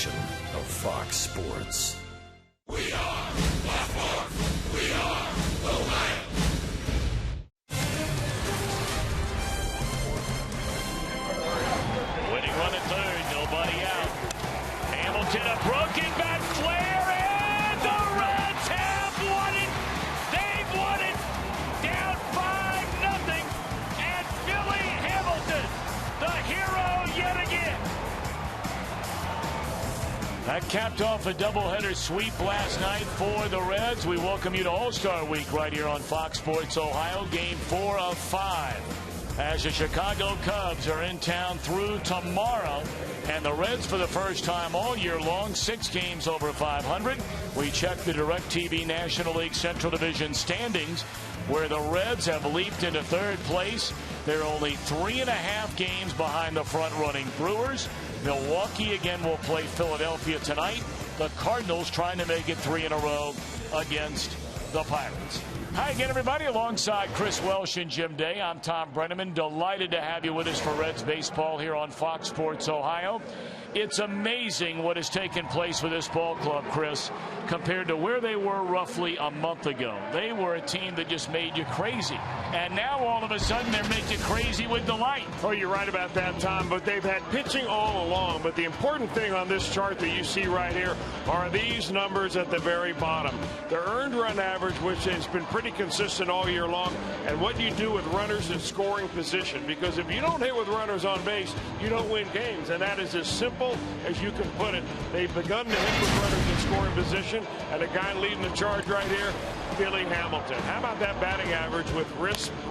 station of Fox Sports. We are Baltimore. We are Ohio. Winning run at third, nobody out. Hamilton, a broken bat flare, and the Reds have won it. They've won it. Down 5-0, and Billy Hamilton, the hero yet again. That capped off a doubleheader sweep last night for the Reds. We welcome you to All-Star Week right here on Fox Sports Ohio. Game 4 of 5 as the Chicago Cubs are in town through tomorrow. And the Reds, for the first time all year long, 6 games over 500. We check the DirecTV National League Central Division standings, where the Reds have leaped into third place. They're only 3.5 games behind the front-running Brewers. Milwaukee again will play Philadelphia tonight. The Cardinals trying to make it 3 in a row against the Pirates. Hi again, everybody. Alongside Chris Welsh and Jim Day, I'm Tom Brenneman. Delighted to have you with us for Reds baseball here on Fox Sports Ohio. It's amazing what has taken place with this ball club, Chris, compared to where they were roughly a month ago. They were a team that just made you crazy. And now all of a sudden they're making you crazy with delight. Oh, you're right about that, Tom, but they've had pitching all along. But the important thing on this chart that you see right here are these numbers at the very bottom. Their earned run average, which has been pretty consistent all year long, and what you do with runners in scoring position. Because if you don't hit with runners on base, you don't win games. And that is as simple as you can put it. They've begun to hit with runners in scoring position, and the guy leading the charge right here, Billy Hamilton. How about that batting average with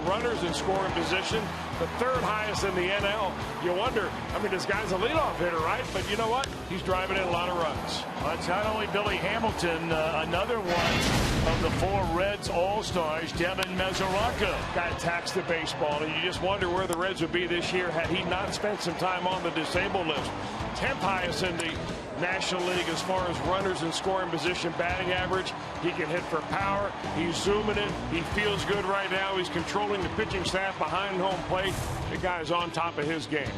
runners in scoring position? The third highest in the NL. You wonder, I mean, this guy's a leadoff hitter, right? But you know what? He's driving in a lot of runs. Well, it's not only Billy Hamilton, another one of the 4 Reds All-Stars, Devin Mesoraco. Guy attacks the baseball, and you just wonder where the Reds would be this year had he not spent some time on the disabled list. 10th highest in the National League as far as runners in scoring position, batting average. He can hit for power. He's zooming it. He feels good right now. He's controlling the pitching staff behind home plate. The guy's on top of his game.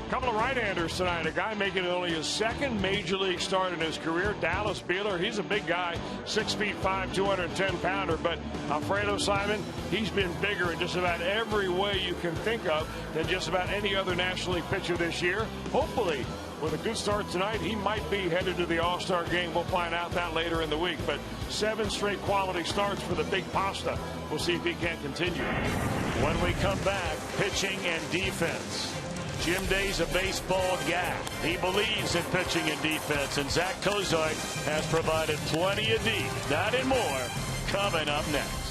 A couple of right-handers tonight. A guy making only his 2nd major league start in his career, Dallas Beeler. He's a big guy, 6'5", 210-pounder. But Alfredo Simon, he's been bigger in just about every way you can think of than just about any other National League pitcher this year. Hopefully, with a good start tonight, he might be headed to the All-Star game. We'll find out that later in the week. But 7 straight quality starts for the Big Pasta. We'll see if he can continue. When we come back, pitching and defense. Jim Day's a baseball guy. He believes in pitching and defense, and Zach Kozart has provided plenty of D. That and more coming up next.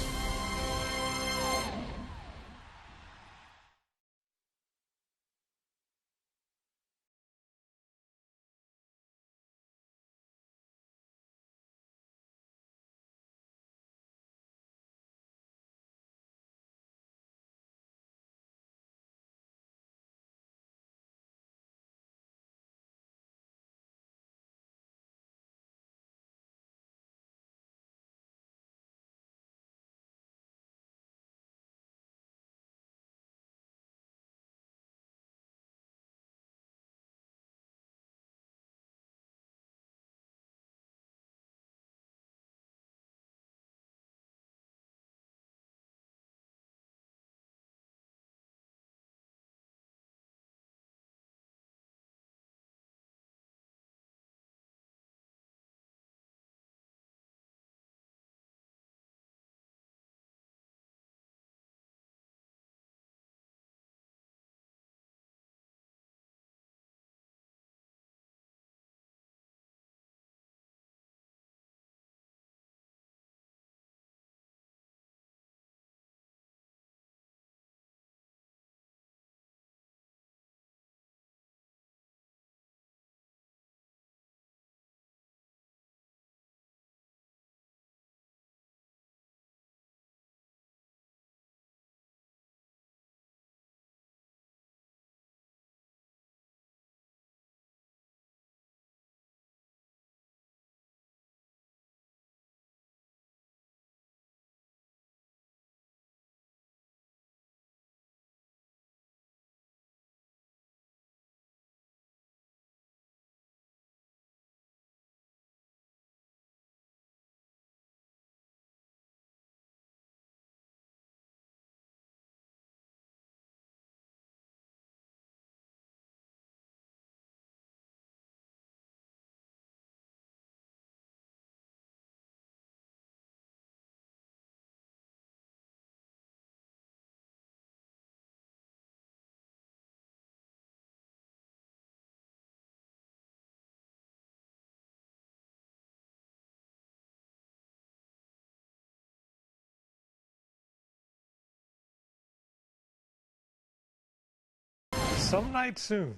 Some night soon,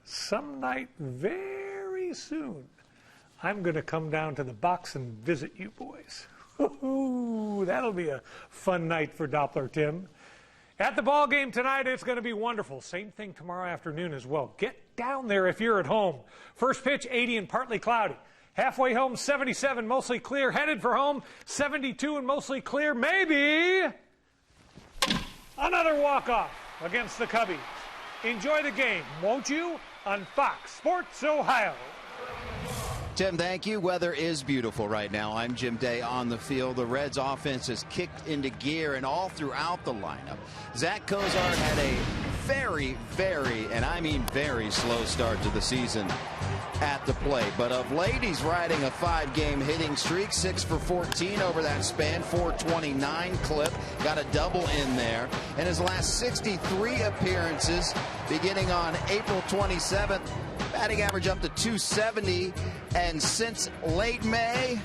some night very soon, I'm going to come down to the box and visit you boys. Ooh, that'll be a fun night for Doppler Tim. At the ball game tonight, it's going to be wonderful. Same thing tomorrow afternoon as well. Get down there if you're at home. First pitch, 80 and partly cloudy. Halfway home, 77, mostly clear. Headed for home, 72 and mostly clear. Maybe another walk-off against the Cubbies. Enjoy the game, won't you? On Fox Sports Ohio. Tim, thank you. Weather is beautiful right now. I'm Jim Day on the field. The Reds offense is kicked into gear and all throughout the lineup. Zach Cozart had a very, and I mean very slow start to the season at the plate. But of late, he's riding a 5-game hitting streak, 6 for 14 over that span, 429 clip, got a double in there. And his last 63 appearances, beginning on April 27th, batting average up to 270, and since late May,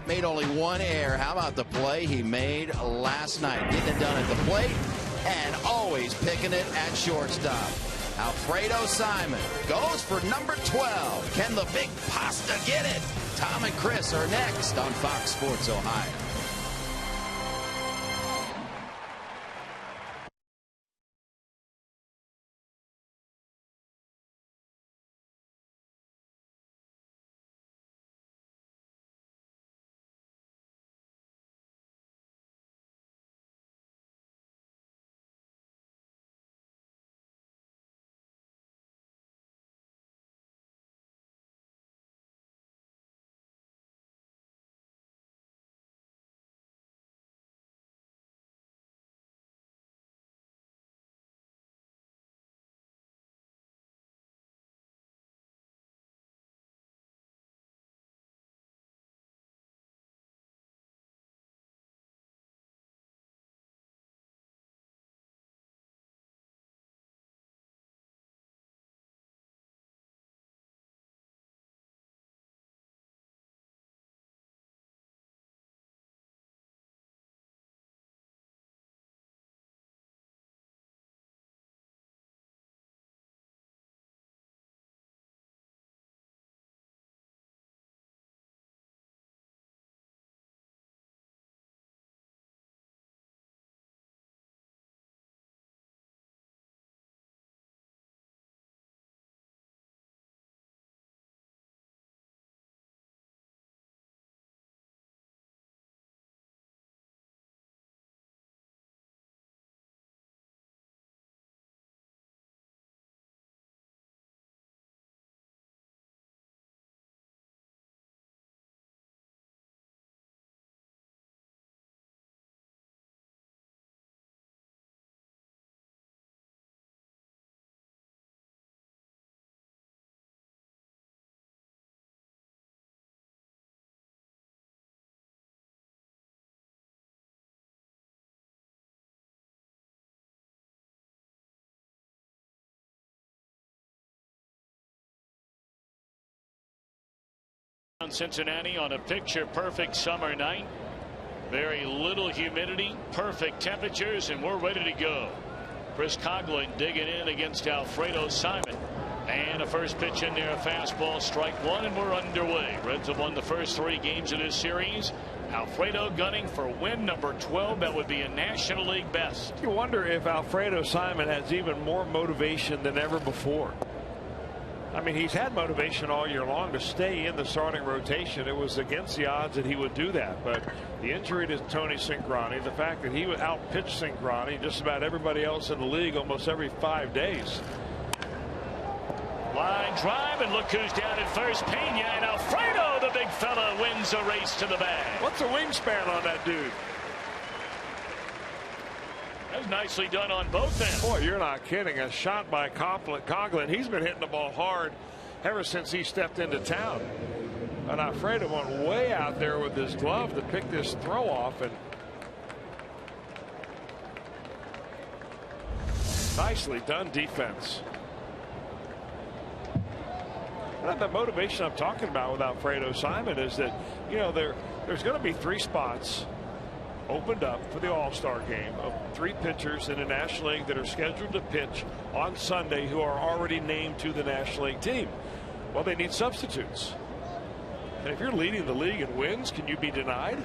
made only one error. How about the play he made last night? Getting it done at the plate and always picking it at shortstop. Alfredo Simon goes for number 12. Can the big pasta get it? Tom and Chris are next on Fox Sports Ohio. Cincinnati on a picture-perfect summer night. Very little humidity, perfect temperatures, and we're ready to go. Chris Coughlin digging in against Alfredo Simon. And a first pitch in there, a fastball, strike one, and we're underway. Reds have won the first 3 games of this series. Alfredo gunning for win number 12. That would be a National League best. You wonder if Alfredo Simon has even more motivation than ever before. I mean, he's had motivation all year long to stay in the starting rotation. It was against the odds that he would do that. But the injury to Tony Cingrani, the fact that he would outpitch Cingrani, just about everybody else in the league almost every 5 days. Line drive, and look who's down at first. Pena, and Alfredo, the big fella, wins a race to the bag. What's the wingspan on that dude? That was nicely done on both ends. Boy, you're not kidding. A shot by Coughlin. He's been hitting the ball hard ever since he stepped into town. And Alfredo went way out there with his glove to pick this throw off. And nicely done defense. And the motivation I'm talking about with Alfredo Simon is that, you know, there's going to be 3 spots opened up for the All-Star game of 3 pitchers in the National League that are scheduled to pitch on Sunday who are already named to the National League team. Well, they need substitutes. And if you're leading the league in wins, can you be denied?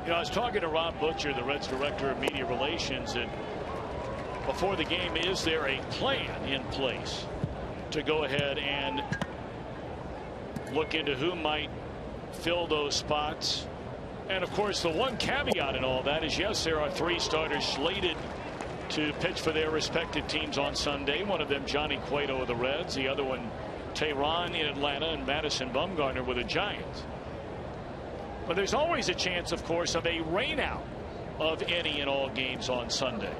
You know, I was talking to Rob Butcher, the Reds director of media relations, and before the game, is there a plan in place to go ahead and look into who might fill those spots? And of course, the one caveat in all that is, yes, there are 3 starters slated to pitch for their respective teams on Sunday. One of them, Johnny Cueto of the Reds. The other one, Tehran in Atlanta, and Madison Bumgarner with the Giants. But there's always a chance, of course, of a rainout of any and all games on Sunday,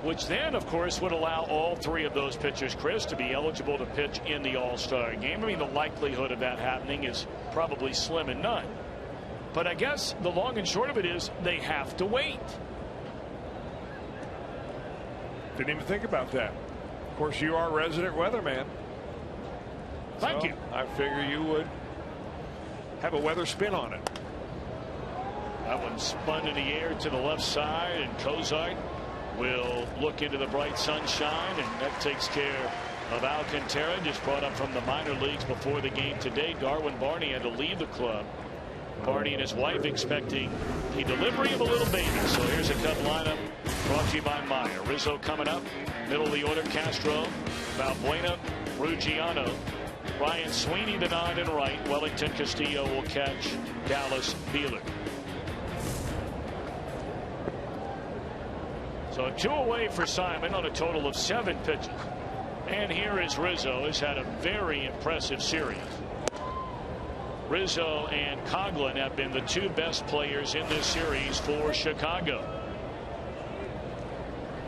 which then, of course, would allow all 3 of those pitchers, Chris, to be eligible to pitch in the All-Star game. I mean, the likelihood of that happening is probably slim and none. But I guess the long and short of it is they have to wait. Didn't even think about that. Of course, you are a resident weatherman. Thank you. I figure you would have a weather spin on it. That one spun in the air to the left side, and Cozart will look into the bright sunshine, and that takes care of Alcantara, just brought up from the minor leagues before the game today. Darwin Barney had to leave the club. Barney and his wife expecting the delivery of a little baby. So here's a Cub lineup brought to you by Meyer. Rizzo coming up, middle of the order, Castro, Valbuena, Ruggiano, Ryan Sweeney the nod and right. Wellington Castillo will catch Dallas Beeler. So 2 away for Simon on a total of 7 pitches. And here is Rizzo, has had a very impressive series. Rizzo and Coughlin have been the 2 best players in this series for Chicago.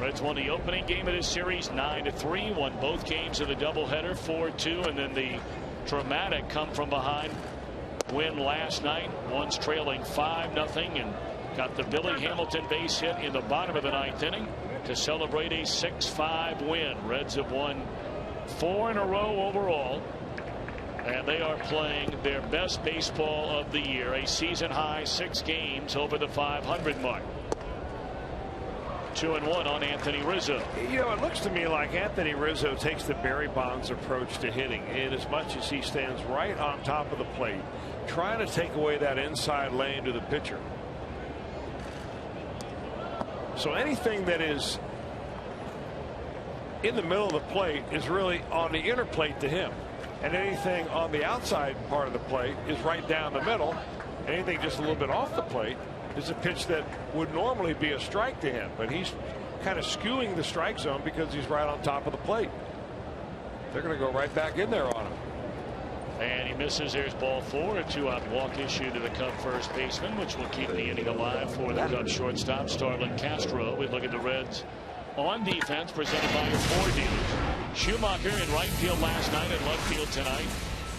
Reds won the opening game of this series 9-3, won both games of the doubleheader 4-2, and then the dramatic come from behind win last night, once trailing 5-0, and got the Billy Hamilton base hit in the bottom of the 9th inning to celebrate a 6-5 win. Reds have won 4 in a row overall, and they are playing their best baseball of the year, a season high 6 games over the 500 mark. 2-1 on Anthony Rizzo. You know, it looks to me like Anthony Rizzo takes the Barry Bonds approach to hitting, in as much as he stands right on top of the plate, trying to take away that inside lane to the pitcher. So anything that is in the middle of the plate is really on the inner plate to him, and anything on the outside part of the plate is right down the middle. Anything just a little bit off the plate is a pitch that would normally be a strike to him, but he's kind of skewing the strike zone because he's right on top of the plate. They're going to go right back in there on him. And he misses. There's ball 4. A 2-out walk issue to the Cub first baseman, which will keep the inning alive for the Cub shortstop, Starlin Castro. We look at the Reds on defense, presented by your Ford dealers. Schumacher in right field last night, and left field tonight.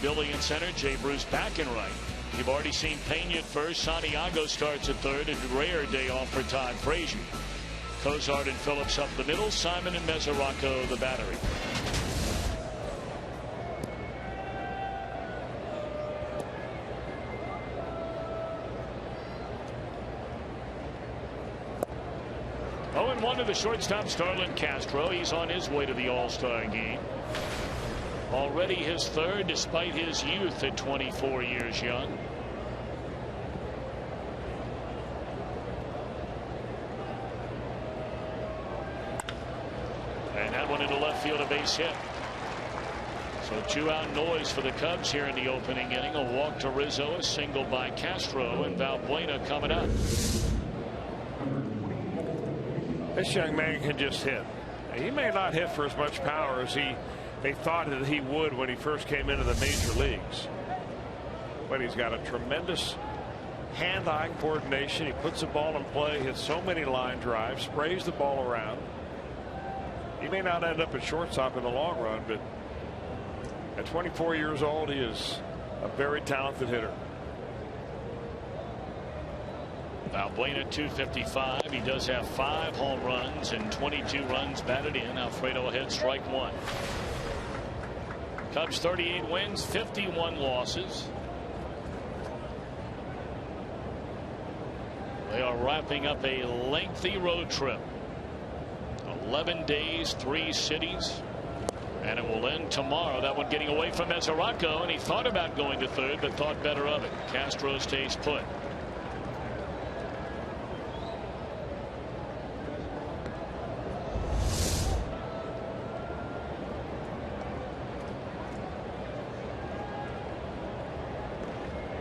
Billy in center, Jay Bruce back in right. You've already seen Pena at first. Santiago starts at third. A rare day off for Todd Frazier. Cozart and Phillips up the middle. Simon and Mesoraco the battery. Oh, 0-1 to the shortstop, Starlin Castro. He's on his way to the All-Star game. Already his 3rd, despite his youth at 24 years young. And that one into left field, a base hit. So 2-out noise for the Cubs here in the opening inning. A walk to Rizzo, a single by Castro, and Valbuena coming up. This young man can just hit. He may not hit for as much power as they thought that he would when he first came into the major leagues, but he's got a tremendous hand-eye coordination. He puts the ball in play, hits so many line drives, sprays the ball around. He may not end up at shortstop in the long run, but at 24 years old, he is a very talented hitter. Valbuena 255. He does have 5 home runs and 22 runs batted in. Alfredo ahead, strike 1. Cubs 38 wins, 51 losses. They are wrapping up a lengthy road trip. 11 days, 3 cities. And it will end tomorrow. That one getting away from Mesoraco, and he thought about going to third, but thought better of it. Castro stays put.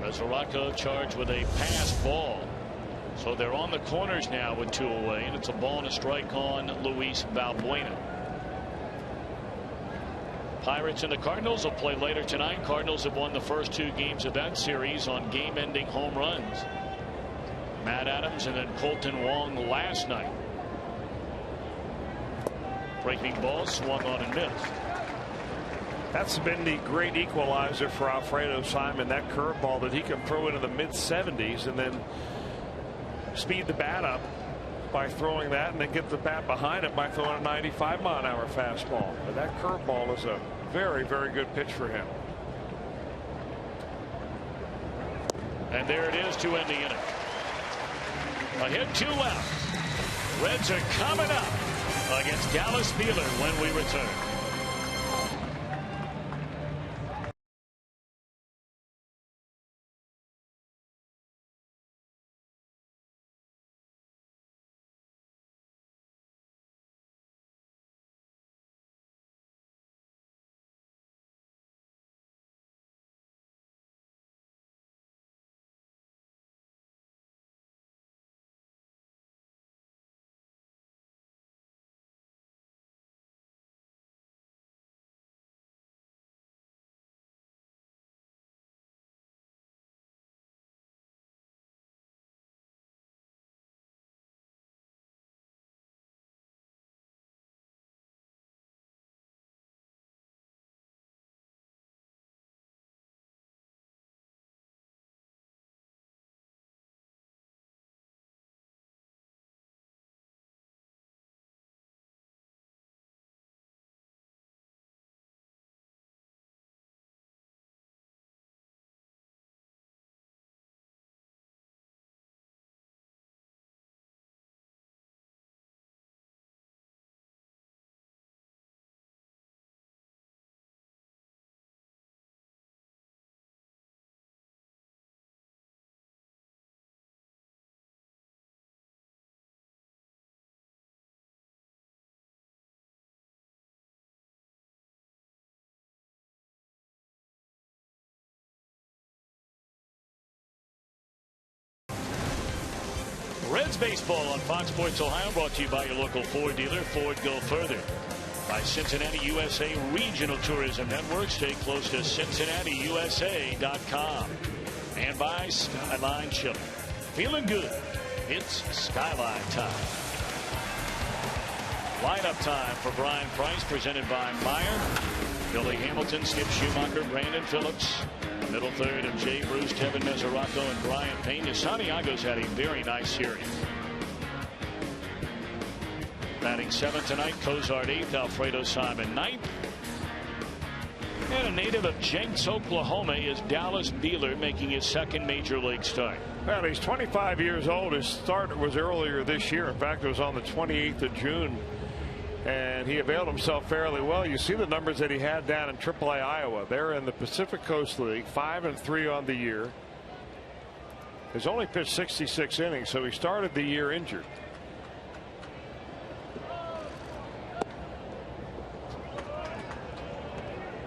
Mesoraco charged with a pass ball. So they're on the corners now with 2 away, and it's a ball and a strike on Luis Valbuena. Pirates and the Cardinals will play later tonight. Cardinals have won the first 2 games of that series on game-ending home runs. Matt Adams and then Colton Wong last night. Breaking ball swung on and missed. That's been the great equalizer for Alfredo Simon. That curveball that he can throw into the mid-70s and then speed the bat up by throwing that, and then get the bat behind it by throwing a 95-mile-an-hour fastball. But that curveball is a very, very good pitch for him. And there it is to end the inning. A hit, 2 left. Reds are coming up against Dallas Beeler when we return. Reds baseball on Fox Sports Ohio, brought to you by your local Ford dealer. Ford, go further. By Cincinnati USA Regional Tourism Network. Stay close to CincinnatiUSA.com. And by Skyline Chili. Feeling good. It's Skyline time. Lineup time for Brian Price, presented by Meyer. Billy Hamilton, Skip Schumacher, Brandon Phillips. Middle third of Jay Bruce, Kevin Mesoraco, and Brian Pena. Santiago's had a very nice series. Batting 7th tonight, Cozart 8th, Alfredo Simon 9th. And a native of Jenks, Oklahoma, is Dallas Beeler, making his 2nd major league start. Well, he's 25 years old. His start was earlier this year. In fact, it was on the 28th of June. And he availed himself fairly well. You see the numbers that he had down in AAA Iowa. They're in the Pacific Coast League, 5-3 on the year. He's only pitched 66 innings, so he started the year injured.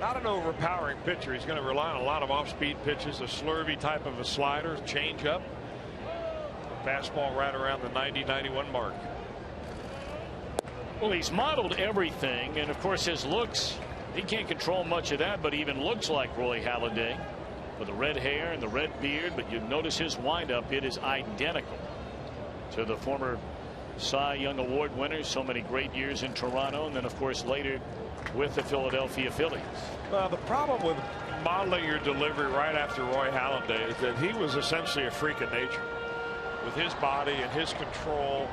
Not an overpowering pitcher. He's going to rely on a lot of off-speed pitches, a slurvy type of a slider, change-up, fastball right around the 90-91 mark. Well, he's modeled everything, and of course his looks, he can't control much of that, but he even looks like Roy Halladay with the red hair and the red beard. But you notice his windup, it is identical to the former Cy Young Award winner. So many great years in Toronto, and then of course later with the Philadelphia Phillies. Well, the problem with modeling your delivery right after Roy Halladay is that he was essentially a freak of nature. With his body and his control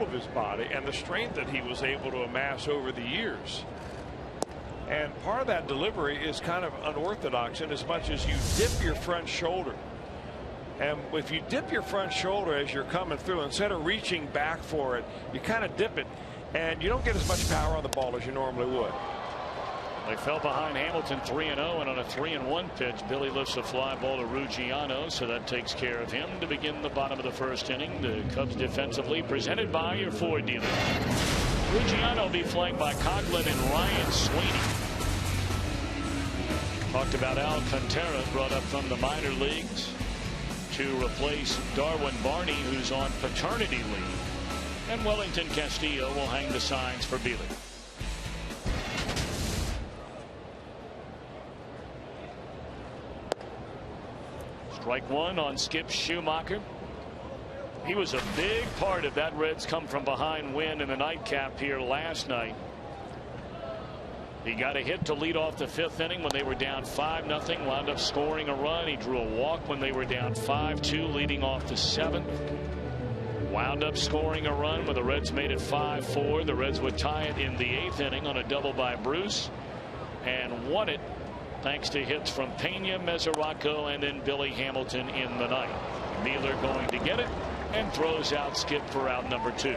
of his body and the strength that he was able to amass over the years. And part of that delivery is kind of unorthodox in as much as you dip your front shoulder And if you dip your front shoulder as you're coming through, instead of reaching back for it, you kind of dip it, and you don't get as much power on the ball as you normally would. They fell behind Hamilton 3-0, and on a 3-1 pitch, Billy lifts a fly ball to Ruggiano, so that takes care of him to begin the bottom of the first inning. The Cubs defensively, presented by your Ford dealer. Ruggiano will be flanked by Coughlin and Ryan Sweeney. Talked about Alcantara, brought up from the minor leagues to replace Darwin Barney, who's on paternity leave. And Wellington Castillo will hang the signs for Beeler. Strike one on Skip Schumacher. He was a big part of that Reds come from behind win in the nightcap here last night. He got a hit to lead off the fifth inning when they were down 5-0, wound up scoring a run. He drew a walk when they were down 5-2, leading off the seventh. Wound up scoring a run when the Reds made it 5-4. The Reds would tie it in the eighth inning on a double by Bruce, and won it thanks to hits from Pena, Mesoraco, and then Billy Hamilton in the ninth. Beeler going to get it and throws out Skip for out number 2.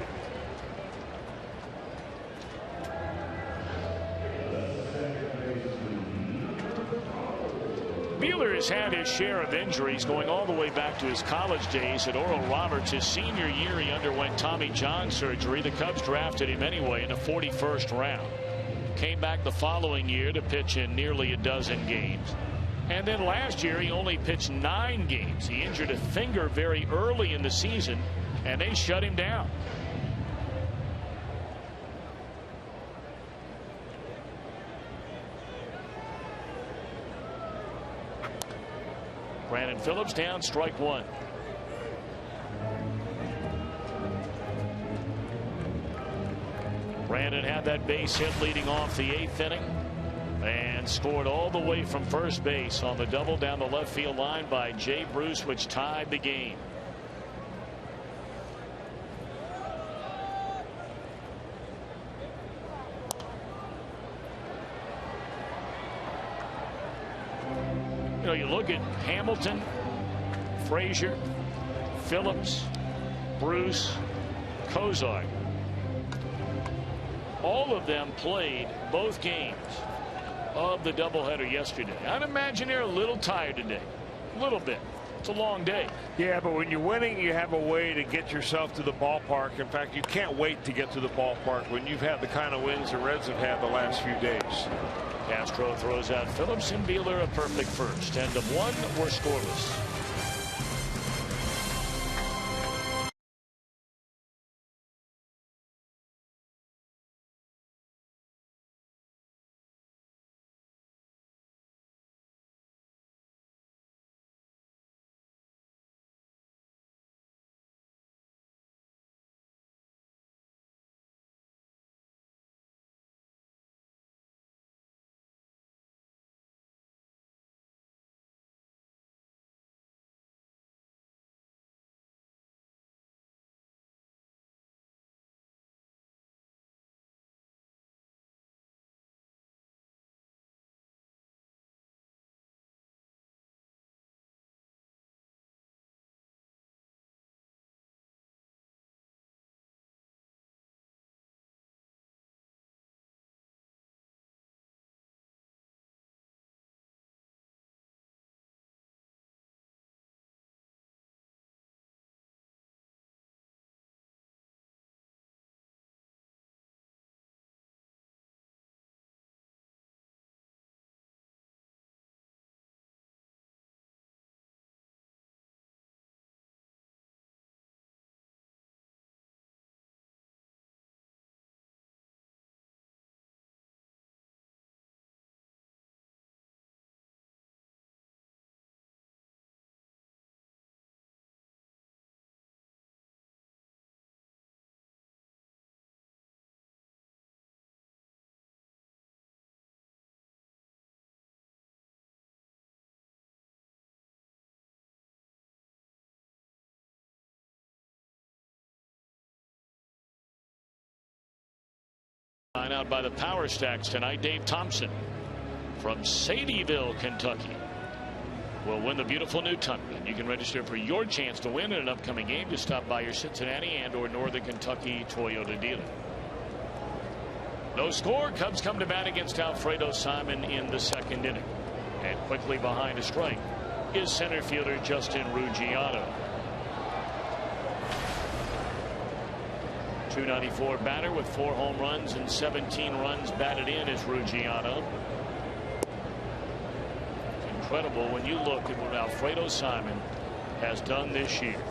Beeler has had his share of injuries going all the way back to his college days at Oral Roberts. His senior year, he underwent Tommy John surgery. The Cubs drafted him anyway in the 41st round. Came back the following year to pitch in nearly a dozen games. And then last year, he only pitched 9 games. He injured a finger very early in the season, and they shut him down. Brandon Phillips down, strike one. Brandon had that base hit leading off the eighth inning and scored all the way from first base on the double down the left field line by Jay Bruce, which tied the game. You know, you look at Hamilton, Frazier, Phillips, Bruce, Cozart. All of them played both games of the doubleheader yesterday. I'd imagine they're a little tired today. A little bit. It's a long day. Yeah, but when you're winning, you have a way to get yourself to the ballpark. In fact, you can't wait to get to the ballpark when you've had the kind of wins the Reds have had the last few days. Castro throws out Phillips, and Beeler a perfect first. End of one. We're scoreless. Out by the Power Stacks tonight. Dave Thompson from Sadieville, Kentucky. will win the beautiful new Tundra. You can register for your chance to win in an upcoming game. Just stop by your Cincinnati and or Northern Kentucky Toyota dealer. No score. Cubs come to bat against Alfredo Simon in the second inning. And quickly behind a strike is center fielder Justin Ruggiano. .294 batter with 4 home runs and 17 runs batted in is Ruggiano. Incredible when you look at what Alfredo Simon has done this year.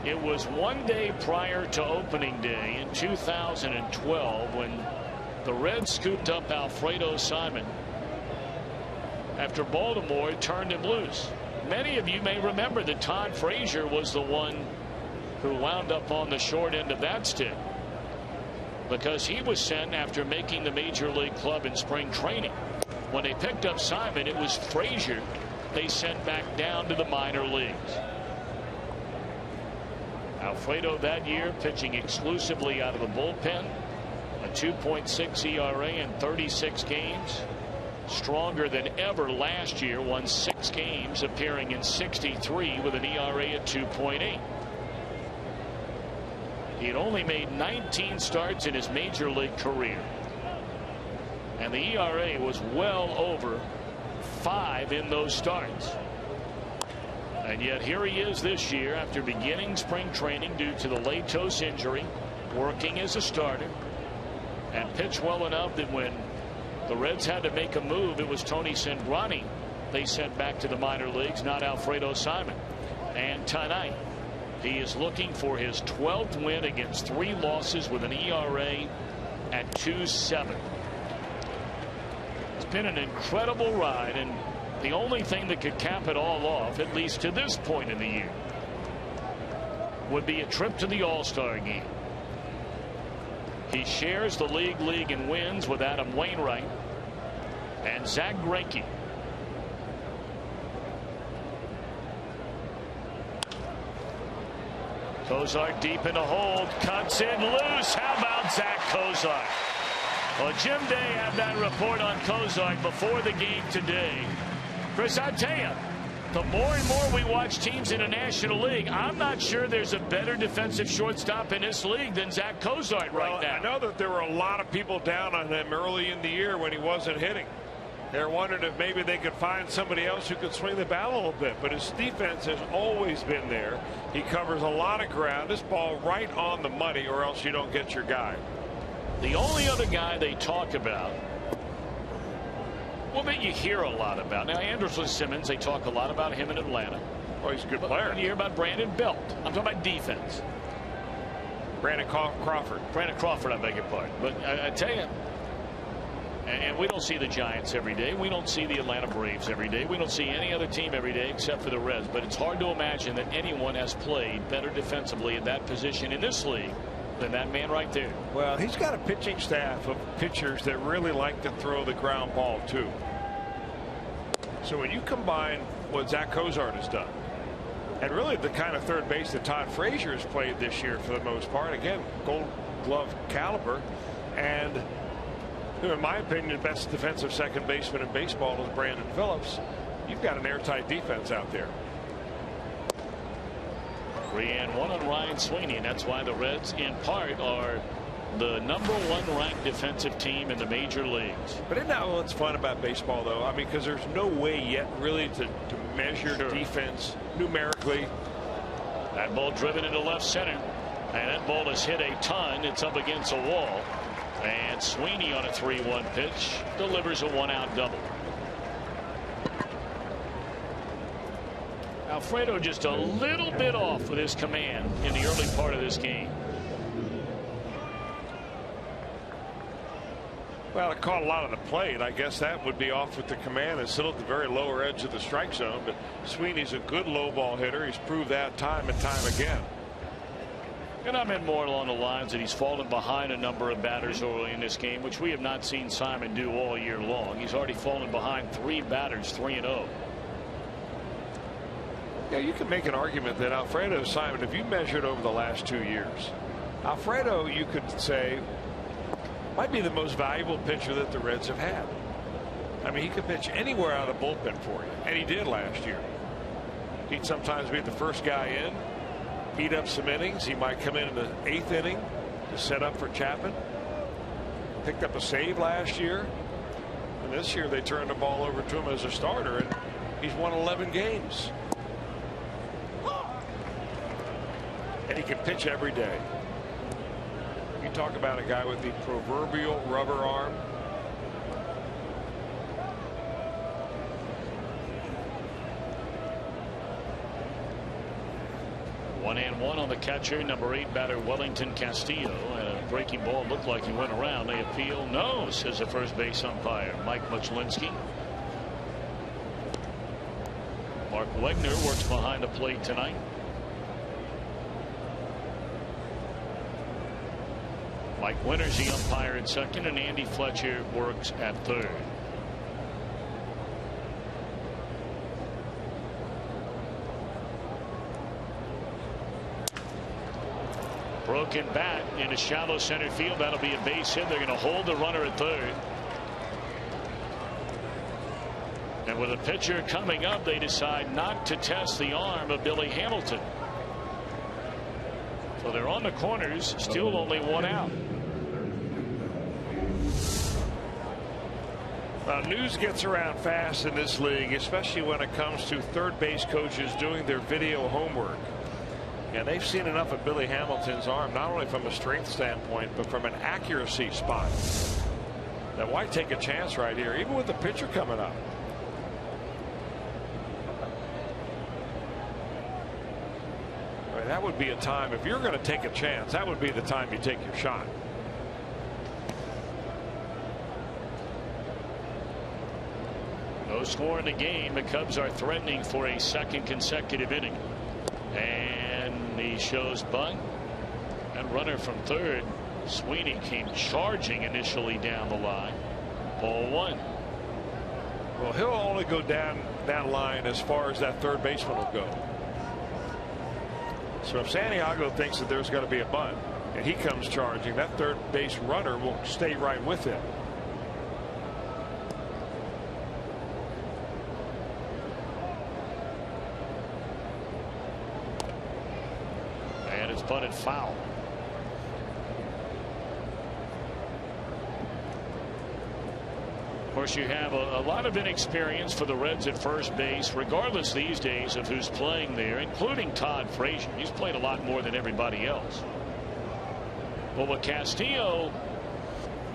It was one day prior to opening day in 2012 when the Reds scooped up Alfredo Simon after Baltimore turned him loose. Many of you may remember that Todd Frazier was the one who wound up on the short end of that stick because he was sent after making the major league club in spring training. When they picked up Simon, it was Frazier they sent back down to the minor leagues. Alfredo that year pitching exclusively out of the bullpen, a 2.6 ERA in 36 games. Stronger than ever last year, won 6 games, appearing in 63 with an ERA at 2.8. He had only made 19 starts in his major league career, and the ERA was well over 5 in those starts. And yet here he is this year after beginning spring training due to the Latos injury, working as a starter, and pitched well enough that when the Reds had to make a move, it was Tony Cingrani they sent back to the minor leagues, not Alfredo Simon. And tonight he is looking for his 12th win against 3 losses with an ERA at 2.7. It's been an incredible ride, and the only thing that could cap it all off, at least to this point in the year, would be a trip to the All-Star game. He shares the league in wins with Adam Wainwright and Zach Greinke. Cozart deep in the hold, cuts in loose. How about Zach Cozart? Well, Jim Day had that report on Cozart before the game today. Chris, I tell you, the more and more we watch teams in the National League, I'm not sure there's a better defensive shortstop in this league than Zach Cozart right now. I know that there were a lot of people down on him early in the year when he wasn't hitting. They're wondering if maybe they could find somebody else who could swing the bat a little bit. But his defense has always been there. He covers a lot of ground. This ball right on the money, or else you don't get your guy. The only other guy they talk about, well, that you hear a lot about. Now, Anderson Simmons, they talk a lot about him in Atlanta. Oh, he's a good player. You hear about Brandon Belt. I'm talking about defense. Brandon Crawford. Brandon Crawford, I beg your pardon. But I tell you, and we don't see the Giants every day. We don't see the Atlanta Braves every day. We don't see any other team every day except for the Reds. But it's hard to imagine that anyone has played better defensively at that position in this league than that man right there. Well, he's got a pitching staff of pitchers that really like to throw the ground ball too. So when you combine what Zach Cozart has done, and really the kind of third base that Todd Frazier has played this year for the most part, again, Gold Glove caliber, and in my opinion, the best defensive second baseman in baseball is Brandon Phillips. You've got an airtight defense out there. 3-1 on Ryan Sweeney, and that's why the Reds in part are the #1 ranked defensive team in the major leagues. But isn't that what's fun about baseball, though? I mean, because there's no way yet really to measure defense numerically. That ball driven into left center, and that ball has hit a ton. It's up against a wall, and Sweeney on a 3-1 pitch delivers a 1-out double. Alfredo just a little bit off with his command in the early part of this game. Well, it caught a lot of the plate. I guess that would be off with the command and still at the very lower edge of the strike zone. But Sweeney's a good low ball hitter. He's proved that time and time again. And I meant more along the lines that he's fallen behind a number of batters early in this game, which we have not seen Simon do all year long. He's already fallen behind 3 batters, 3-0. Yeah, you can make an argument that Alfredo Simon, if you measured over the last 2 years, Alfredo, you could say, might be the most valuable pitcher that the Reds have had. I mean, he could pitch anywhere out of the bullpen for you, and he did last year. He'd sometimes be the first guy in, eat up some innings. He might come in the 8th inning to set up for Chapman. Picked up a save last year, and this year they turned the ball over to him as a starter, and he's won 11 games. And he can pitch every day. You talk about a guy with the proverbial rubber arm. One and one on the catcher, number 8 batter Wellington Castillo, and a breaking ball looked like he went around. They appeal. No, says the first base umpire Mike Muchlinski. Mark Wegner works behind the plate tonight. Mike Winter's the umpire at second, and Andy Fletcher works at third. Broken bat into shallow center field. That'll be a base hit. They're going to hold the runner at third. And with a pitcher coming up, they decide not to test the arm of Billy Hamilton. So they're on the corners, still only one out. News gets around fast in this league, especially when it comes to third base coaches doing their video homework. And they've seen enough of Billy Hamilton's arm, not only from a strength standpoint, but from an accuracy spot, that why take a chance right here, even with the pitcher coming up. I mean, that would be a time, if you're going to take a chance, that would be the time you take your shot. No score in the game. The Cubs are threatening for a second consecutive inning. And he shows bunt. And runner from third, Sweeney, came charging initially down the line. Ball one. Well, he'll only go down that line as far as that third baseman will go. So if Santiago thinks that there's going to be a bunt and he comes charging, that third base runner will stay right with him. And it's bunted foul. Of course, you have a lot of inexperience for the Reds at first base, regardless these days of who's playing there, including Todd Frazier. He's played a lot more than everybody else. But with Castillo,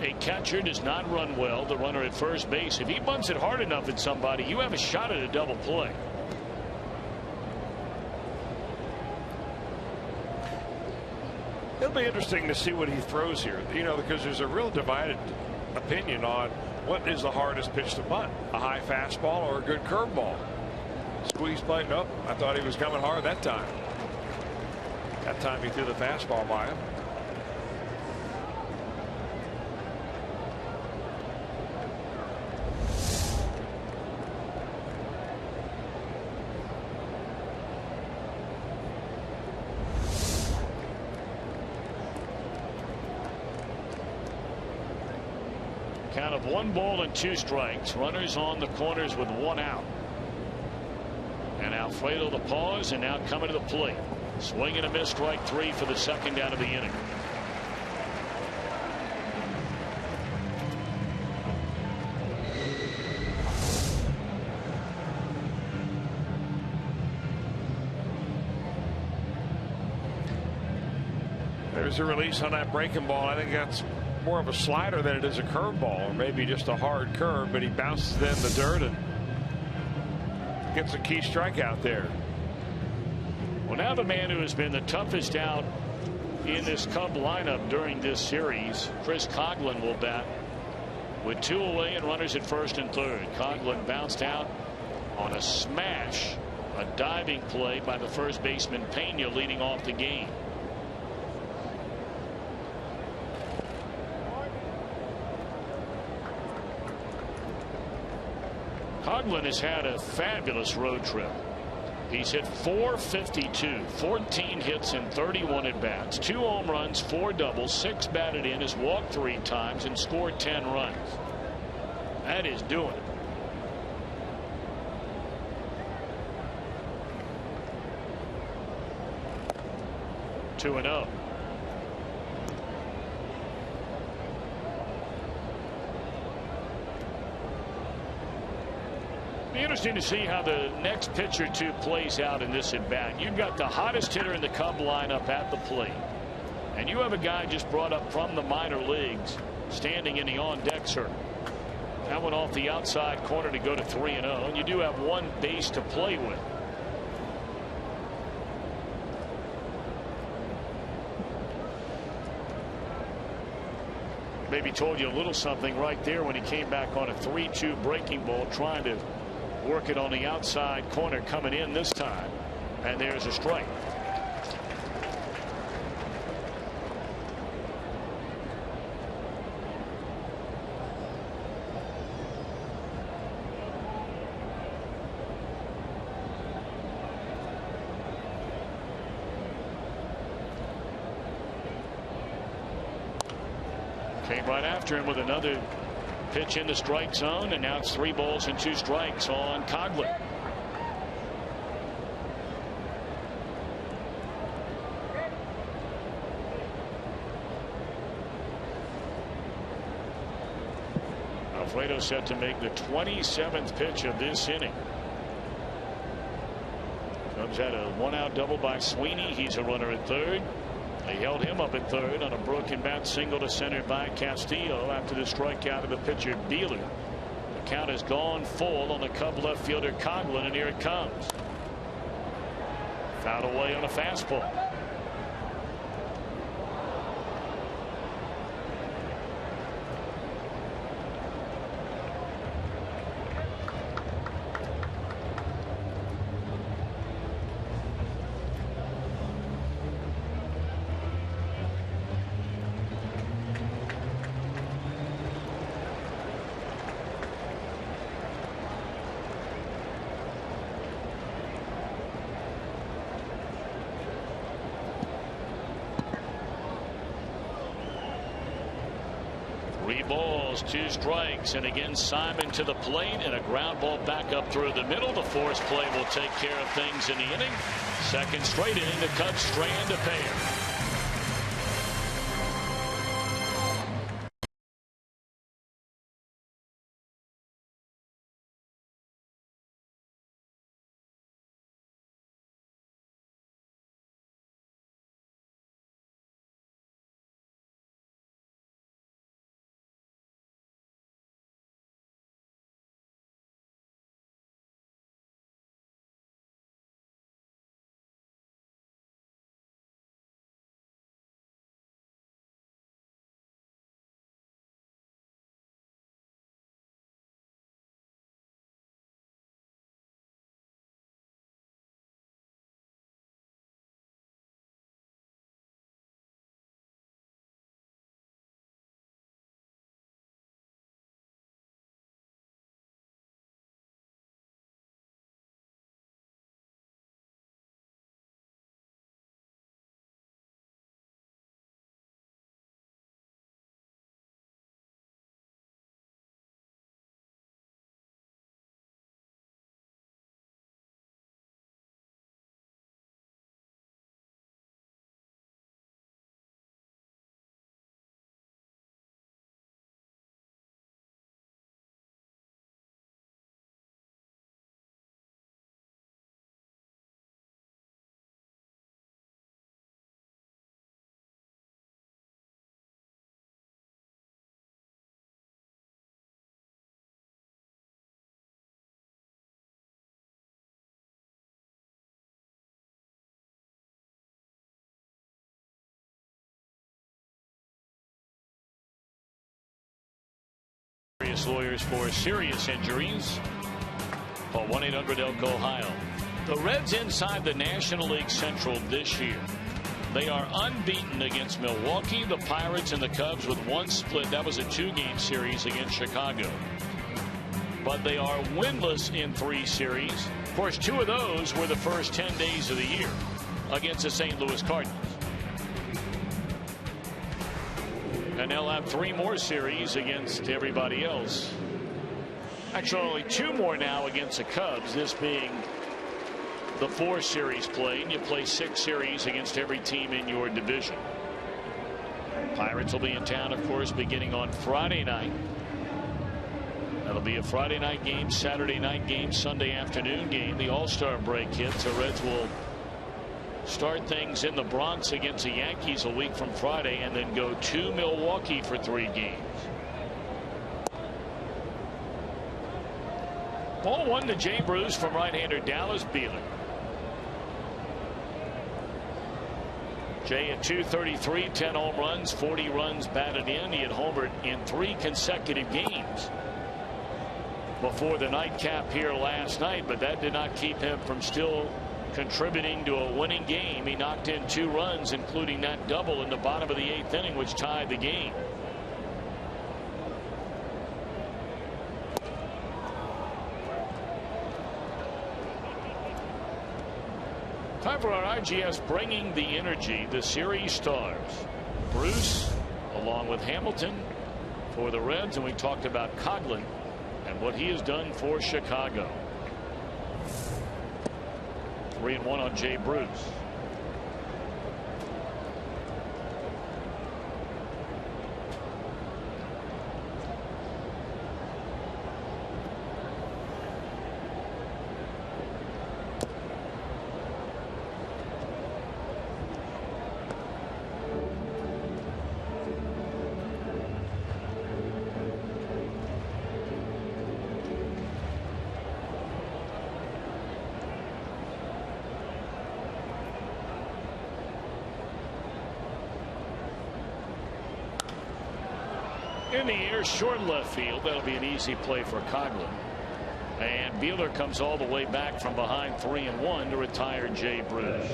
a catcher does not run well, the runner at first base. If he bunts it hard enough at somebody, you have a shot at a double play. It'll be interesting to see what he throws here, you know, because there's a real divided opinion on what is the hardest pitch to bunt, a high fastball or a good curveball. Squeeze play. Nope, I thought he was coming hard that time. That time he threw the fastball by him. Count of 1 ball and 2 strikes. Runners on the corners with 1 out. And Alfredo the pause, and now coming to the plate. Swing and a miss, strike 3 for the second out of the inning. There's a release on that breaking ball. I think that's more of a slider than it is a curveball, or maybe just a hard curve, but he bounces in the dirt and gets a key strikeout there. Well, now the man who has been the toughest out in this Cub lineup during this series, Chris Coghlan, will bat with 2 away and runners at first and third. Coghlan bounced out on a smash, a diving play by the first baseman Pena, leading off the game. Coghlan has had a fabulous road trip. He's hit .452, 14 hits and 31 at bats, 2 home runs, 4 doubles, 6 batted in, has walked 3 times and scored 10 runs. That is doing it. 2-0. Be interesting to see how the next pitch or two plays out in this at bat. You've got the hottest hitter in the Cub lineup at the plate, and you have a guy just brought up from the minor leagues standing in the on-deck circle. That went off the outside corner to go to 3-0, and you do have one base to play with. Maybe told you a little something right there when he came back on a 3-2 breaking ball, trying to work it on the outside corner, coming in this time, and there's a strike. Came right after him with another pitch in the strike zone, and now it's 3 balls and 2 strikes on Coghlan. Alfredo set to make the 27th pitch of this inning. Cubs had a 1-out double by Sweeney. He's a runner at third. They held him up at third on a broken bat single to center by Castillo after the strikeout of the pitcher Beeler. The count has gone full on the Cub left fielder Coghlan, and here it comes. Fouled away on a fastball. Balls, 2 strikes, and again Simon to the plate, and a ground ball back up through the middle. The force play will take care of things in the inning. Second straight inning, the Cubs strand a pair. Lawyers for serious injuries. Call 1-800-ELK-OHIO. The Reds inside the National League Central this year. They are unbeaten against Milwaukee, the Pirates, and the Cubs with 1 split. That was a 2-game series against Chicago. But they are winless in 3 series. Of course, 2 of those were the first 10 days of the year against the St. Louis Cardinals. And they'll have 3 more series against everybody else. Actually, only 2 more now against the Cubs, this being the 4 series played, and you play 6 series against every team in your division. Pirates will be in town, of course, beginning on Friday night. That'll be a Friday night game, Saturday night game, Sunday afternoon game. The All-Star break hits. The Reds will start things in the Bronx against the Yankees a week from Friday, and then go to Milwaukee for 3 games. Ball 1 to Jay Bruce from right-hander Dallas Beeler. Jay at .233, 10 home runs, 40 runs batted in. He had homered in 3 consecutive games before the nightcap here last night, but that did not keep him from still contributing to a winning game. He knocked in 2 runs, including that double in the bottom of the 8th inning, which tied the game. Time for our IGS Bringing the Energy, the series stars. Bruce along with Hamilton for the Reds, and we talked about Coghlan and what he has done for Chicago. 3-1 on Jay Bruce. In the air, short left field. That'll be an easy play for Coghlan. And Beeler comes all the way back from behind 3-1 to retire Jay Bruce.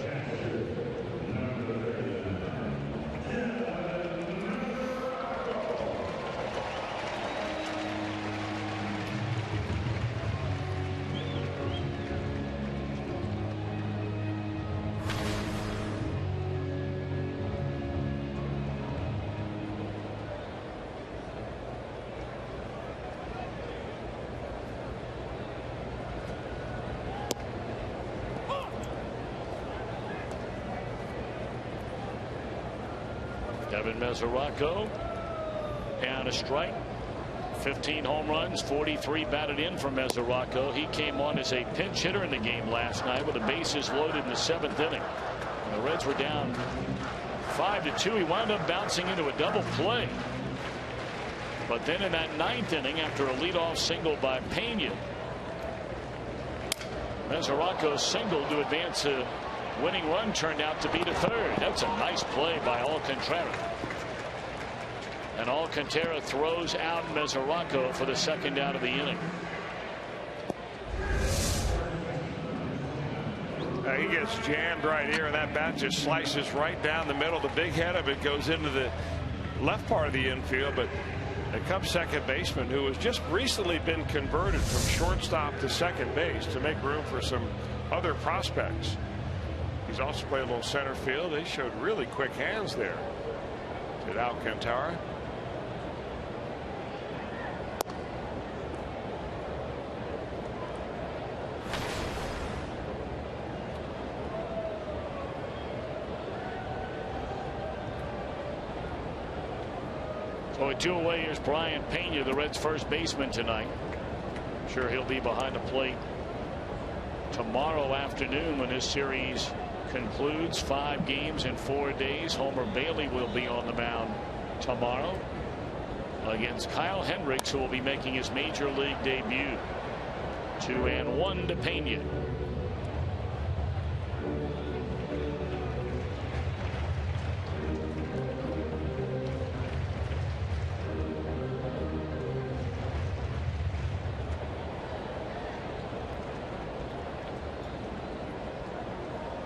Devin Mesoraco and a strike. 15 home runs, 43 batted in for Mesoraco. He came on as a pinch hitter in the game last night with the bases loaded in the 7th inning. And the Reds were down 5-2. He wound up bouncing into a double play. But then in that 9th inning, after a leadoff single by Pena, Mesoraco's single to advance a winning run turned out to be to third. That's a nice play by Alcantara. And Alcantara throws out Mesoraco for the 2nd out of the inning. He gets jammed right here, and that bat just slices right down the middle. The big head of it goes into the left part of the infield, but the Cubs second baseman, who has just recently been converted from shortstop to second base to make room for some other prospects. He's also played a little center field. They showed really quick hands there. Did Alcantara. So at 2 away, here's Brian Pena, the Reds' first baseman tonight. I'm sure he'll be behind the plate tomorrow afternoon when this series concludes. 5 games in 4 days. Homer Bailey will be on the mound tomorrow against Kyle Hendricks, who will be making his major league debut. 2-1 to Pena.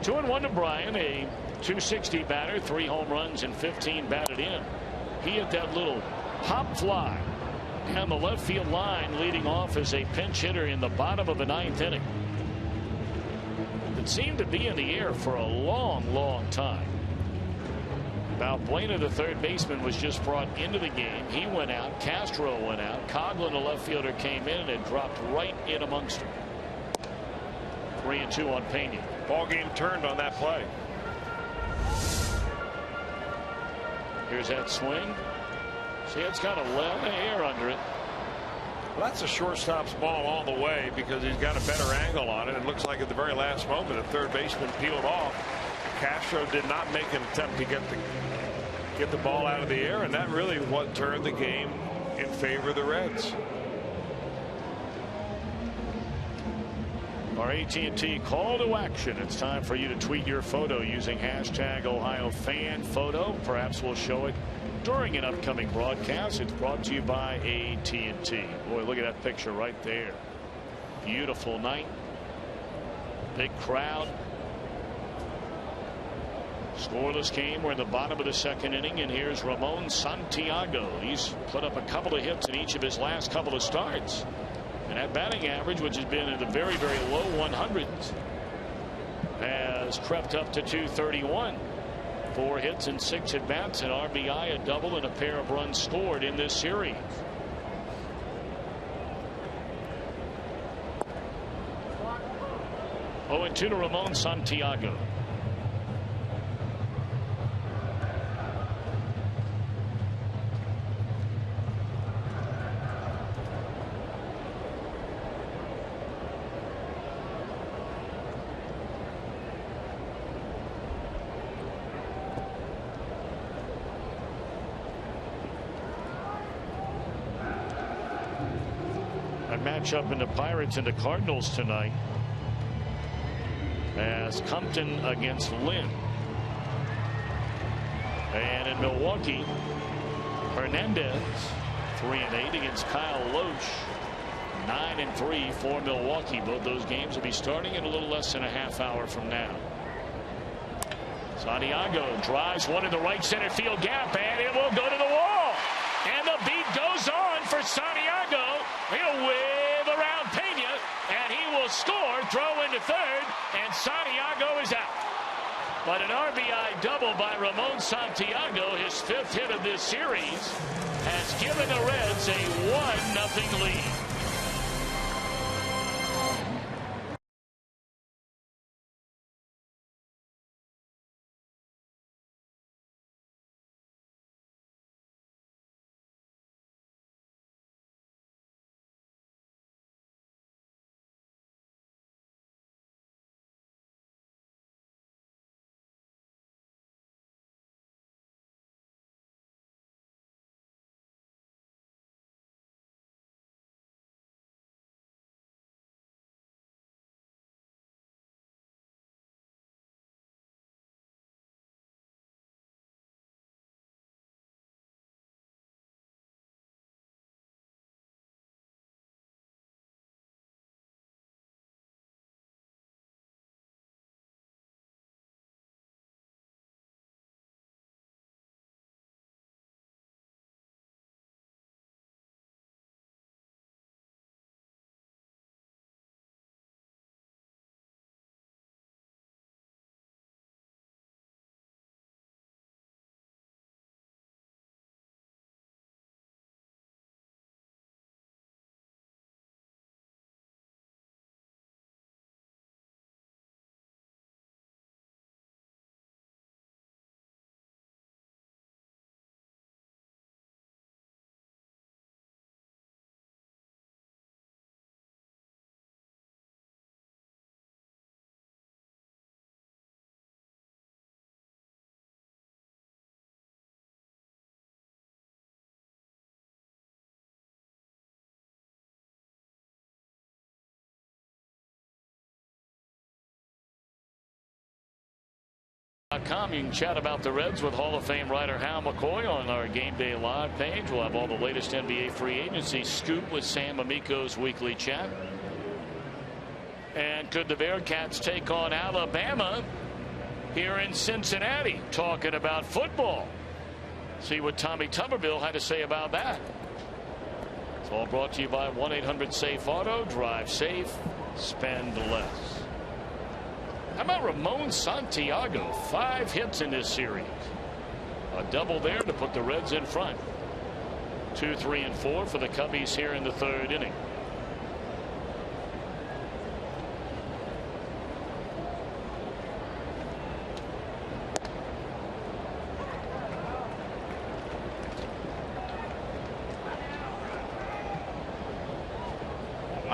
Two and 1 to Bryan, a .260 batter, 3 home runs and 15 batted in. He hit that little hop fly down the left field line, leading off as a pinch hitter in the bottom of the 9th inning. It seemed to be in the air for a long time. Balbuena, the third baseman, was just brought into the game. He went out. Castro went out. Coghlan, the left fielder, came in and it dropped right in amongst them. 3-2 on Pena. Ball game turned on that play. Here's that swing. See, it's got a lot of air under it. Well, that's a shortstop's ball all the way because he's got a better angle on it. It looks like at the very last moment, the third baseman peeled off. Castro did not make an attempt to get the ball out of the air, and that really what turned the game in favor of the Reds. Our AT&T call to action. It's time for you to tweet your photo using hashtag #OhioFanPhoto. Perhaps we'll show it during an upcoming broadcast. It's brought to you by AT&T. Boy, look at that picture right there. Beautiful night. Big crowd. Scoreless game. We're in the bottom of the second inning, and here's Ramon Santiago. He's put up a couple of hits in each of his last couple of starts. And that batting average, which has been in the very, very low 100s, has crept up to 231. 4 hits and 6 at bats, an RBI, a double, and a pair of runs scored in this series. Oh, and 2 to Ramon Santiago. Matchup in the Pirates and the Cardinals tonight as Compton against Lynn. And in Milwaukee, Hernandez 3-8 against Kyle Loesch. 9-3 for Milwaukee. Both those games will be starting in a little less than a half hour from now. Santiago drives one in the right center field gap, and it will go to the wall. And the beat goes on for Santiago. He'll wave around Pena, and he will score, throw into third, and Santiago is out. But an RBI double by Ramon Santiago, his 5th hit of this series, has given the Reds a 1-0 lead. You can chat about the Reds with Hall of Fame writer Hal McCoy on our Game Day Live page. We'll have all the latest NBA free agency scoop with Sam Amico's weekly chat. And could the Bearcats take on Alabama here in Cincinnati? Talking about football. See what Tommy Tuberville had to say about that. It's all brought to you by 1-800-SAFE-AUTO. Drive safe, spend less. How about Ramon Santiago? 5 hits in this series. A double there to put the Reds in front. 2, 3, and 4 for the Cubbies here in the 3rd inning.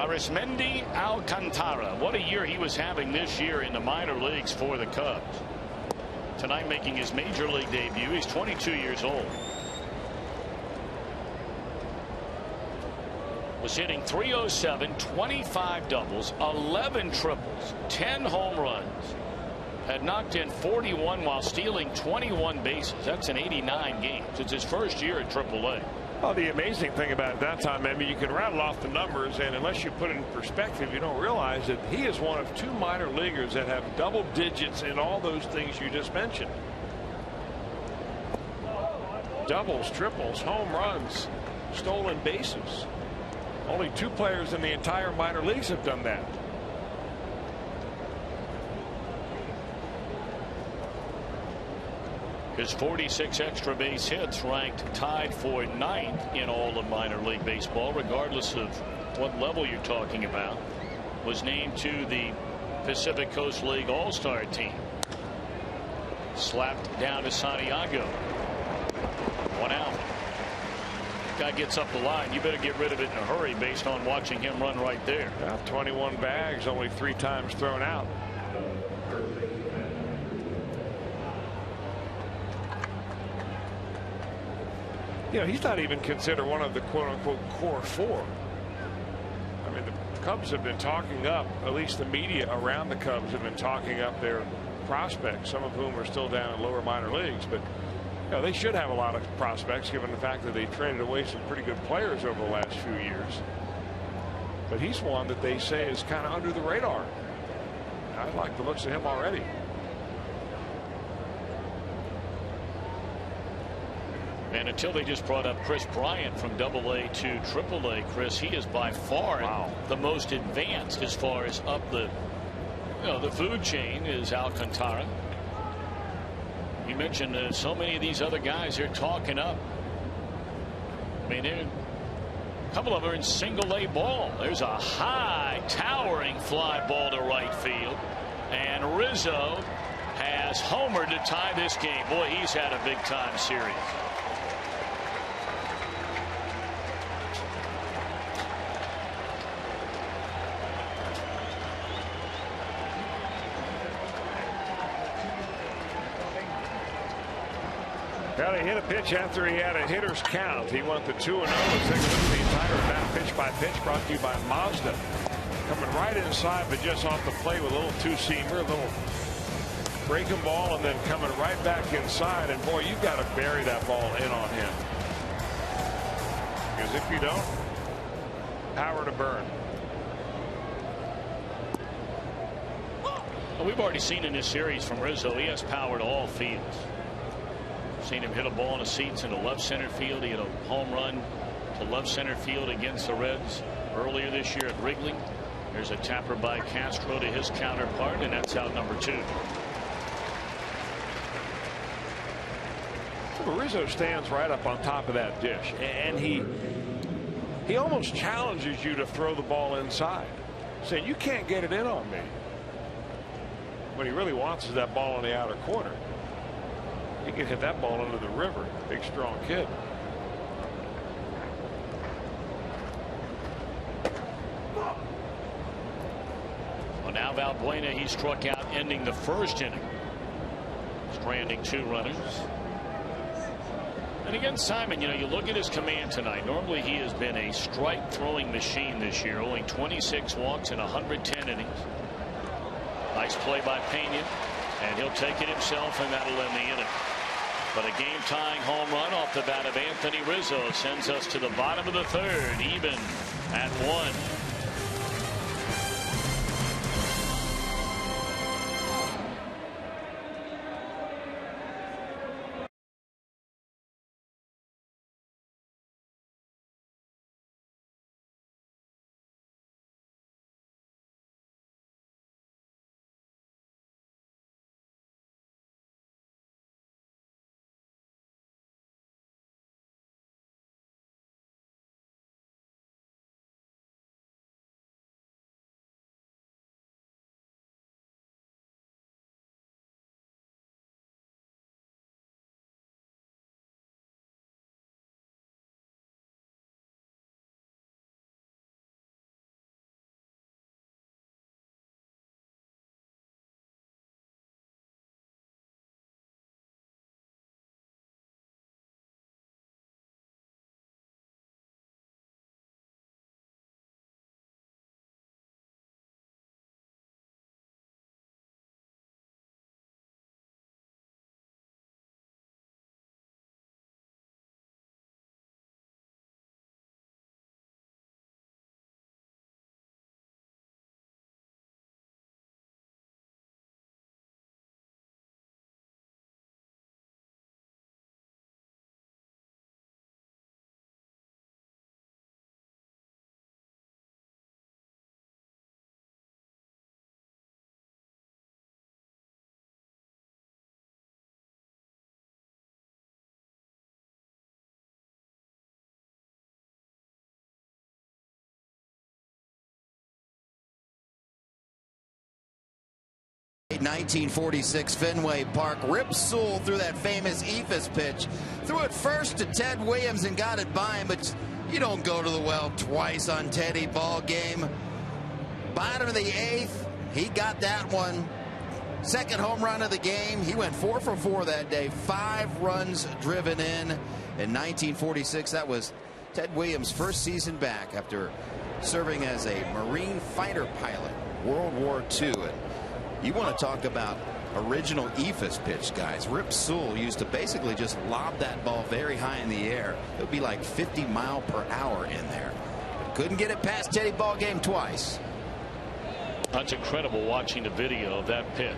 Arismendi Alcantara. What a year he was having this year in the minor leagues for the Cubs. Tonight making his major league debut. He's 22 years old. Was hitting .307, 25 doubles, 11 triples, 10 home runs. Had knocked in 41 while stealing 21 bases. That's in 89 games. It's his first year at AAA. Well, the amazing thing about that time, I mean, you can rattle off the numbers, and unless you put it in perspective, you don't realize that he is one of 2 minor leaguers that have double digits in all those things you just mentioned. Doubles, triples, home runs, stolen bases. Only 2 players in the entire minor leagues have done that. His 46 extra base hits ranked tied for 9th in all of minor league baseball, regardless of what level you're talking about. Was named to the Pacific Coast League All-Star team. Slapped down to Santiago. 1 out. Guy gets up the line. You better get rid of it in a hurry based on watching him run right there. 21 bags, only 3 times thrown out. You know, he's not even considered one of the quote-unquote core 4. I mean, the Cubs have been talking up, at least the media around the Cubs have been talking up their prospects, some of whom are still down in lower minor leagues. But you know, they should have a lot of prospects given the fact that they traded away some pretty good players over the last few years. But he's one that they say is kind of under the radar. I like the looks of him already. And until they just brought up Chris Bryant from AA to AAA, Chris, he is by far the most advanced as far as up the food chain is Alcantara. You mentioned so many of these other guys are talking up. I mean, a couple of them are in single A ball. There's a high towering fly ball to right field, and Rizzo has homered to tie this game. Boy, he's had a big time series. Well, he hit a pitch after he had a hitter's count. He went to 2-0. Let's take a look at the entire bat pitch by pitch brought to you by Mazda. Coming right inside, but just off the plate with a little two-seamer, a little breaking ball, and then coming right back inside. And boy, you've got to bury that ball in on him. Because if you don't, power to burn. Well, we've already seen in this series from Rizzo, he has power to all fields. Seen him hit a ball in the seats into left center field. He hit a home run to left center field against the Reds earlier this year at Wrigley. There's a tapper by Castro to his counterpart, and that's out number 2. Rizzo stands right up on top of that dish, and he almost challenges you to throw the ball inside, saying you can't get it in on me. What he really wants is that ball in the outer corner. He can hit that ball into the river. Big, strong kid. Well, now Valbuena, he struck out ending the first inning, stranding 2 runners. And again, Simon, you look at his command tonight. Normally he has been a strike throwing machine this year, only 26 walks in 110 innings. Nice play by Pena, and he'll take it himself, and that'll end the inning. But a game-tying home run off the bat of Anthony Rizzo sends us to the bottom of the 3rd, even at 1. 1946 Fenway Park. Rip Sewell threw that famous Ephus pitch. Threw it first to Ted Williams and got it by him, but you don't go to the well twice on Teddy. Ball game. Bottom of the 8th, he got that one. Second home run of the game. He went 4 for 4 that day. 5 runs driven in 1946. That was Ted Williams' first season back after serving as a Marine fighter pilot, World War II. And you want to talk about original Ephus pitch, guys. Rip Sewell used to basically just lob that ball very high in the air. It would be like 50 miles per hour in there. But couldn't get it past Teddy. Ball game twice. That's incredible watching the video of that pitch.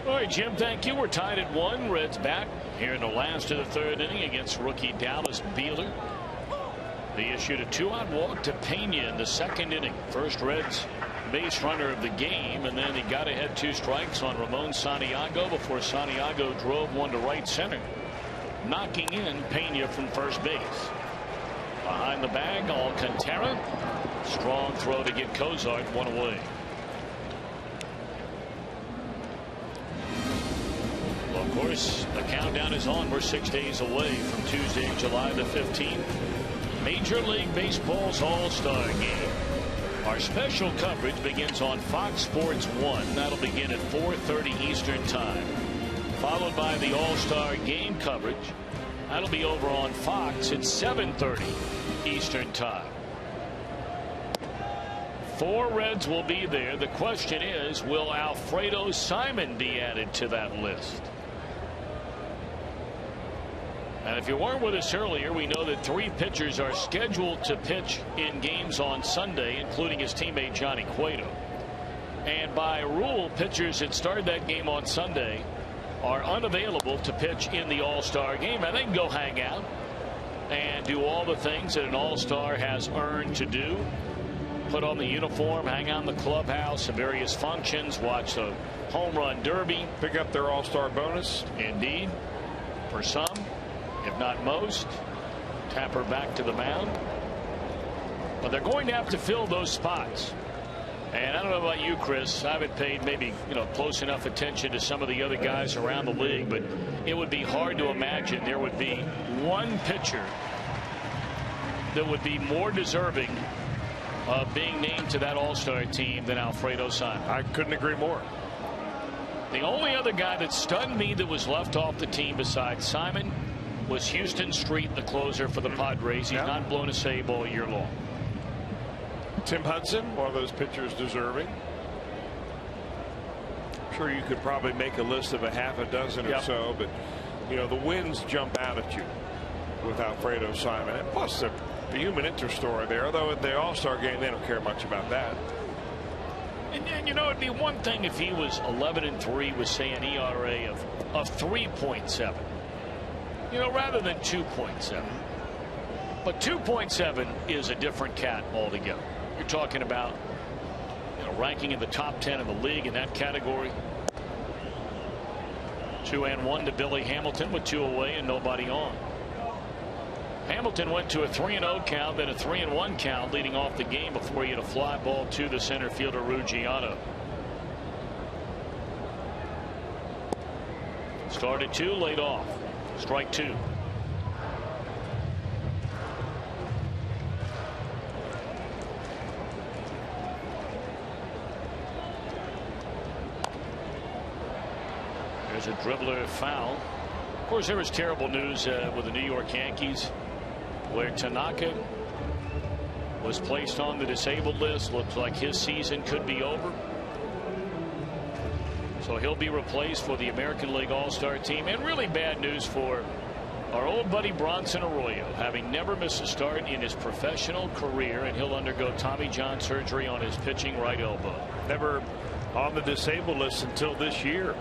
All right, Jim, thank you. We're tied at 1. Reds back here in the last of the 3rd inning against rookie Dallas Beeler. They issued a 2-out walk to Pena in the 2nd inning. First Reds base runner of the game, and then he got ahead 2 strikes on Ramon Santiago before Santiago drove one to right center, knocking in Pena from first base. Behind the bag, Alcantara. Strong throw to get Cozart one away. Well, of course, the countdown is on. We're 6 days away from Tuesday, July the 15th. Major League Baseball's All-Star Game. Our special coverage begins on Fox Sports 1. That'll begin at 4:30 Eastern Time. Followed by the All-Star Game coverage. That'll be over on Fox at 7:30 Eastern Time. 4 Reds will be there. The question is, will Alfredo Simon be added to that list? And if you weren't with us earlier, we know that 3 pitchers are scheduled to pitch in games on Sunday, including his teammate Johnny Cueto. And by rule, pitchers that start that game on Sunday are unavailable to pitch in the All-Star Game. And they can go hang out and do all the things that an All-Star has earned to do. Put on the uniform, hang out in the clubhouse, and various functions, watch the home run derby. Pick up their All-Star bonus. Indeed. For some, if not most, Tapper back to the mound. But they're going to have to fill those spots. And I don't know about you, Chris. I haven't paid maybe close enough attention to some of the other guys around the league, but it would be hard to imagine there would be one pitcher that would be more deserving of being named to that All-Star team than Alfredo Simon. I couldn't agree more. The only other guy that stunned me that was left off the team besides Simon was Houston Street, the closer for the Padres. He's not blown a save all year long. Tim Hudson, one of those pitchers deserving. I'm sure you could probably make a list of a half a dozen or so, but the wins jump out at you with Alfredo Simon. And plus the human interest story there, although at the All-Star Game they don't care much about that. And it'd be one thing if he was 11-3 with, say, an ERA of 3.7, rather than 2.7. But 2.7 is a different cat altogether. You're talking about ranking in the top 10 in the league in that category. 2-1 to Billy Hamilton with 2 away and nobody on. Hamilton went to a 3-0 count, then a 3-1 count leading off the game before he had a fly ball to the center fielder Ruggiano. Started 2, laid off. Strike 2. There's a dribbler foul. Of course, there was terrible news with the New York Yankees, where Tanaka was placed on the disabled list. Looks like his season could be over. So he'll be replaced for the American League All-Star team. And really bad news for our old buddy Bronson Arroyo, having never missed a start in his professional career, and he'll undergo Tommy John surgery on his pitching right elbow. Never on the disabled list until this year.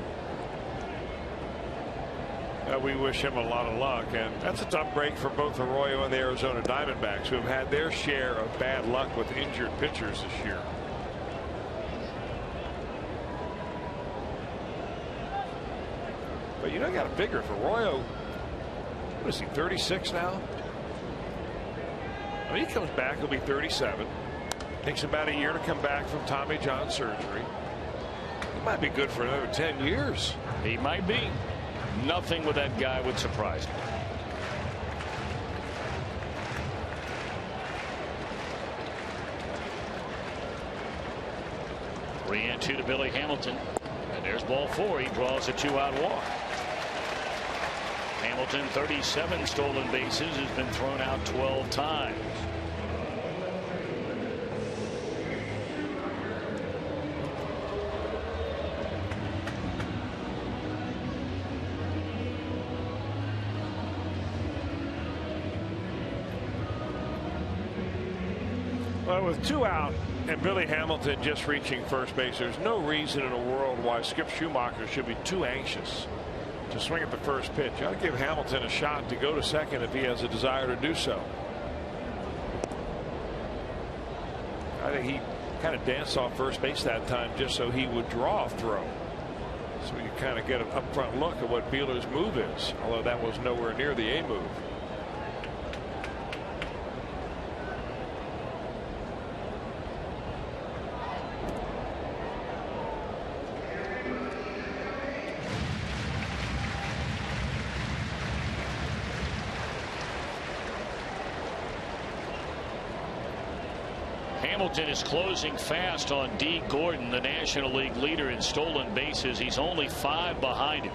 We wish him a lot of luck, and that's a tough break for both Arroyo and the Arizona Diamondbacks, who have had their share of bad luck with injured pitchers this year. But you got to figure if Arroyo, what is he, 36 now? I mean, he comes back, he'll be 37. Takes about a year to come back from Tommy John surgery. He might be good for another 10 years. He might be. Nothing with that guy would surprise me. Three and two to Billy Hamilton. And there's ball four. He draws a 2-out walk. Hamilton, 37 stolen bases, has been thrown out 12 times. Well, with 2 out and Billy Hamilton just reaching first base, there's no reason in the world why Skip Schumacher should be too anxious to swing at the first pitch. You ought to give Hamilton a shot to go to second if he has a desire to do so. I think he kind of danced off first base that time just so he would draw a throw. So you kind of get an upfront look at what Buehler's move is, although that was nowhere near the A move. Hamilton is closing fast on D. Gordon, the National League leader in stolen bases. He's only 5 behind him.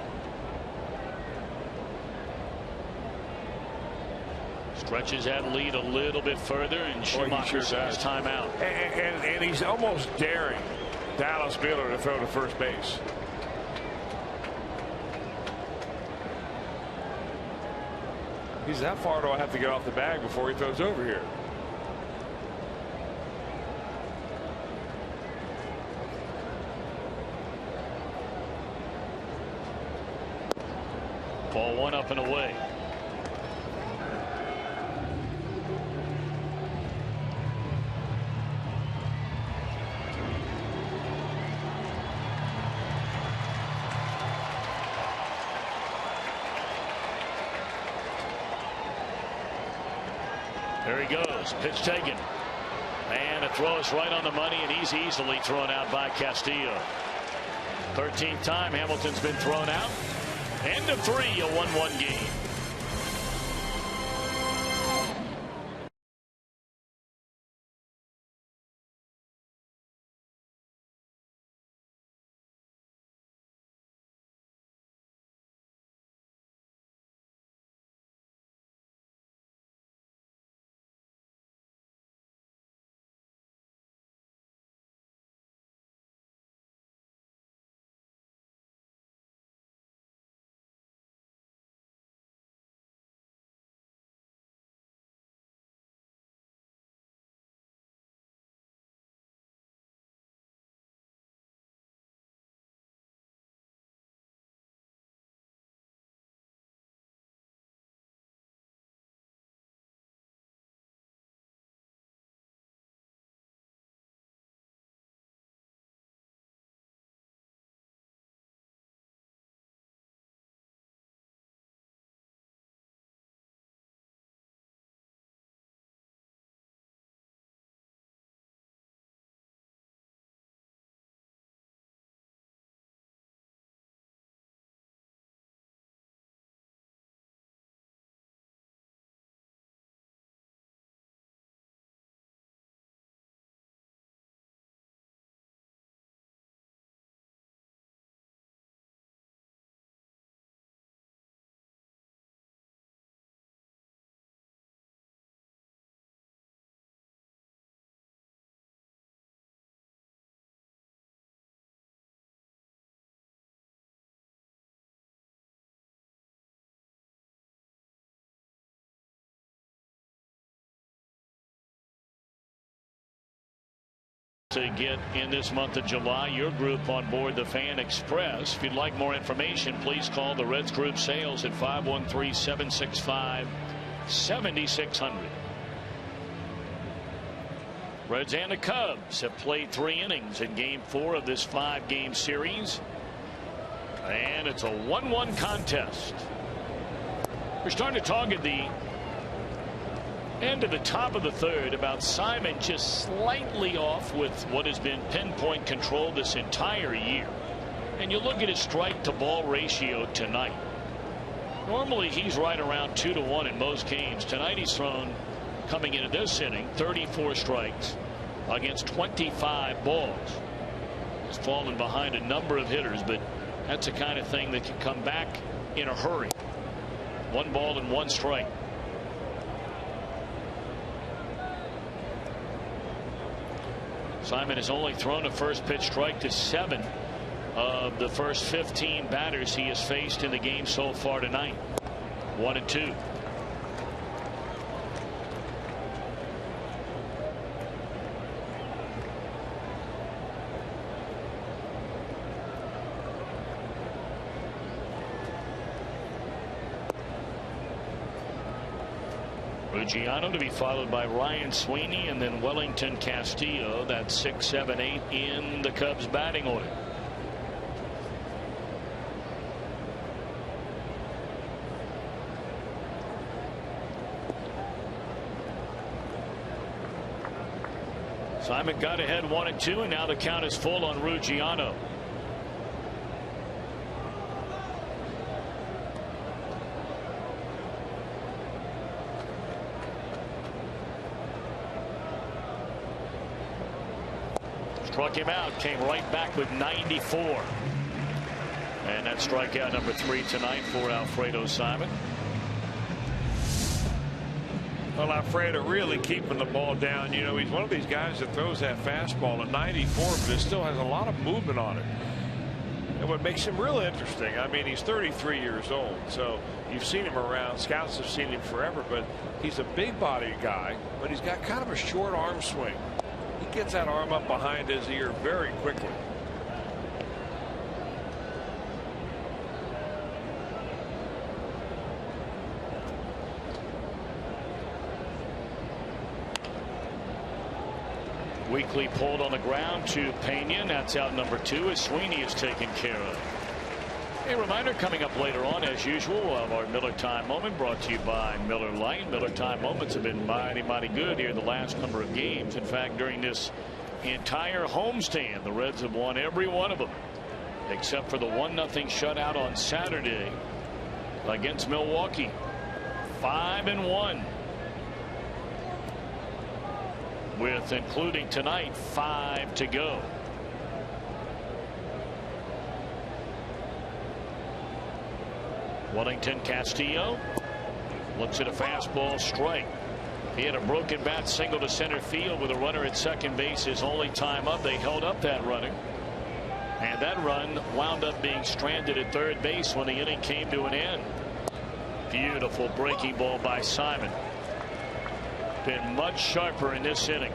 Stretches that lead a little bit further, and Schumacher says timeout. And he's almost daring Dallas Buehler to throw to first base. He's that far do I have to get off the bag before he throws over here? Ball one up and away. There he goes. Pitch taken. And the throw is right on the money, and he's easily thrown out by Castillo. 13th time Hamilton's been thrown out. End of 3, a 1-1 game. To get in this month of July, your group on board the Fan Express. If you'd like more information, please call the Reds Group sales at 513-765-7600. Reds and the Cubs have played 3 innings in game 4 of this 5-game series, and it's a 1-1 contest. We're starting to target the And to the top of the third, about Simon just slightly off with what has been pinpoint control this entire year. And you look at his strike to ball ratio tonight. Normally he's right around 2-to-1 in most games. Tonight he's thrown, coming into this inning, 34 strikes against 25 balls. He's fallen behind a number of hitters, but that's the kind of thing that can come back in a hurry. 1 ball and 1 strike. Simon has only thrown a first pitch strike to 7 of the first 15 batters he has faced in the game so far tonight. 1-2. Ruggiano to be followed by Ryan Sweeney and then Wellington Castillo. That's 6, 7, 8 in the Cubs batting order. Simon got ahead 1-2, and now the count is full on Ruggiano. Struck him out, came right back with 94. And that's strikeout number 3 tonight for Alfredo Simon. Well, Alfredo really keeping the ball down. You know, he's one of these guys that throws that fastball at 94, but it still has a lot of movement on it. And what makes him real interesting, I mean, he's 33 years old, so you've seen him around. Scouts have seen him forever, but he's a big body guy, but he's got kind of a short arm swing. He gets that arm up behind his ear very quickly. Weekly pulled on the ground to Pena. That's out number 2 as Sweeney is taken care of. A reminder coming up later on, as usual, of our Miller Time Moment, brought to you by Miller Lite. Miller Time Moments have been mighty good here the last number of games. In fact, during this entire homestand, the Reds have won every one of them, except for the 1-0 shutout on Saturday against Milwaukee. 5-1. With, including tonight, 5 to go. Wellington Castillo looks at a fastball strike. He had a broken bat single to center field with a runner at second base his only time up. They held up that runner, and that run wound up being stranded at third base when the inning came to an end. Beautiful breaking ball by Simon. Been much sharper in this inning.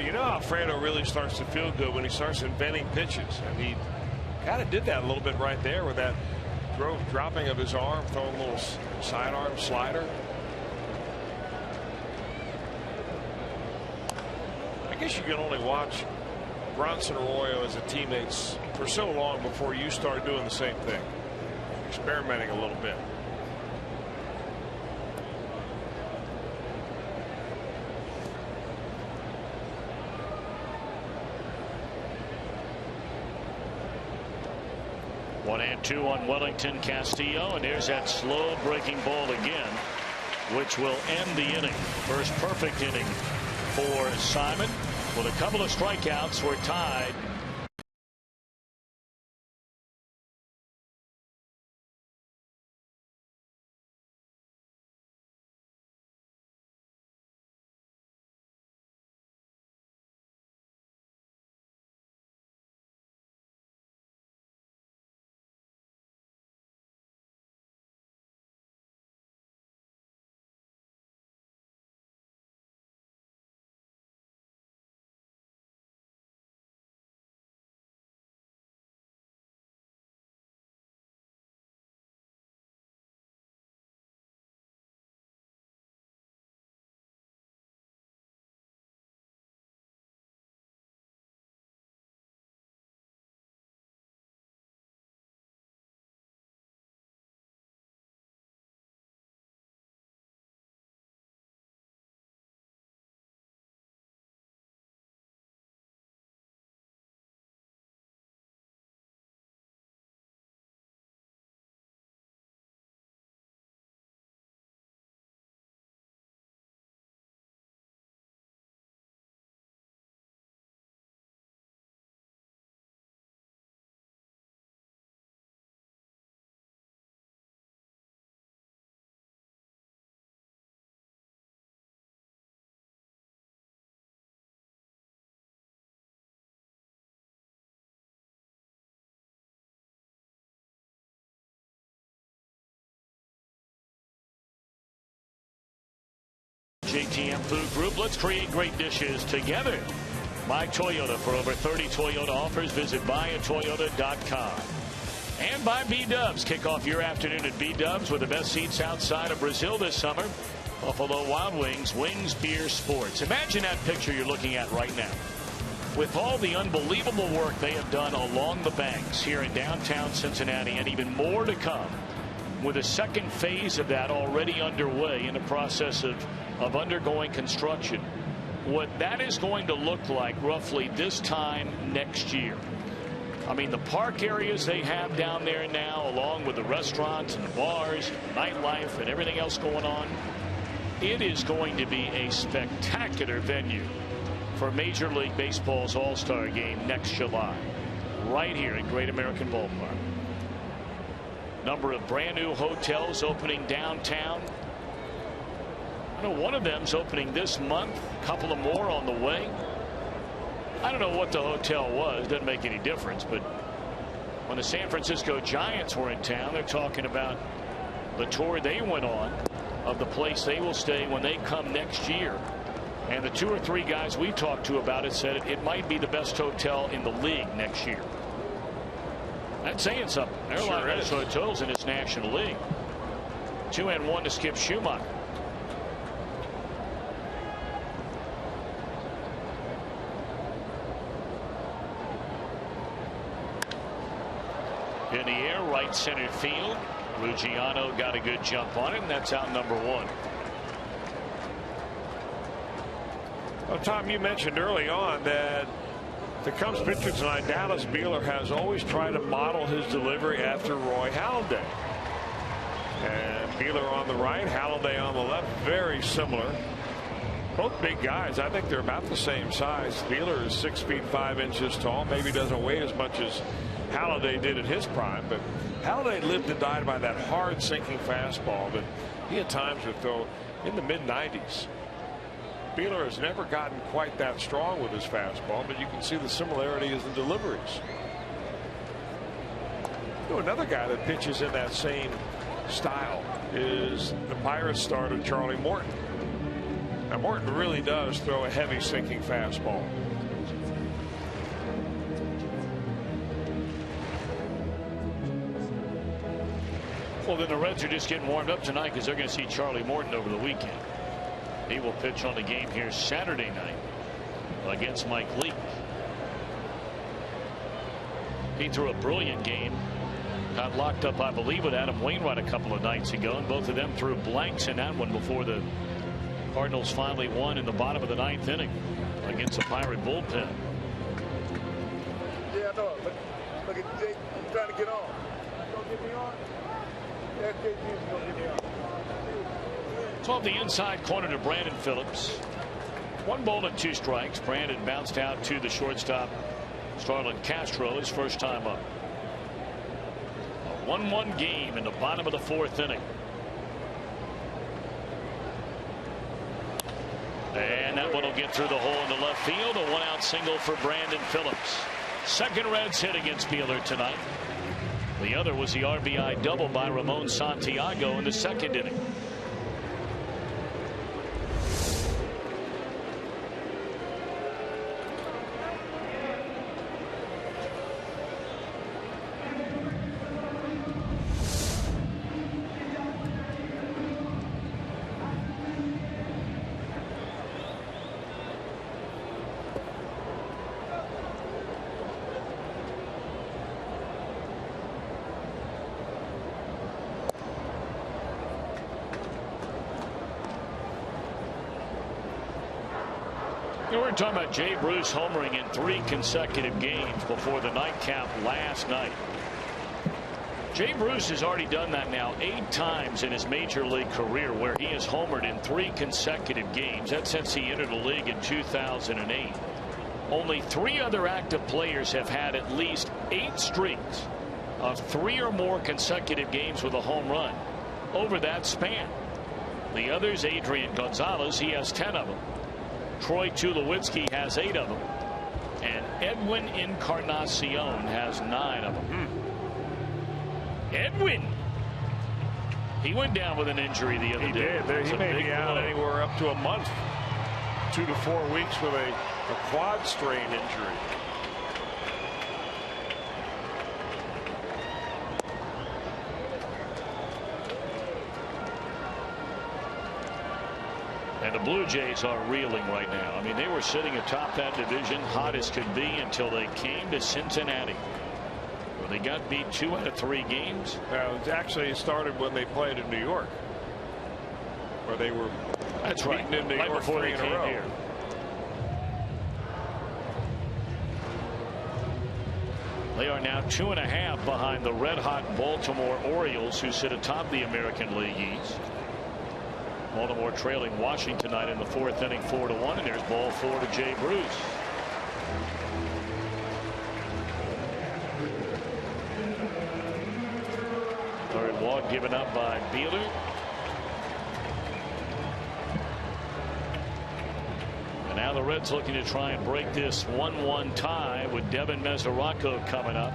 You know, Alfredo really starts to feel good when he starts inventing pitches, and he kind of did that a little bit right there with that dropping of his arm, throwing a little sidearm slider. I guess you can only watch Bronson Arroyo as a teammates for so long before you start doing the same thing, experimenting a little bit. One and 2 on Wellington Castillo, and there's that slow breaking ball again, which will end the inning. First perfect inning for Simon, with a couple of strikeouts. We're tied JTM Food Group. Let's create great dishes together. My Toyota. For over 30 Toyota offers, visit buyatoyota.com. And by B-Dubs. Kick off your afternoon at B-Dubs with the best seats outside of Brazil this summer. Buffalo Wild Wings, Wings Beer Sports. Imagine that picture you're looking at right now. With all the unbelievable work they have done along the banks here in downtown Cincinnati, and even more to come, with a second phase of that already underway in the process of undergoing construction. What that is going to look like roughly this time next year. I mean, the park areas they have down there now, along with the restaurants and the bars, nightlife and everything else going on, it is going to be a spectacular venue for Major League Baseball's All-Star Game next July, right here at Great American Ballpark. Number of brand new hotels opening downtown. I know one of them's opening this month, a couple of more on the way. I don't know what the hotel was, doesn't make any difference, but when the San Francisco Giants were in town, they're talking about the tour they went on of the place they will stay when they come next year. And the 2 or 3 guys we talked to about it said it might be the best hotel in the league next year. That's saying something. There are a lot of best hotels in this National League. 2-1 to Skip Schumacher. In the air, right center field. Ruggiano got a good jump on it, and that's out number 1. Well, Tom, you mentioned early on that the Cubs pitcher tonight, Dallas Beeler, has always tried to model his delivery after Roy Halladay. And Beeler on the right, Halladay on the left, very similar. Both big guys. I think they're about the same size. Beeler is 6 feet 5 inches tall. Maybe doesn't weigh as much as Halladay did in his prime, but Halladay lived and died by that hard sinking fastball that he at times would throw in the mid-90s. Beeler has never gotten quite that strong with his fastball, but you can see the similarities in deliveries. You know, another guy that pitches in that same style is the Pirates starter Charlie Morton. Now Morton really does throw a heavy sinking fastball. Well, then the Reds are just getting warmed up tonight because they're going to see Charlie Morton over the weekend. He will pitch on the game here Saturday night against Mike Leake. He threw a brilliant game. Got locked up, I believe, with Adam Wainwright a couple of nights ago, and both of them threw blanks in that one before the Cardinals finally won in the bottom of the 9th inning against a Pirate bullpen. Yeah, I know. Look at Jake. He's trying to get on. Don't get me on. Yeah, JT's gonna get me on. So off the inside corner to Brandon Phillips. 1 ball and 2 strikes. Brandon bounced out to the shortstop, Starlin Castro, his first time up. A 1-1 game in the bottom of the 4th inning. And that one will get through the hole in the left field. A 1-out single for Brandon Phillips. Second Reds hit against Beeler tonight. The other was the RBI double by Ramon Santiago in the 2nd inning. We're talking about Jay Bruce homering in 3 consecutive games before the nightcap last night. Jay Bruce has already done that now 8 times in his major league career, where he has homered in 3 consecutive games. That's since he entered the league in 2008. Only 3 other active players have had at least 8 streaks of 3 or more consecutive games with a home run over that span. The others, Adrian Gonzalez, he has 10 of them. Troy Tulowitzki has 8 of them, and Edwin Encarnacion has 9 of them. Edwin He went down with an injury the other day. He may be out anywhere up to a month, 2 to 4 weeks with a quad strain injury. And the Blue Jays are reeling right now. I mean, they were sitting atop that division, hot as could be, until they came to Cincinnati, where they got beat 2 out of 3 games. It started when they played in New York, where they were beaten in New York before 3 they in a came row. here. They are now 2.5 behind the red-hot Baltimore Orioles, who sit atop the American League East. Baltimore trailing Washington tonight in the 4th inning 4-1, and there's ball 4 to Jay Bruce. Third walk given up by Beeler. And now the Reds looking to try and break this 1-1 tie with Devin Mesoraco coming up.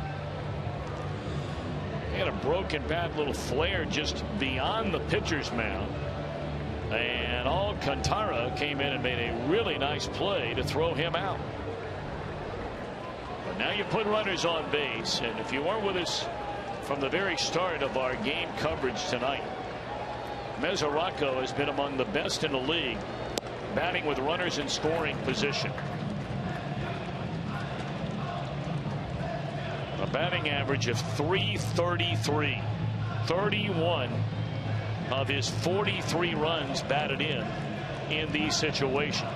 He had a broken bat, little flare just beyond the pitcher's mound. And Alcantara came in and made a really nice play to throw him out. But now you put runners on base, and if you weren't with us from the very start of our game coverage tonight, Mesoraco has been among the best in the league batting with runners in scoring position. A batting average of .333, 31 of his 43 runs batted in these situations.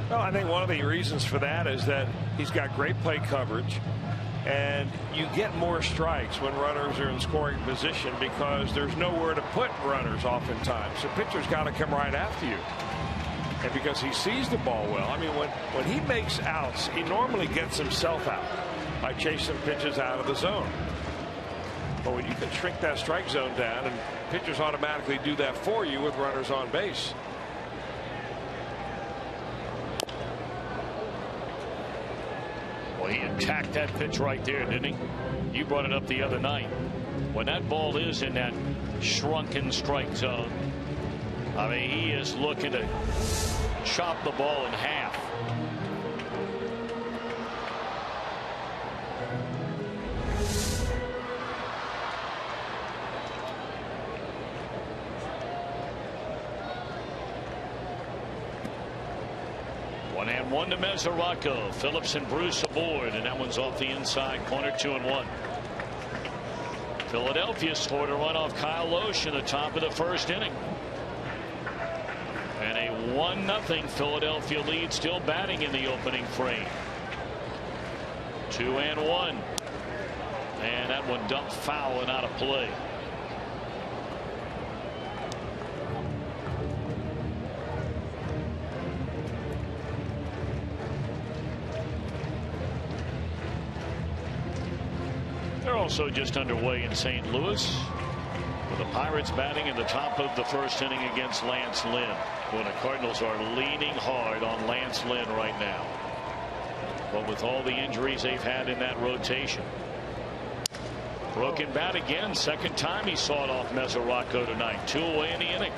Well, I think one of the reasons for that is that he's got great play coverage, and you get more strikes when runners are in scoring position because there's nowhere to put runners oftentimes. So pitcher's got to come right after you. And because he sees the ball well, I mean, when he makes outs, he normally gets himself out by chasing pitches out of the zone. But when you can shrink that strike zone down, and pitchers automatically do that for you with runners on base. Well, he attacked that pitch right there, didn't he? You brought it up the other night. When that ball is in that shrunken strike zone, I mean, he is looking to chop the ball in half. And 1 to Mesoraco. Phillips and Bruce aboard, and that one's off the inside corner. 2-1. Philadelphia scored a run off Kyle Loesch in the top of the 1st inning. And a 1-0 Philadelphia lead, still batting in the opening frame. 2-1. And that one dumped foul and out of play. They're also just underway in St. Louis, with the Pirates batting in the top of the 1st inning against Lance Lynn. Well, the Cardinals are leaning hard on Lance Lynn right now. But with all the injuries they've had in that rotation. Broken bat again, 2nd time he sawed off Mesoraco tonight. 2 away in the inning.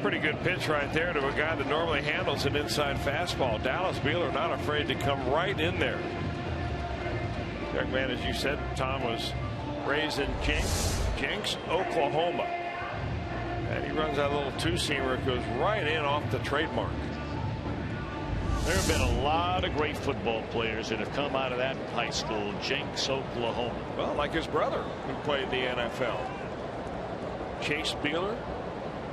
Pretty good pitch right there to a guy that normally handles an inside fastball. Dallas Beeler not afraid to come right in there. Young man, as you said, Tom, was raised in Jenks, Oklahoma. And he runs that little 2-seamer. It goes right in off the trademark. There have been a lot of great football players that have come out of that high school, Jenks, Oklahoma. Well, like his brother, who played the NFL. Chase Beeler.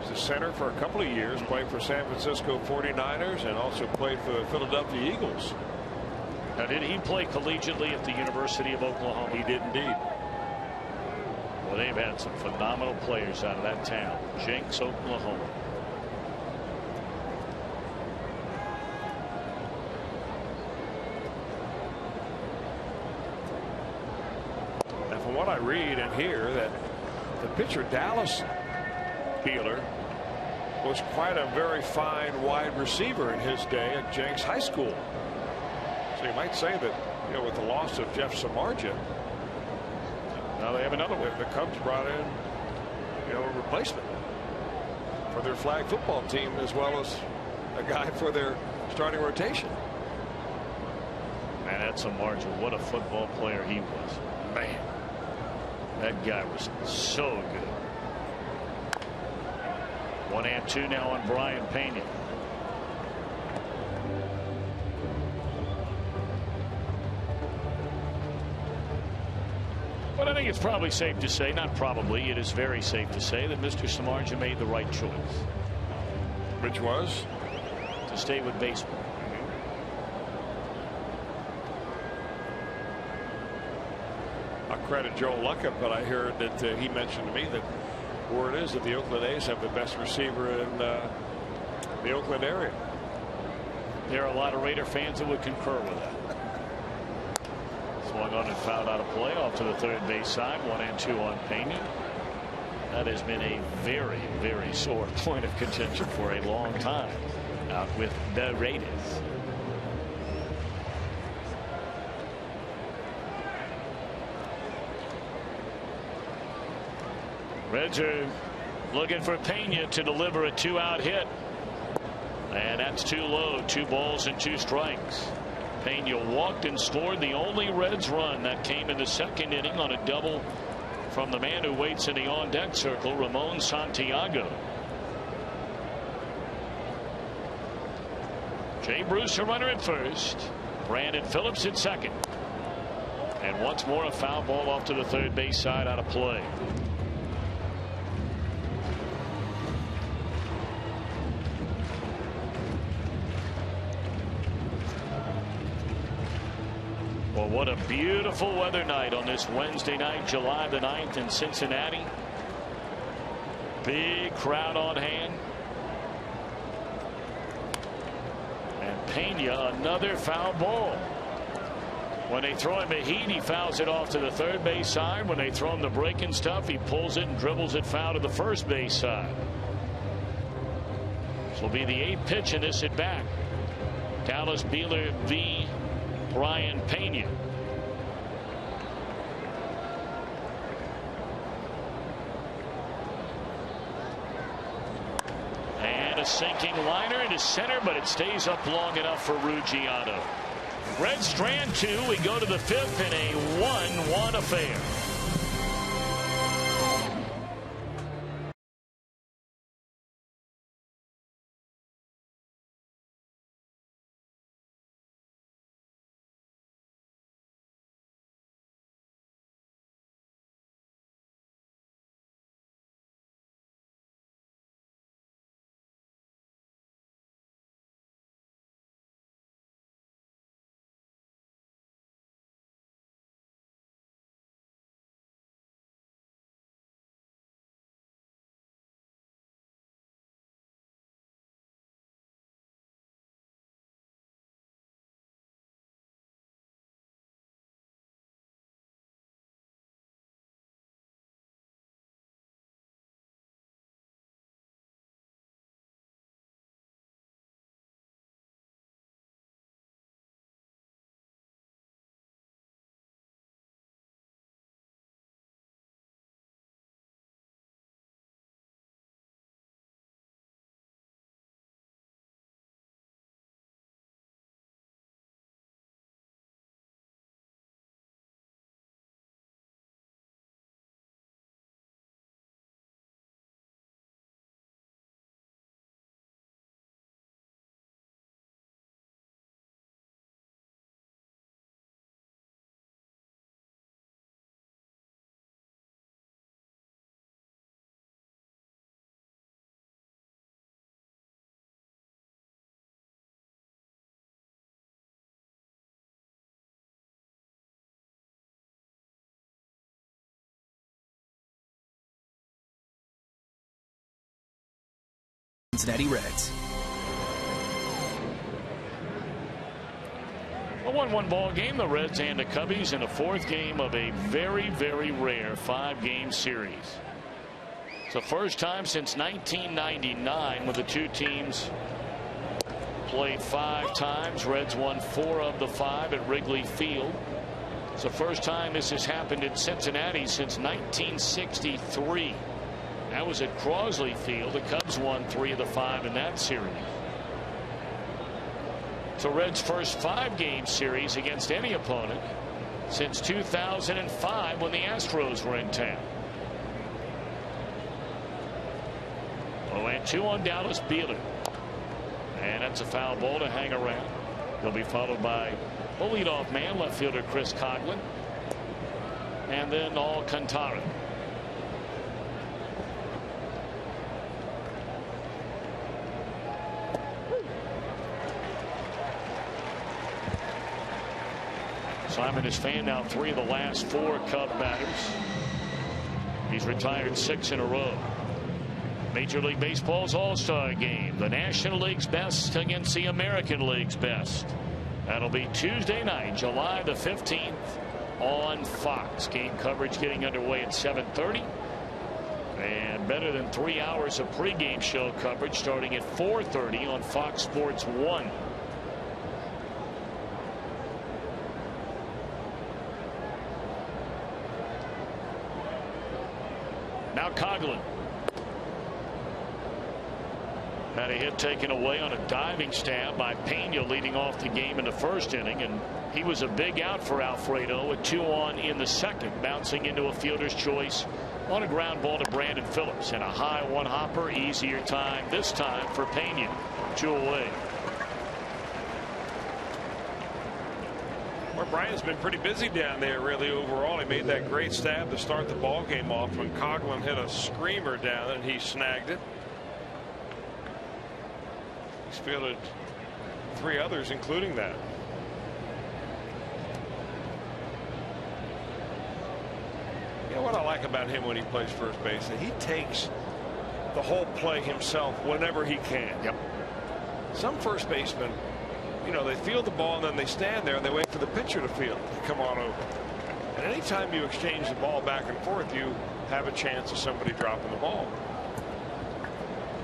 The center for a couple of years, played for San Francisco 49ers and also played for the Philadelphia Eagles. Now, did he play collegiately at the University of Oklahoma? He did indeed. Well, they've had some phenomenal players out of that town. Jenks, Oklahoma. And from what I read and hear, that the pitcher Dallas Beeler was quite a very fine wide receiver in his day at Jenks High School. So you might say that, you know, with the loss of Jeff Samardzija, now they have another one. The Cubs brought in, you know, a replacement for their flag football team, as well as a guy for their starting rotation. Man, that's Samardzija. What a football player he was. Man, that guy was so good. 1-2 now on Brian Pena. But I think it's probably safe to say, not probably, it is very safe to say that Mr. Samardzija made the right choice. Which was? To stay with baseball. I'll credit Joe Luckham, but I heard that he mentioned to me that word is that the Oakland A's have the best receiver in the Oakland area. There are a lot of Raider fans that would concur with that. Swung on and fouled out of play off to the third base side. 1-2 on Pena. That has been a very, very sore point of contention for a long time out with the Raiders. Reds are looking for Pena to deliver a 2-out hit. And that's too low. 2 balls and 2 strikes. Pena walked and scored the only Reds run that came in the second inning on a double from the man who waits in the on-deck circle, Ramon Santiago. Jay Bruce a runner at first. Brandon Phillips at second. And once more a foul ball off to the third base side out of play. Well, what a beautiful weather night on this Wednesday night, July the 9th in Cincinnati. Big crowd on hand. And Pena another foul ball. When they throw him a heat, he fouls it off to the third base side. When they throw him the breaking stuff, he pulls it and dribbles it foul to the first base side. This will be the 8th pitch in this at bat. Dallas Beeler v. Brian Pena. And a sinking liner into center, but it stays up long enough for Ruggiano. Reds strand 2. We go to the 5th in a 1-1 affair. Cincinnati Reds. A 1-1 ball game. The Reds and the Cubbies in the 4th game of a very, very rare 5-game series. It's the first time since 1999 when the two teams played 5 times. Reds won 4 of the 5 at Wrigley Field. It's the first time this has happened in Cincinnati since 1963. That was at Crosley Field. The Cubs won 3 of the 5 in that series. It's the Reds' first 5-game series against any opponent since 2005 when the Astros were in town. 0-2 on Dallas Beeler. And that's a foul ball to hang around. He'll be followed by the leadoff man, left fielder Chris Coghlan. And then Alcantara. Simon has fanned out 3 of the last 4 Cub batters. He's retired 6 in a row. Major League Baseball's All-Star Game. The National League's best against the American League's best. That'll be Tuesday night, July the 15th on Fox. Game coverage getting underway at 7:30. And better than 3 hours of pregame show coverage starting at 4:30 on Fox Sports 1. Now Coghlan. Had a hit taken away on a diving stab by Pena leading off the game in the first inning, and he was a big out for Alfredo with 2 on in the second, bouncing into a fielder's choice on a ground ball to Brandon Phillips, and a high 1-hopper. Easier time this time for Pena. 2 away. Well, Brian's been pretty busy down there really overall. He made that great stab to start the ball game off when Coghlan hit a screamer down and he snagged it. He's fielded 3 others, including that. You know what I like about him when he plays first base? He takes the whole play himself whenever he can. Yep. Some first basemen, you know, they field the ball and then they stand there and they wait for the pitcher to field to come on over. And anytime you exchange the ball back and forth, you have a chance of somebody dropping the ball.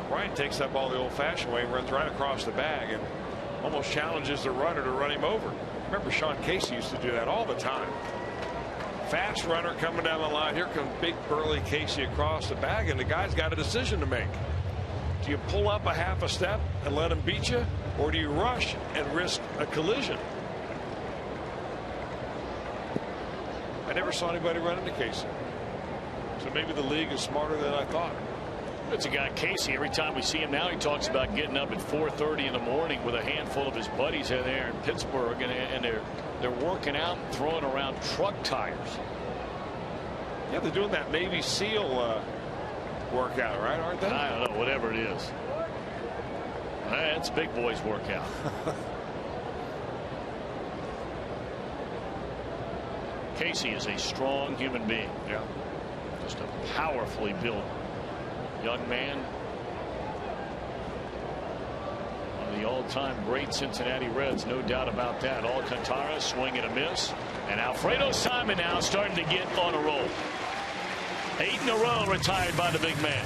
Brian takes that ball the old-fashioned way and runs right across the bag and almost challenges the runner to run him over. Remember, Sean Casey used to do that all the time. Fast runner coming down the line. Here comes big burly Casey across the bag, and the guy's got a decision to make. Do you pull up a half a step and let him beat you, or do you rush and risk a collision? I never saw anybody run into Casey. So maybe the league is smarter than I thought. It's a guy, Casey. Every time we see him now, he talks about getting up at 4:30 in the morning with a handful of his buddies in there in Pittsburgh, and they're working out and throwing around truck tires. Yeah, they're doing that Navy SEAL workout, right? Aren't they? I don't know, whatever it is. That's big boys workout. Casey is a strong human being. Yeah. Just a powerfully built young man. One of the all-time great Cincinnati Reds, no doubt about that. Alcantara, swing and a miss. And Alfredo Simon now starting to get on a roll. 8 in a row retired by the big man.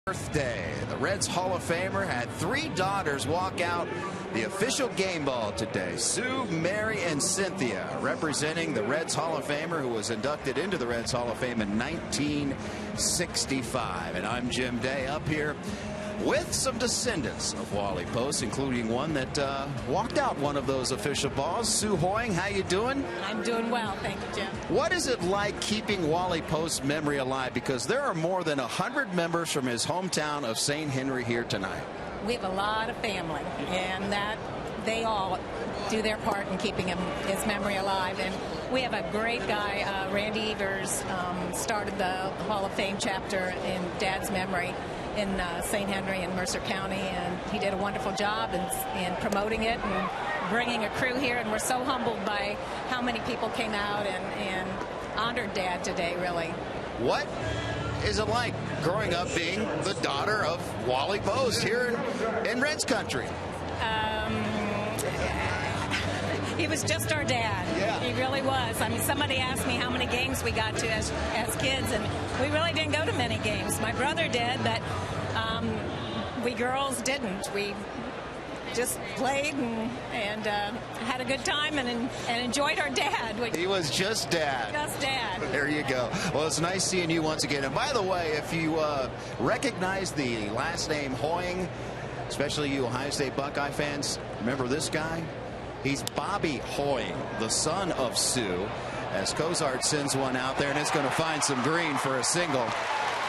Birthday. The Reds Hall of Famer had 3 daughters walk out the official game ball today. Sue, Mary, and Cynthia, representing the Reds Hall of Famer who was inducted into the Reds Hall of Fame in 1965. And I'm Jim Day, up here with some descendants of Wally Post, including one that walked out one of those official balls. Sue Hoying, how you doing? I'm doing well, thank you, Jim. What is it like keeping Wally Post's memory alive? Because there are more than 100 members from his hometown of St. Henry here tonight. We have a lot of family, and that they all do their part in keeping his memory alive. And we have a great guy, Randy Evers, started the Hall of Fame chapter in Dad's memory in St. Henry and Mercer County, and he did a wonderful job in promoting it and bringing a crew here, and we're so humbled by how many people came out and honored Dad today, really. What is it like growing up being the daughter of Wally Post here in Reds country? He was just our dad. Yeah. He really was. I mean, somebody asked me how many games we got to as kids, and we really didn't go to many games. My brother did, but we girls didn't. We just played and had a good time and enjoyed our dad. He was just Dad. Just Dad. There you go. Well, it's nice seeing you once again. And by the way, if you recognize the last name Hoying, especially you Ohio State Buckeye fans, remember this guy? He's Bobby Hoying, the son of Sue, as Cozart sends one out there, and it's going to find some green for a single.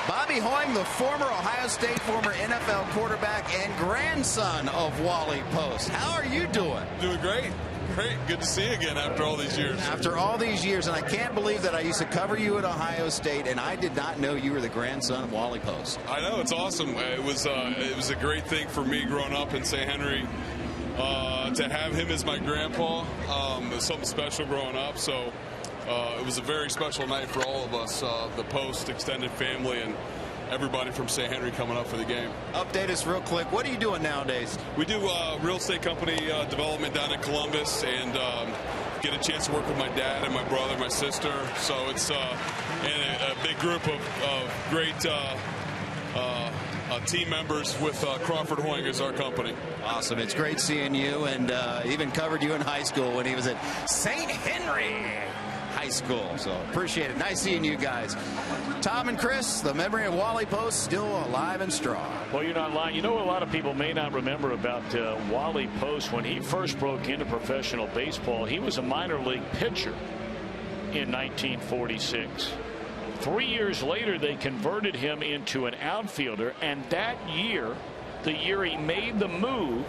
Bobby Hoying, the former Ohio State, former NFL quarterback, and grandson of Wally Post. How are you doing? Doing great. Great. Good to see you again after all these years. After all these years, and I can't believe that I used to cover you at Ohio State, and I did not know you were the grandson of Wally Post. I know. It's awesome. It was a great thing for me growing up in St. Henry. To have him as my grandpa was something special growing up. So it was a very special night for all of us, the Post extended family and everybody from St. Henry coming up for the game. Update us real quick. What are you doing nowadays? We do real estate company development down in Columbus, and get a chance to work with my dad and my brother, my sister. So it's and a big group of great team members with Crawford Hoying as our company. Awesome. It's great seeing you, and even covered you in high school when he was at St. Henry High School. So appreciate it. Nice seeing you guys. Tom and Chris, the memory of Wally Post still alive and strong. Well, you're not lying. You know what a lot of people may not remember about Wally Post? When he first broke into professional baseball, he was a minor league pitcher in 1946. 3 years later, they converted him into an outfielder, and that year, the year he made the move,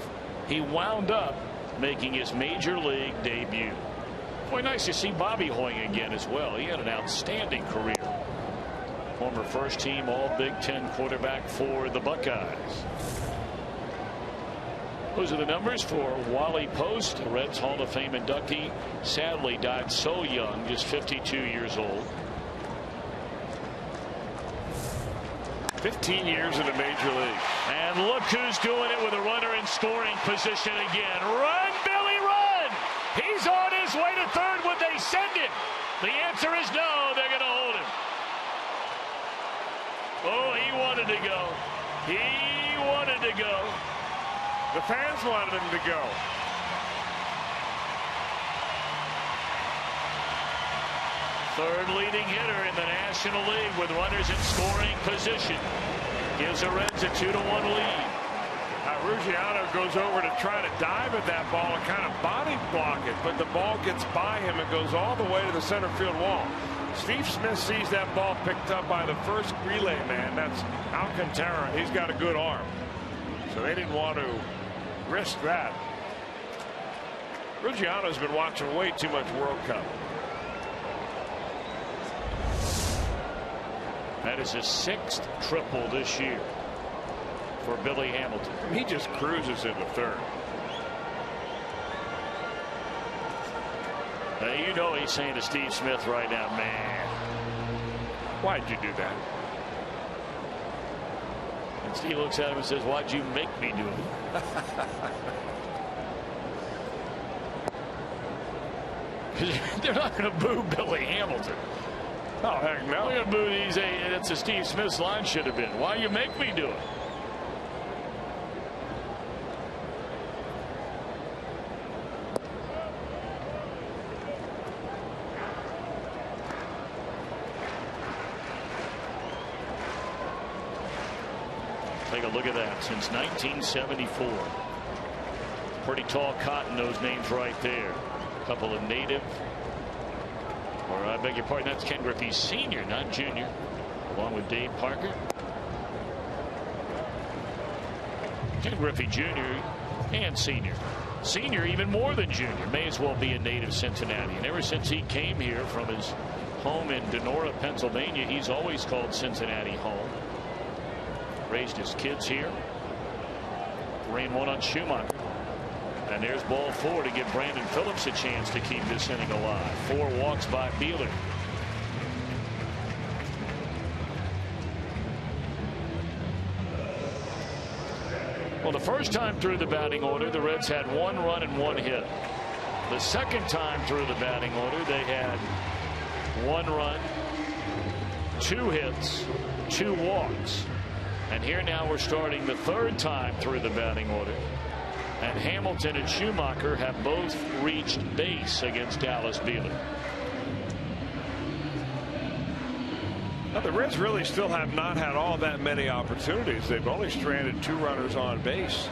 he wound up making his major league debut. Boy, nice to see Bobby Hoying again as well. He had an outstanding career. Former first team All Big Ten quarterback for the Buckeyes. Those are the numbers for Wally Post, a Reds Hall of Fame inductee. Sadly died so young, just 52 years old. 15 years in the major league. And look who's doing it with a runner in scoring position again. Run, Billy, run! He's on his way to third. Would they send it? The answer is no. They're going to hold him. Oh, he wanted to go. He wanted to go. The fans wanted him to go. Third leading hitter in the National League with runners in scoring position. Gives the Reds a 2-1 lead. Ruggiano goes over to try to dive at that ball and kind of body block it, but the ball gets by him and goes all the way to the center field wall. Steve Smith sees that ball picked up by the first relay man. That's Alcantara, and he's got a good arm. So they didn't want to risk that. Ruggiano's been watching way too much World Cup. That is his 6th triple this year for Billy Hamilton. He just cruises into third. You know he's saying to Steve Smith right now, man, why'd you do that? And Steve looks at him and says, why'd you make me do it? They're not going to boo Billy Hamilton. Oh, heck no. Look at Moody's. That's a Steve Smith's line should have been. Why you make me do it? Take a look at that. Since 1974. Pretty tall cotton, those names right there. A couple of native. Or I beg your pardon, that's Ken Griffey Sr., not Jr., along with Dave Parker. Ken Griffey Jr. and Sr. Sr. even more than Jr. May as well be a native Cincinnati. And ever since he came here from his home in Donora, Pennsylvania, he's always called Cincinnati home. Raised his kids here. Rain one on Schumacher. And there's ball 4 to give Brandon Phillips a chance to keep this inning alive. 4 walks by Beeler. Well, the first time through the batting order, the Reds had 1 run and 1 hit. The second time through the batting order, they had 1 run, 2 hits, 2 walks. And here now we're starting the third time through the batting order. And Hamilton and Schumacher have both reached base against Dallas Beeler. Now, the Reds really still have not had all that many opportunities. They've only stranded 2 runners on base.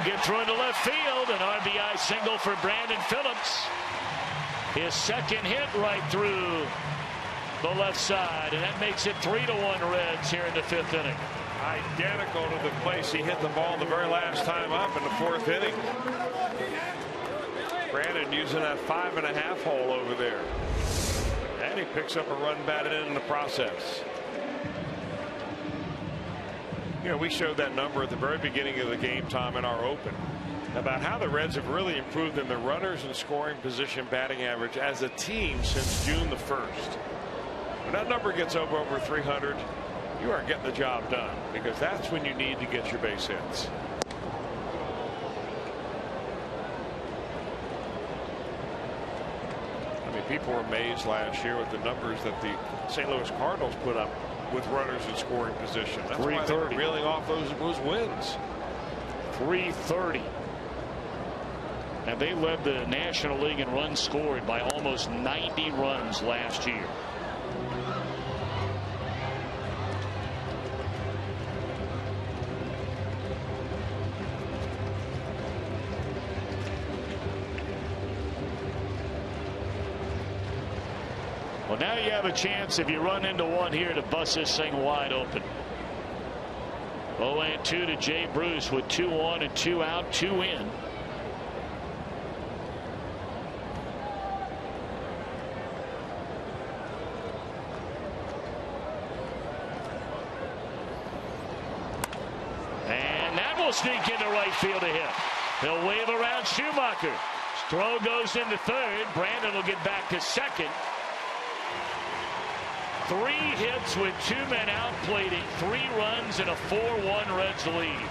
Get through into left field. An RBI single for Brandon Phillips. His second hit right through the left side, and that makes it 3-1 Reds here in the 5th inning. Identical to the place he hit the ball the very last time up in the 4th inning. Brandon using that 5.5 hole over there, and he picks up a run batted in the process. You know, we showed that number at the very beginning of the game, Tom, in our open, about how the Reds have really improved in their runners and scoring position batting average as a team since June the 1st. When that number gets over 300, you are getting the job done, because that's when you need to get your base hits. I mean, people were amazed last year with the numbers that the St. Louis Cardinals put up with runners in scoring position. That's why they were reeling off those wins. 330. And they led the National League in runs scored by almost 90 runs last year. Well, now you have a chance, if you run into one here, to bust this thing wide open. 0-2 to Jay Bruce with 2 on and 2 out, 2 in. And that will sneak into right field to hit. He'll wave around Schumacher. Throw goes into third. Brandon will get back to second. 3 hits with 2 men out, plating 3 runs and a 4-1 Reds lead.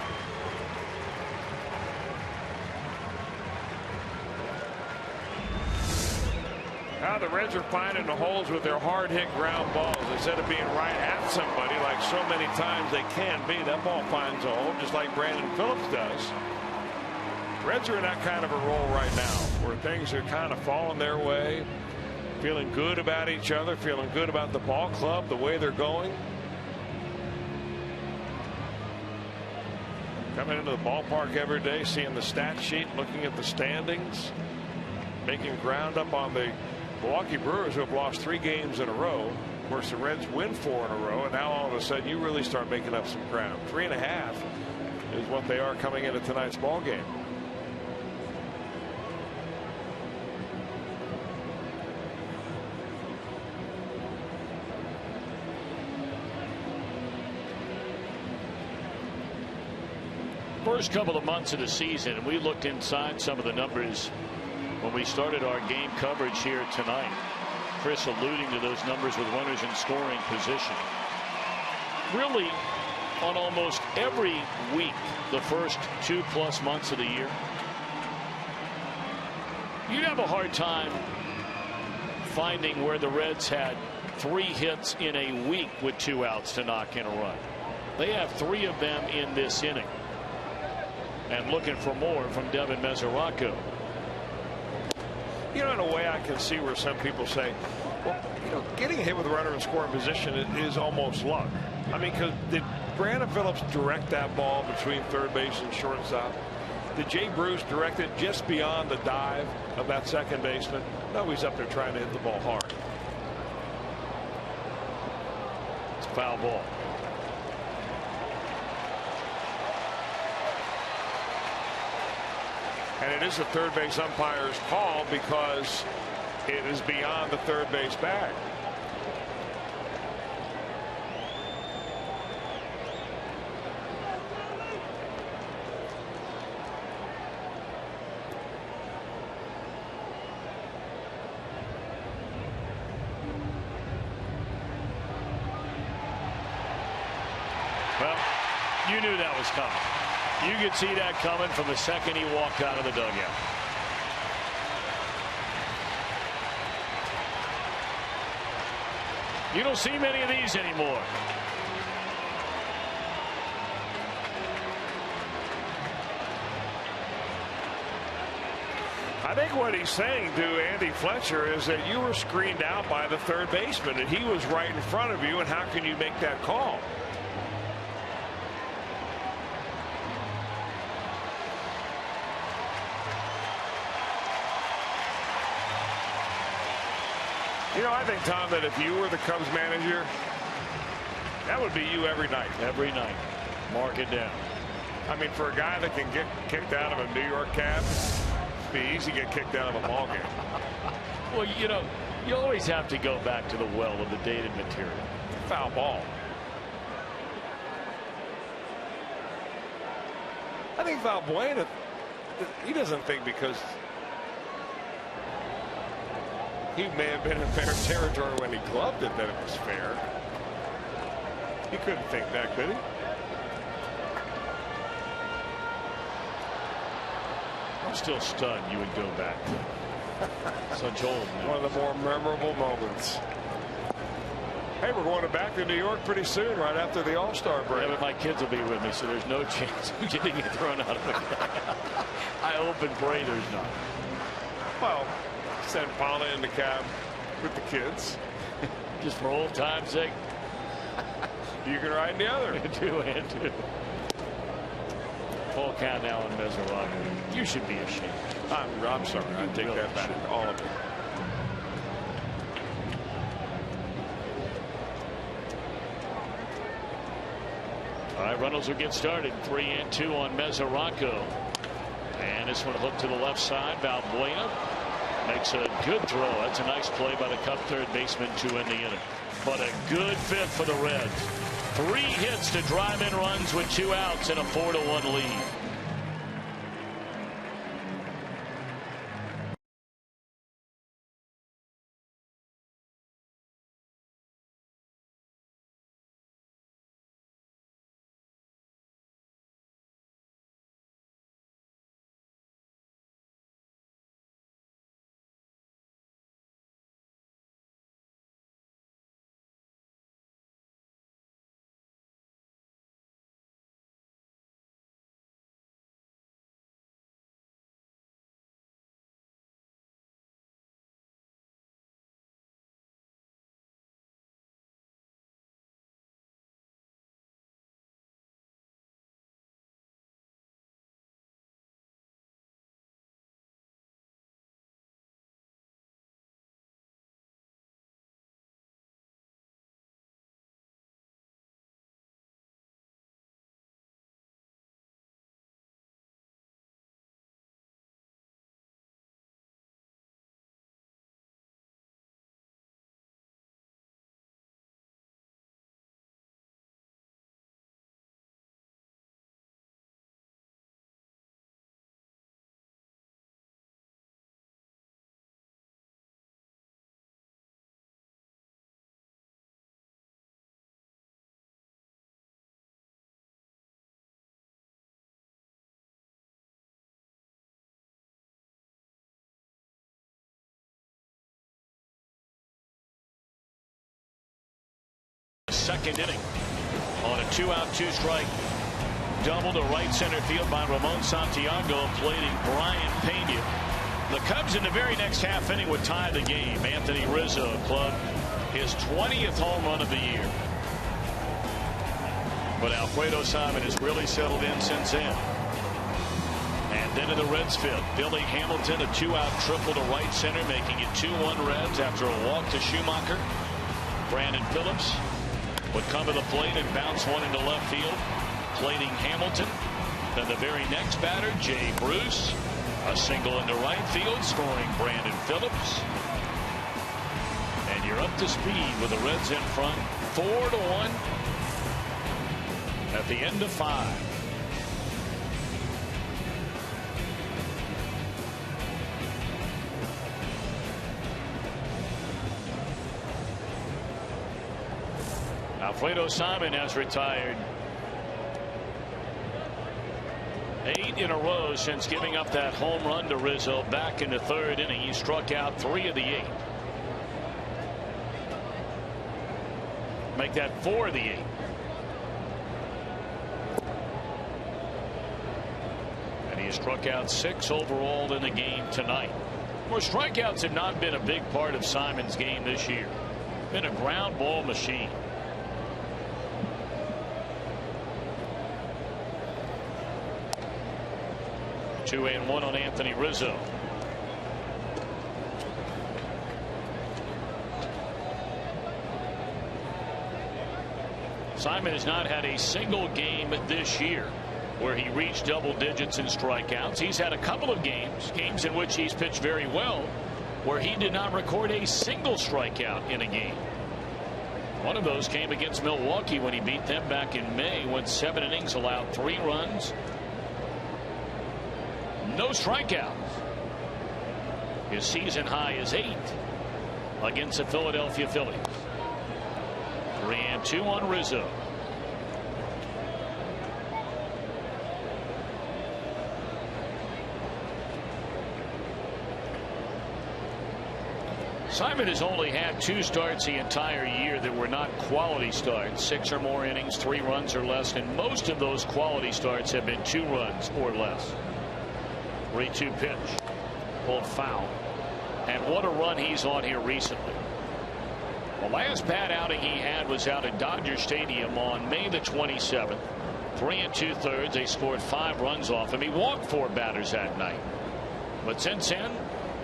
Now the Reds are finding the holes with their hard hit ground balls. Instead of being right at somebody like so many times they can be, that ball finds a hole just like Brandon Phillips does. Reds are in that kind of a roll right now where things are kind of falling their way. Feeling good about each other, feeling good about the ball club, the way they're going. Coming into the ballpark every day, seeing the stat sheet, looking at the standings, making ground up on the Milwaukee Brewers, who have lost 3 games in a row. Of course, the Reds win 4 in a row, and now all of a sudden you really start making up some ground. 3.5 is what they are coming into tonight's ball game. first couple of months of the season, and we looked inside some of the numbers when we started our game coverage here tonight. Chris alluding to those numbers with runners in scoring position. Really, on almost every week, the first 2+ months of the year, you'd have a hard time finding where the Reds had 3 hits in a week with 2 outs to knock in a run. They have 3 of them in this inning. And looking for more from Devin Mesoraco. You know, in a way, I can see where some people say, well, you know, getting hit with a runner in scoring position is almost luck. I mean, because did Brandon Phillips direct that ball between third base and shortstop? Did Jay Bruce direct it just beyond the dive of that second baseman? No, he's up there trying to hit the ball hard. It's a foul ball. And it is the third base umpire's call because it is beyond the third base bag. Well, you knew that was coming. You could see that coming from the second he walked out of the dugout. You don't see many of these anymore. I think what he's saying to Andy Fletcher is that you were screened out by the third baseman and he was right in front of you, and how can you make that call? You know, I think, Tom, that if you were the Cubs manager, that would be you every night. Every night. Mark it down. I mean, for a guy that can get kicked out of a New York cab, it'd be easy to get kicked out of a ball game. Well, you know, you always have to go back to the well of the dated material. Foul ball. I think Valbuena, he doesn't think because he may have been in fair territory when he gloved it that it was fair. He couldn't think that, could he? I'm still stunned you would go back. Such old news. One of the more memorable moments. Hey, we're going back to New York pretty soon, right after the All-Star break. Yeah, but my kids will be with me, so there's no chance of getting it thrown out of the I hope and pray there's not. Well, send Paula in the cab with the kids. Just for old time's sake. You can ride in the other. 2-2. Full count now on Mesoraco. You should be ashamed. I'm sorry. I take really that back. All of it. All right, runners will get started. 3-2 on Mesoraco. And this one hooked to the left side. Valbuena makes a good throw. That's a nice play by the Cub third baseman to end the inning. But a good fit for the Reds. 3 hits to drive in runs with 2 outs and a 4-1 lead. second inning on a 2-out 2-strike double to right center field by Ramon Santiago, plating Brian Pena. The Cubs in the very next half inning would tie the game. Anthony Rizzo clubbed his 20th home run of the year. But Alfredo Simon has really settled in since then. And then in the Reds fifth, Billy Hamilton, a 2-out triple to right center, making it 2-1 Reds after a walk to Schumacher. Brandon Phillips would come to the plate and bounce one into left field, plating Hamilton. Then the very next batter, Jay Bruce, a single into right field, scoring Brandon Phillips. And you're up to speed with the Reds in front, 4-1 at the end of 5. Alfredo Simon has retired 8 in a row since giving up that home run to Rizzo back in the 3rd inning. He struck out 3 of the 8. Make that 4 of the 8. And he struck out 6 overall in the game tonight. Well, strikeouts have not been a big part of Simon's game this year. Been a ground ball machine. 2-1 on Anthony Rizzo. Simon has not had a single game this year where he reached double digits in strikeouts. He's had a couple of games in which he's pitched very well, where he did not record a single strikeout in a game. One of those came against Milwaukee when he beat them back in May, went 7 innings, allowed 3 runs. No strikeouts. His season high is 8 against the Philadelphia Phillies. 3-2 on Rizzo. Simon has only had 2 starts the entire year that were not quality starts. 6 or more innings, 3 runs or less, and most of those quality starts have been 2 runs or less. 3-2 pitch, pulled foul, and what a run he's on here recently. The last bad outing he had was out at Dodger Stadium on May the 27th. 3 2/3. They scored 5 runs off him. He walked 4 batters that night. But since then,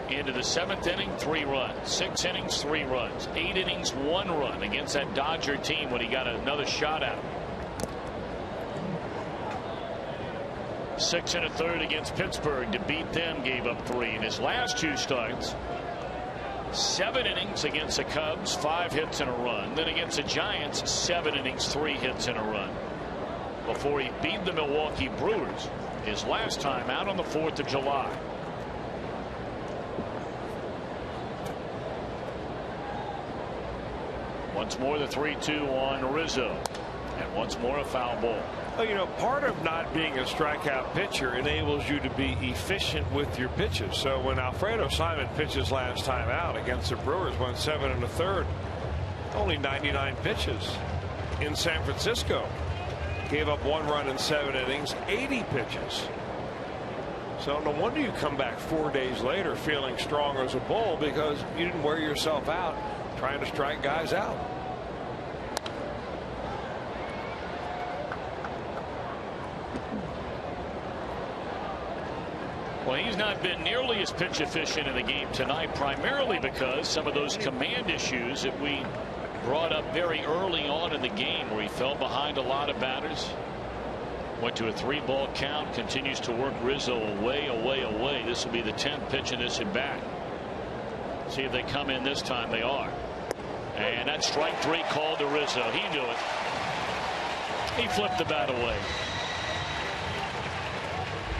into the 7th inning, 3 runs. 6 innings, 3 runs. 8 innings, 1 run against that Dodger team when he got another shot at him. 6 1/3 against Pittsburgh to beat them, gave up 3 in his last 2 starts. 7 innings against the Cubs, 5 hits and a run. Then against the Giants, 7 innings, 3 hits and a run, before he beat the Milwaukee Brewers his last time out on the 4th of July. Once more the 3-2 on Rizzo, and once more a foul ball. Well, you know, part of not being a strikeout pitcher enables you to be efficient with your pitches. So when Alfredo Simon pitches last time out against the Brewers, went 7 1/3, only 99 pitches. In San Francisco, gave up 1 run in 7 innings, 80 pitches. So no wonder you come back 4 days later feeling strong as a bull, because you didn't wear yourself out trying to strike guys out. Well, he's not been nearly as pitch efficient in the game tonight, primarily because some of those command issues that we brought up very early on in the game, where he fell behind a lot of batters. Went to a 3-ball count, continues to work Rizzo away. This will be the 10th pitch in this at bat. See if they come in this time. They are. And that strike 3 called to Rizzo. He knew it. He flipped the bat away.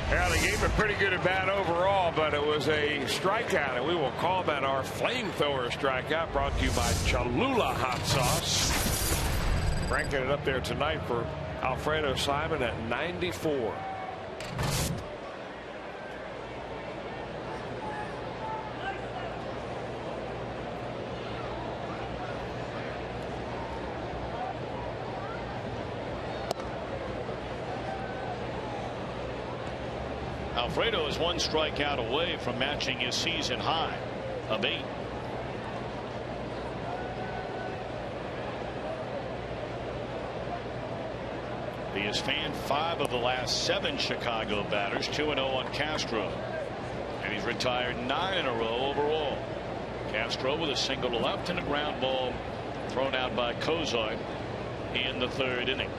Yeah, they gave him a pretty good at bat overall, but it was a strikeout, and we will call that our flamethrower strikeout, brought to you by Cholula Hot Sauce. Ranking it up there tonight for Alfredo Simon at 94. Alfredo is 1 strikeout away from matching his season high of 8. He has fanned 5 of the last 7 Chicago batters, 2-0 on Castro. And he's retired 9 in a row overall. Castro with a single to left and a ground ball thrown out by Cozart in the 3rd inning.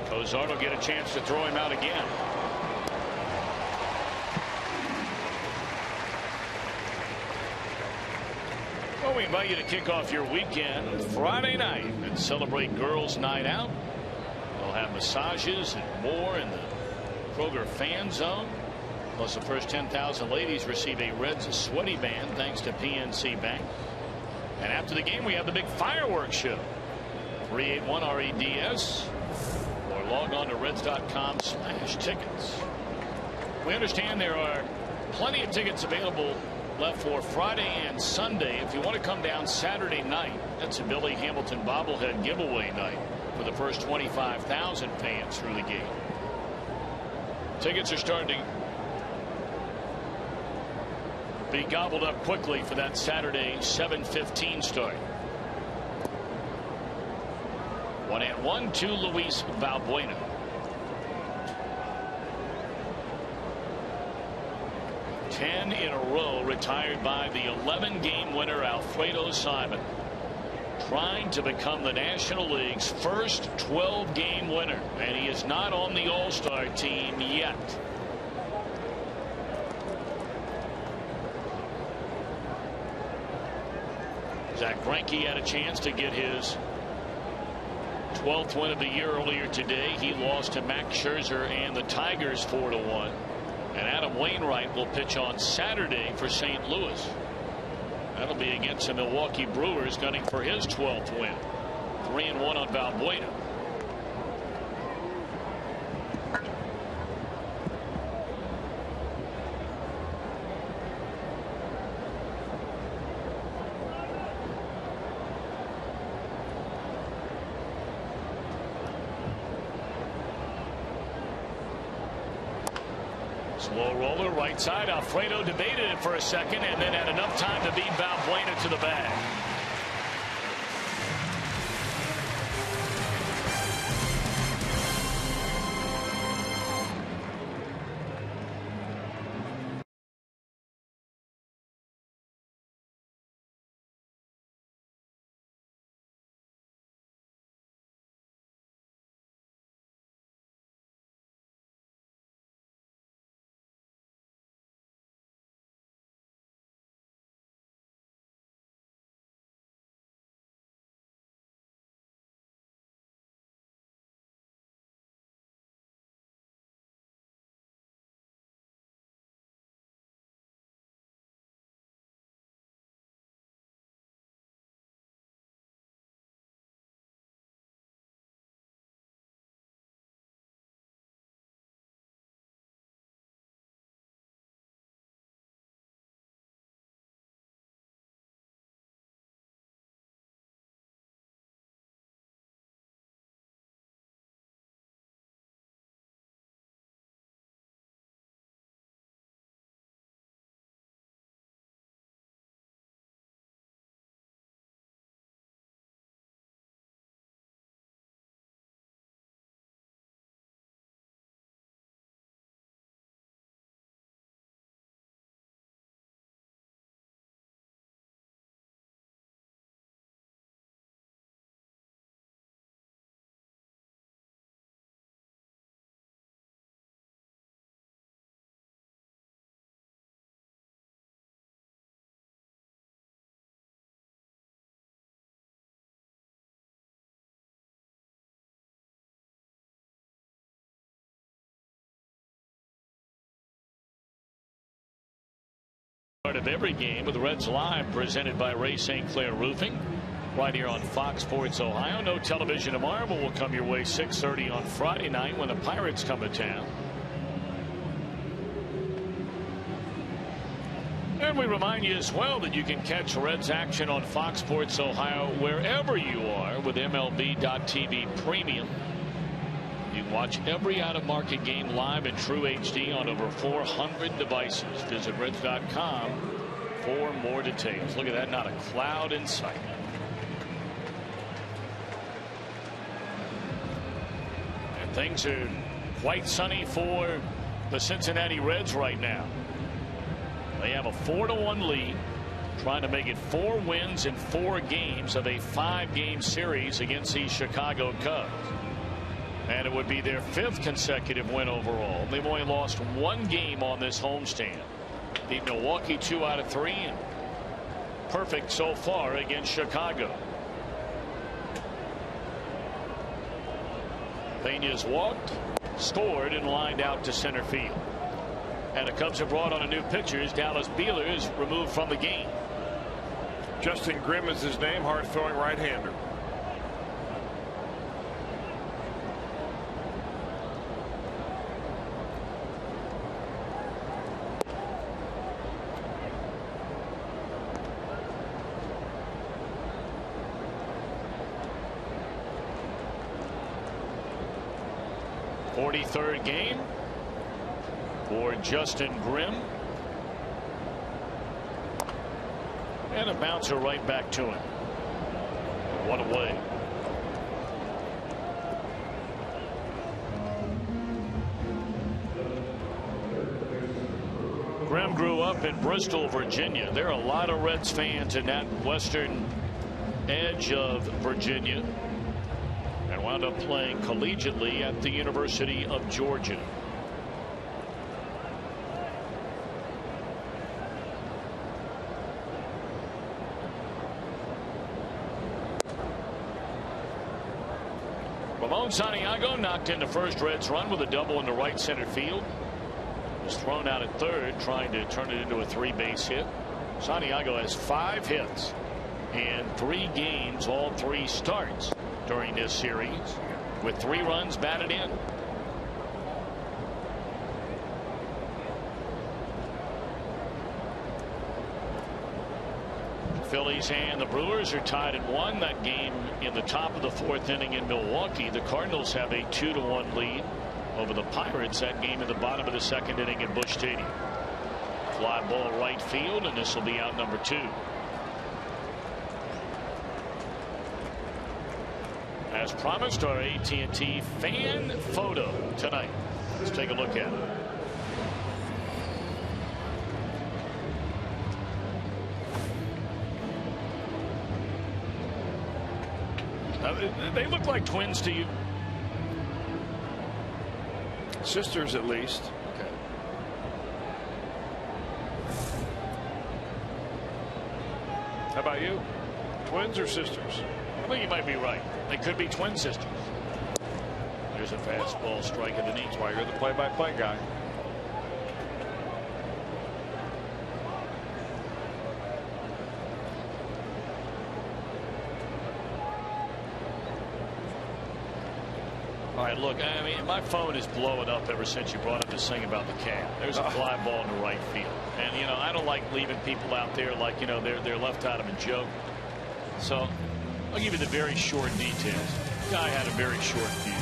Cozart will get a chance to throw him out again. Well, we invite you to kick off your weekend Friday night and celebrate Girls Night Out. They'll have massages and more in the Kroger Fan Zone. Plus, the first 10,000 ladies receive a Reds sweaty band thanks to PNC Bank. And after the game, we have the big fireworks show. 381-REDS. Or log on to Reds.com/tickets. We understand there are plenty of tickets available left for Friday and Sunday. If you want to come down Saturday night, that's a Billy Hamilton bobblehead giveaway night for the first 25,000 fans through the gate. Tickets are starting to be gobbled up quickly for that Saturday 7:15 start. 1-1 to Luis Valbuena. Ten in a row retired by the 11-game winner Alfredo Simon, trying to become the National League's first 12-game winner, and he is not on the All-Star team yet. Zach Greinke had a chance to get his 12th win of the year earlier today. He lost to Max Scherzer and the Tigers 4-1. And Adam Wainwright will pitch on Saturday for St. Louis. That'll be against the Milwaukee Brewers, gunning for his 12th win. 3-1 on Valbuena. Slow roller right side. Alfredo debated it for a second and then had enough time to beat Valbuena to the bag. Part of every game with the Reds Live, presented by Ray St. Clair Roofing, right here on Fox Sports Ohio. No television tomorrow, but we'll come your way 6:30 on Friday night when the Pirates come to town. And we remind you as well that you can catch Reds action on Fox Sports Ohio wherever you are with MLB.TV Premium. You can watch every out-of-market game live in true HD on over 400 devices. Visit Reds.com for more details. Look at that, not a cloud in sight. And things are quite sunny for the Cincinnati Reds right now. They have a 4-1 lead, trying to make it 4 wins in 4 games of a 5-game series against the Chicago Cubs. And it would be their 5th consecutive win overall. They've only lost 1 game on this homestand. Beat Milwaukee 2 out of 3, and perfect so far against Chicago. Peña's walked, scored, and lined out to center field. And the Cubs have brought on a new pitcher. Dallas Beeler is removed from the game. Justin Grimm is his name, hard-throwing right-hander. Third game for Justin Grimm. And a bouncer right back to him. 1 away. Grimm grew up in Bristol, Virginia. There are a lot of Reds fans in that western edge of Virginia. And wound up playing collegiately at the University of Georgia. Ramon Santiago knocked in the first Reds run with a double into right center field. Was thrown out at third, trying to turn it into a 3-base hit. Santiago has 5 hits in 3 games, all 3 starts during this series, with 3 runs batted in. Phillies and the Brewers are tied at 1. That game in the top of the 4th inning in Milwaukee. The Cardinals have a 2-1 lead over the Pirates. That game in the bottom of the 2nd inning in Busch Stadium. Fly ball right field, and this will be out number 2. As promised, our AT&T fan photo tonight. Let's take a look at it. They look like twins to you? Sisters, at least. Okay. How about you? Twins or sisters? I think you might be right. They could be twin sisters. There's a fastball strike at the knee. That's why you're the play-by-play guy. All right, look, I mean, my phone is blowing up ever since you brought up this thing about the cat. There's a fly ball in the right field. And, you know, I don't like leaving people out there like, you know, they're left out of a joke. So I'll give you the very short details. The guy had a very short fuse.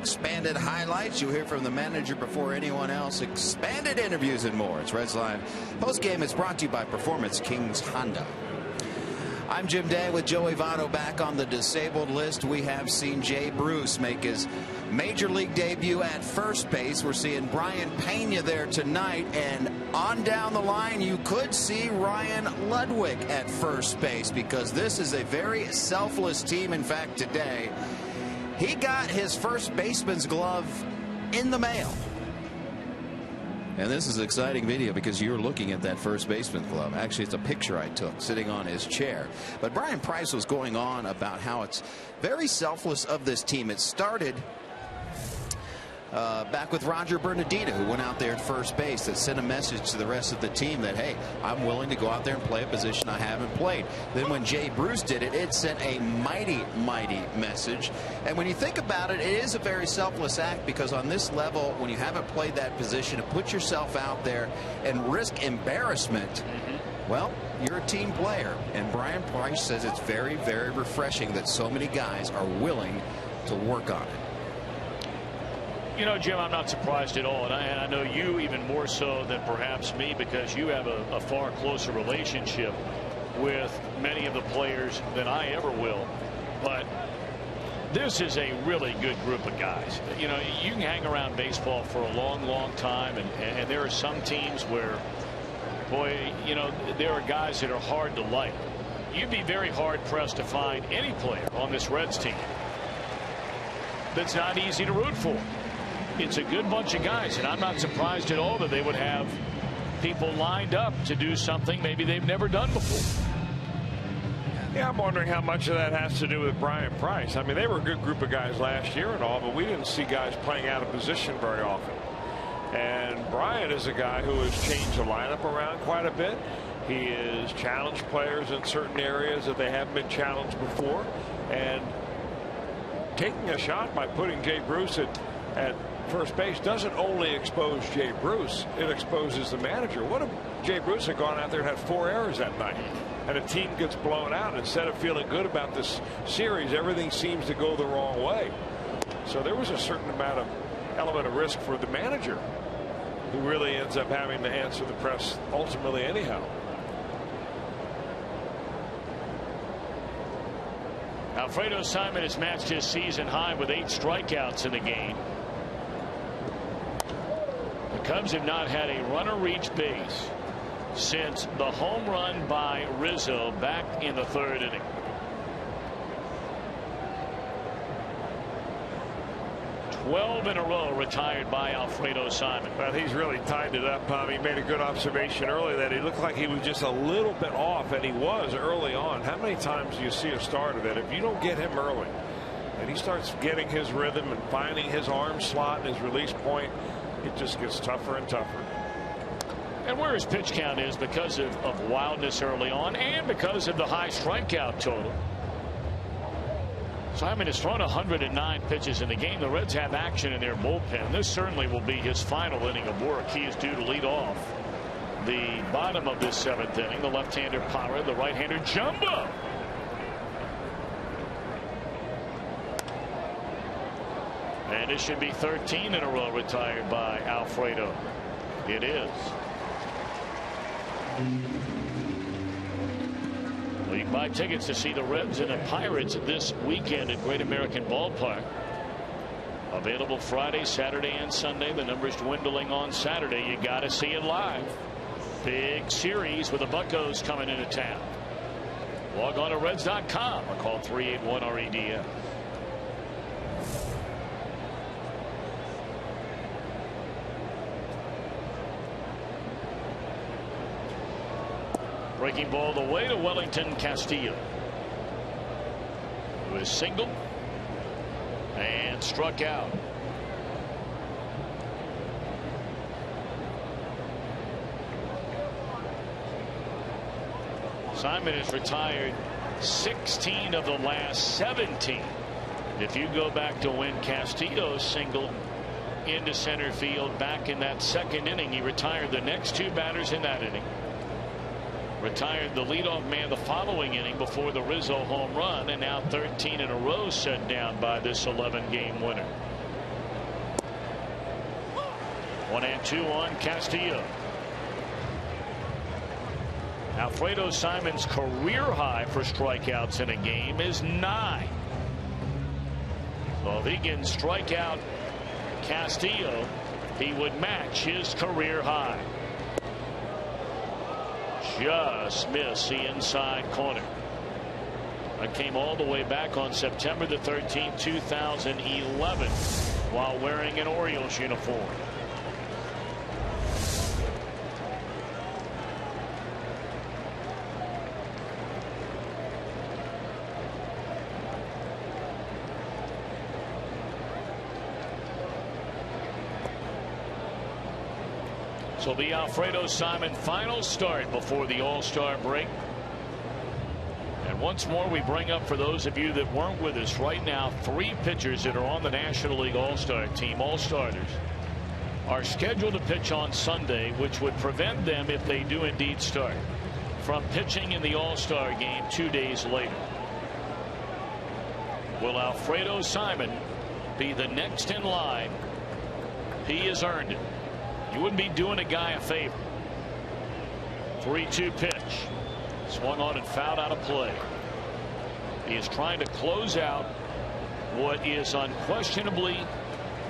expanded highlights. You'll hear from the manager before anyone else. Expanded interviews and more. It's Reds Live. Postgame is brought to you by Performance Kings Honda. I'm Jim Day with Joey Votto back on the disabled list. We have seen Jay Bruce make his major league debut at first base. We're seeing Brian Pena there tonight, and on down the line you could see Ryan Ludwig at first base, because this is a very selfless team. In fact, today he got his first baseman's glove in the mail. And this is an exciting video because you're looking at that first baseman glove. Actually, it's a picture I took sitting on his chair. But Brian Price was going on about how it's very selfless of this team. It started back with Roger Bernardino, who went out there at first base, that sent a message to the rest of the team that, hey, I'm willing to go out there and play a position I haven't played. Then when Jay Bruce did it, it sent a mighty, mighty message. And when you think about it, it is a very selfless act, because on this level, when you haven't played that position, to put yourself out there and risk embarrassment, well, you're a team player. And Brian Price says it's very, very refreshing that so many guys are willing to work on it. You know, Jim, I'm not surprised at all, and I know you even more so than perhaps me, because you have a far closer relationship with many of the players than I ever will. But this is a really good group of guys. You know, you can hang around baseball for a long, long time, and there are some teams where, boy, you know, there are guys that are hard to like. You'd be very hard-pressed to find any player on this Reds team that's not easy to root for. It's a good bunch of guys, and I'm not surprised at all that they would have people lined up to do something maybe they've never done before. Yeah, I'm wondering how much of that has to do with Brian Price. I mean, they were a good group of guys last year and all, but we didn't see guys playing out of position very often. And Brian is a guy who has changed the lineup around quite a bit. He has challenged players in certain areas that they haven't been challenged before. And taking a shot by putting Jay Bruce at first base doesn't only expose Jay Bruce, it exposes the manager. What if Jay Bruce had gone out there and had 4 errors that night, and a team gets blown out? Instead of feeling good about this series, everything seems to go the wrong way. So there was a certain amount of element of risk for the manager, who really ends up having to answer the press ultimately anyhow. Alfredo Simon has matched his season high with 8 strikeouts in the game. The Cubs have not had a runner reach base since the home run by Rizzo back in the 3rd inning. Twelve in a row retired by Alfredo Simon. Well, he's really tied it up. He made a good observation early that he looked like he was just a little bit off, and he was early on. How many times do you see a starter that if you don't get him early and he starts getting his rhythm and finding his arm slot and his release point, it just gets tougher and tougher. And where his pitch count is because of wildness early on, and because of the high strikeout total. Simon has thrown 109 pitches in the game. The Reds have action in their bullpen. This certainly will be his final inning of work. He is due to lead off the bottom of this 7th inning. The left-hander Parra, the right-hander Jumbo. And it should be 13 in a row retired by Alfredo. It is. Well, you can buy tickets to see the Reds and the Pirates this weekend at Great American Ballpark. Available Friday, Saturday, and Sunday. The number's dwindling on Saturday. You got to see it live. Big series with the Buccos coming into town. Log on to Reds.com or call 381-REDF. Breaking ball the way to Wellington Castillo, who is singled and struck out. Simon has retired 16 of the last 17. If you go back to when Castillo singled into center field back in that 2nd inning, he retired the next 2 batters in that inning. Retired the leadoff man the following inning before the Rizzo home run, and now 13 in a row set down by this 11-game winner. 1-2 on Castillo. Alfredo Simon's career high for strikeouts in a game is 9. So if he can strike out Castillo, he would match his career high. Just miss the inside corner. That came all the way back on September the 13th, 2011, while wearing an Orioles uniform. So the Alfredo Simon final start before the All-Star break. And once more we bring up, for those of you that weren't with us right now, 3 pitchers that are on the National League All-Star team, all starters, are scheduled to pitch on Sunday, which would prevent them, if they do indeed start, from pitching in the All-Star game 2 days later. Will Alfredo Simon be the next in line? He has earned it. You wouldn't be doing a guy a favor. 3-2 pitch. Swung on and fouled out of play. He is trying to close out what is unquestionably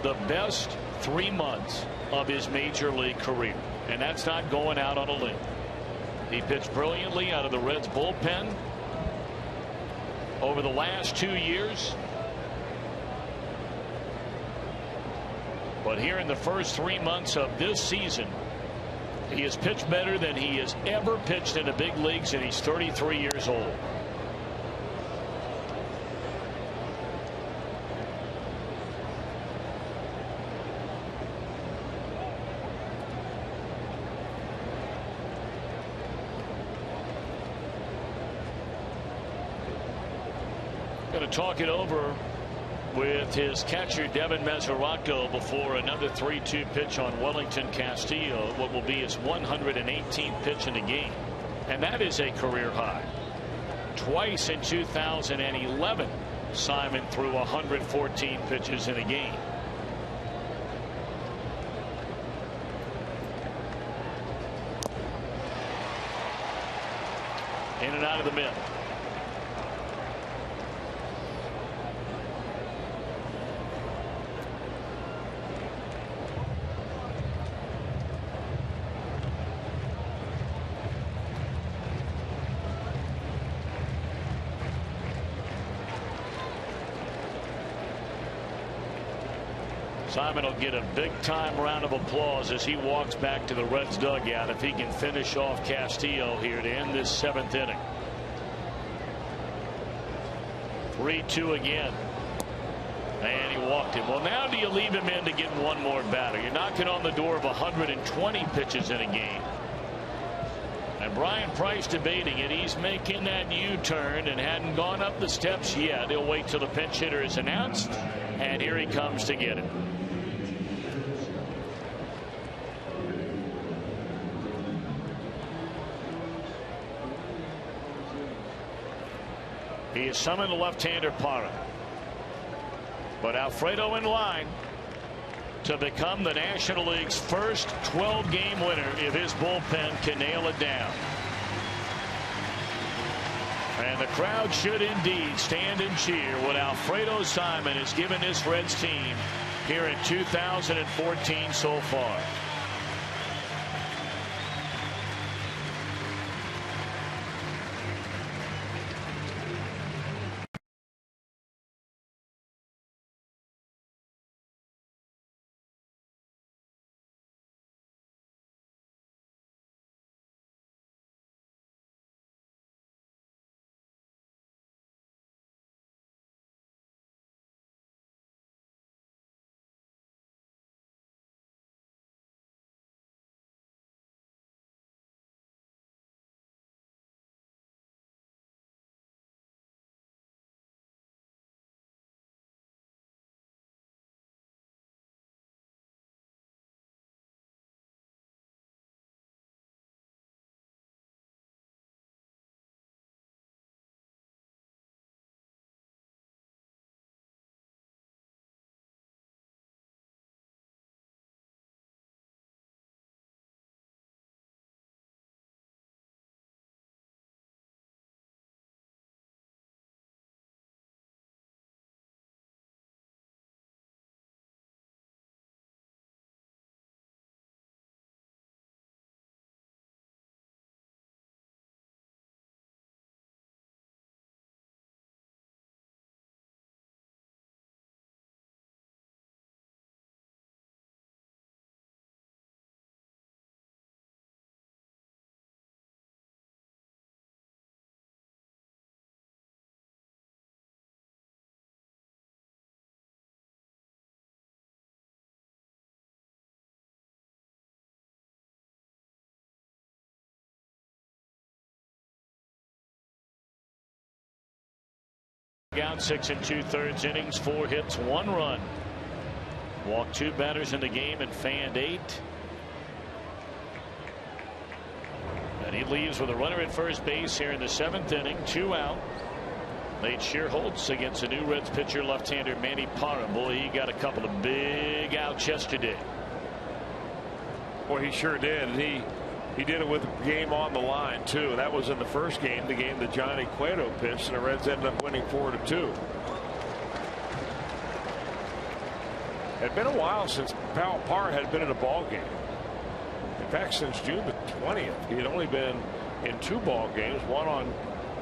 the best 3 months of his major league career. And that's not going out on a limb. He pitched brilliantly out of the Reds bullpen over the last 2 years. But here in the first 3 months of this season, he has pitched better than he has ever pitched in the big leagues, and he's 33 years old. Going to talk it over with his catcher Devin Mesoraco before another 3-2 pitch on Wellington Castillo, what will be his 118th pitch in the game, and that is a career high. Twice in 2011 Simon threw 114 pitches in a game. In and out of the middle. Simon will get a big-time round of applause as he walks back to the Reds dugout if he can finish off Castillo here to end this 7th inning. 3-2 again. And he walked him. Well, now do you leave him in to get one more batter? You're knocking on the door of 120 pitches in a game. And Brian Price debating it. He's making that U-turn and hadn't gone up the steps yet. He'll wait till the pinch hitter is announced. And here he comes to get it. He has summoned the left-hander Parra. But Alfredo in line to become the National League's first 12-game winner if his bullpen can nail it down. And the crowd should indeed stand and cheer what Alfredo Simon has given this Reds team here in 2014 so far. Out 6 2/3 innings, 4 hits, 1 run. Walked 2 batters in the game and fanned 8. And he leaves with a runner at first base here in the 7th inning, 2 out. Nate Schierholtz against a new Reds pitcher, left-hander Manny Parra. Boy, he got a couple of big outs yesterday. Boy, he sure did. And he did it with the game on the line, too. That was in the first game, the game that Johnny Cueto pitched, and the Reds ended up winning 4-2. It had been a while since Parra had been in a ball game. In fact, since June the 20th, he had only been in 2 ball games, one on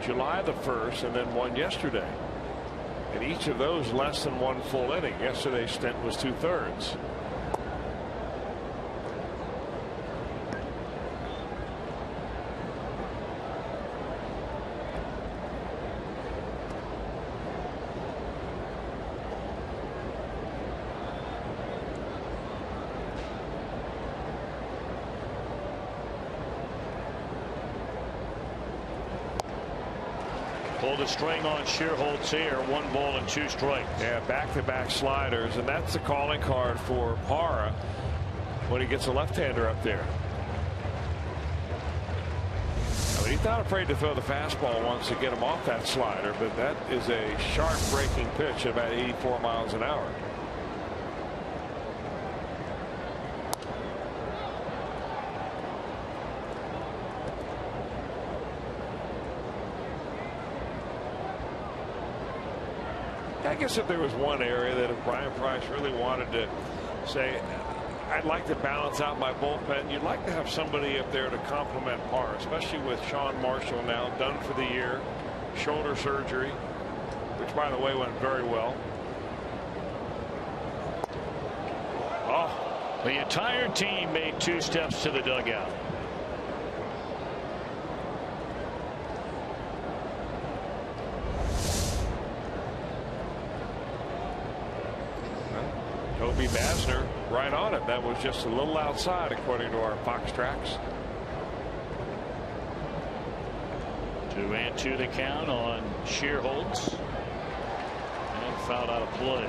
July the 1st and then one yesterday. And each of those less than 1 full inning. Yesterday's stint was 2/3. Pulled a string on Schierholtz here. 1 ball and 2 strikes. Yeah, back-to-back sliders, and that's the calling card for Parra when he gets a left-hander up there. I mean, he's not afraid to throw the fastball once to get him off that slider, but that is a sharp breaking pitch at about 84 miles an hour. I guess if there was one area that if Brian Price really wanted to say, I'd like to balance out my bullpen, you'd like to have somebody up there to complement Parra, especially with Sean Marshall now done for the year, shoulder surgery, which by the way went very well. Oh, the entire team made 2 steps to the dugout. Toby Basner right on it. That was just a little outside according to our Fox tracks. 2-2 the count on Schierholtz, and fouled out of play.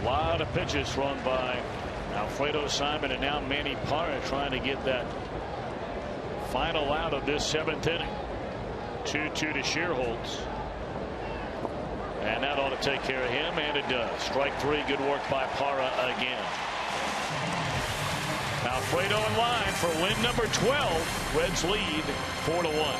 A lot of pitches thrown by Alfredo Simon, and now Manny Parra trying to get that final out of this 7th inning. 2-2 to Schierholtz. And that ought to take care of him, and it does. Strike 3. Good work by Parra again. Alfredo in line for win number 12. Reds lead 4-1.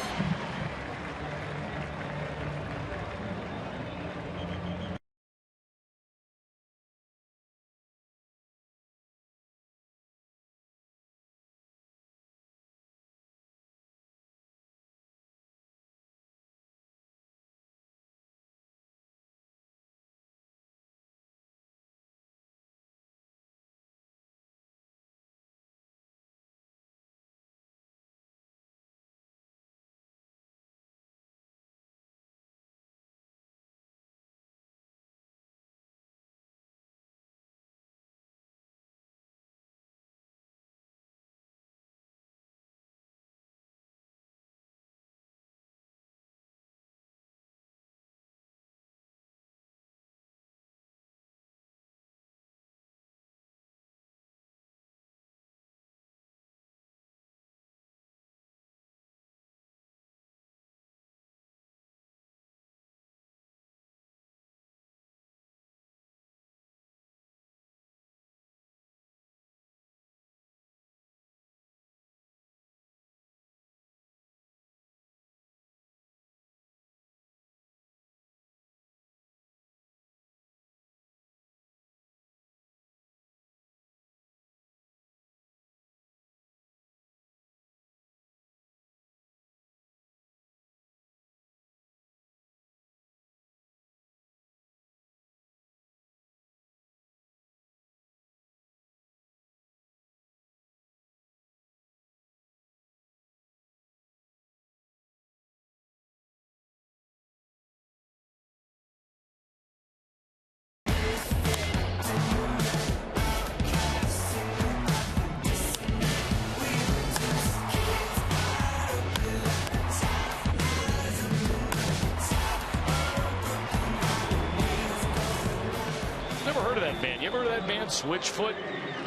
You ever heard that band Switchfoot?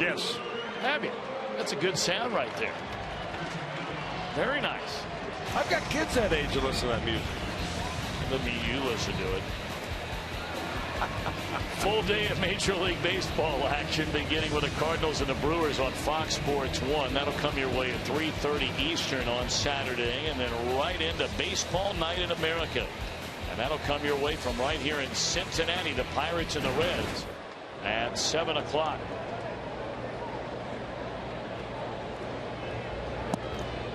Yes. Have you? That's a good sound right there. Very nice. I've got kids that age that listen to that music. Let me you listen to it. Full day of Major League Baseball action beginning with the Cardinals and the Brewers on Fox Sports 1. That'll come your way at 3:30 Eastern on Saturday, and then right into Baseball Night in America. And that'll come your way from right here in Cincinnati, the Pirates and the Reds at 7 o'clock.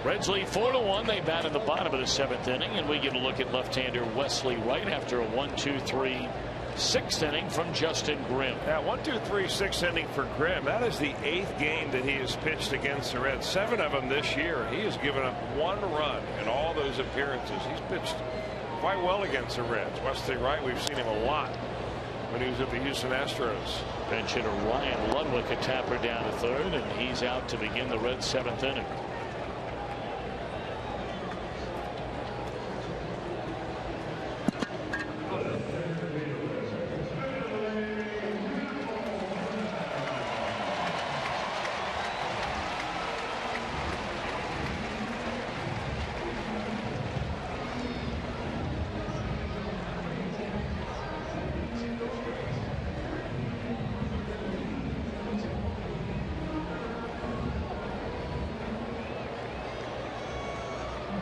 Reds lead 4-1. They bat in the bottom of the 7th inning, and we get a look at left-hander Wesley Wright after a 1-2-3 6th inning from Justin Grimm. Yeah, 1-2-3 6th inning for Grimm. That is the 8th game that he has pitched against the Reds. 7 of them this year. He has given up 1 run in all those appearances. He's pitched quite well against the Reds. Wesley Wright, we've seen him a lot when he was at the Houston Astros. Bench hitter Ryan Ludwig, a tapper down to third, and he's out to begin the Reds' 7th inning.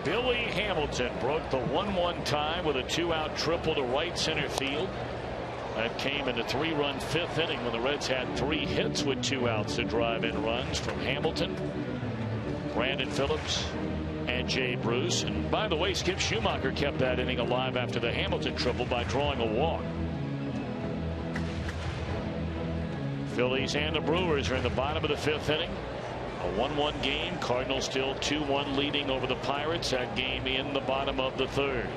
Billy Hamilton broke the 1-1 tie with a 2-out triple to right center field. That came in the 3-run 5th inning when the Reds had 3 hits with 2 outs to drive in runs from Hamilton, Brandon Phillips, and Jay Bruce. And by the way, Skip Schumacher kept that inning alive after the Hamilton triple by drawing a walk. Phillies and the Brewers are in the bottom of the 5th inning. A 1-1 game. Cardinals still 2-1 leading over the Pirates. That game in the bottom of the 3rd.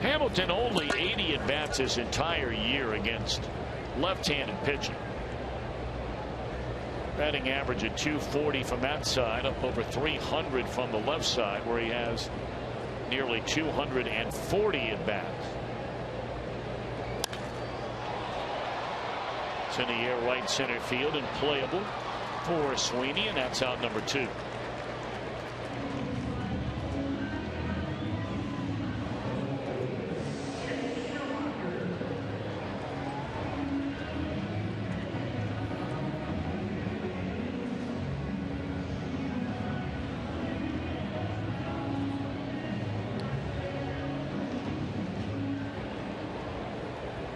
Hamilton only 80 at-bats his entire year against left-handed pitching. Batting average at .240 from that side, up over .300 from the left side, where he has nearly 240 at-bats. It's in the air right center field and playable for Sweeney, and that's out number 2.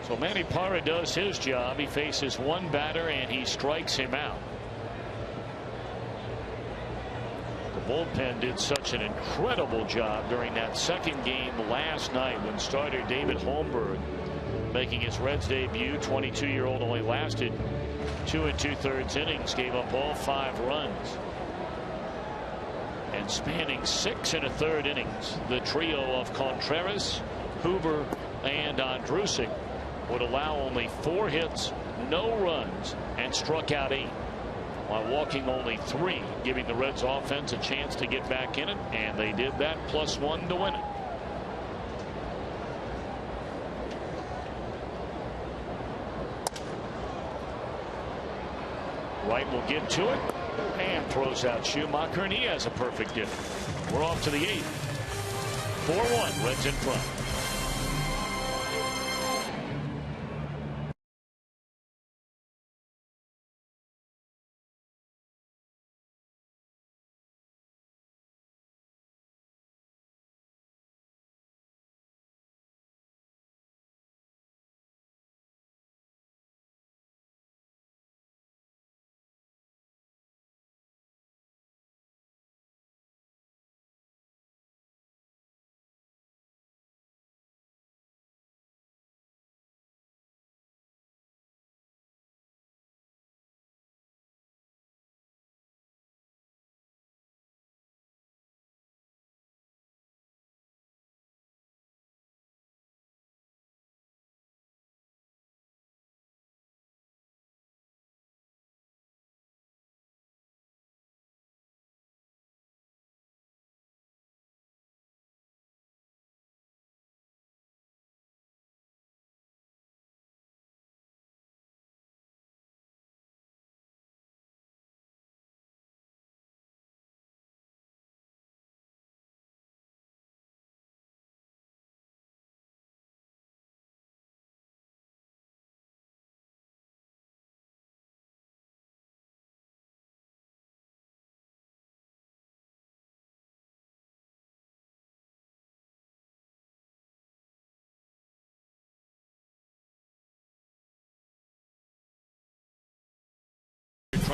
So Manny Parra does his job. He faces one batter and he strikes him out. The bullpen did such an incredible job during that second game last night when starter David Holmberg, making his Reds debut, 22-year-old, only lasted 2 2/3 innings, gave up all 5 runs. And spanning 6 1/3 innings, the trio of Contreras, Hoover, and Andrusik would allow only 4 hits, no runs, and struck out 8, while walking only 3, giving the Reds offense a chance to get back in it, and they did that, +1 to win it. Wright will get to it and throws out Schumacher, and he has a perfect hit. We're off to the 8th. 4-1, Reds in front.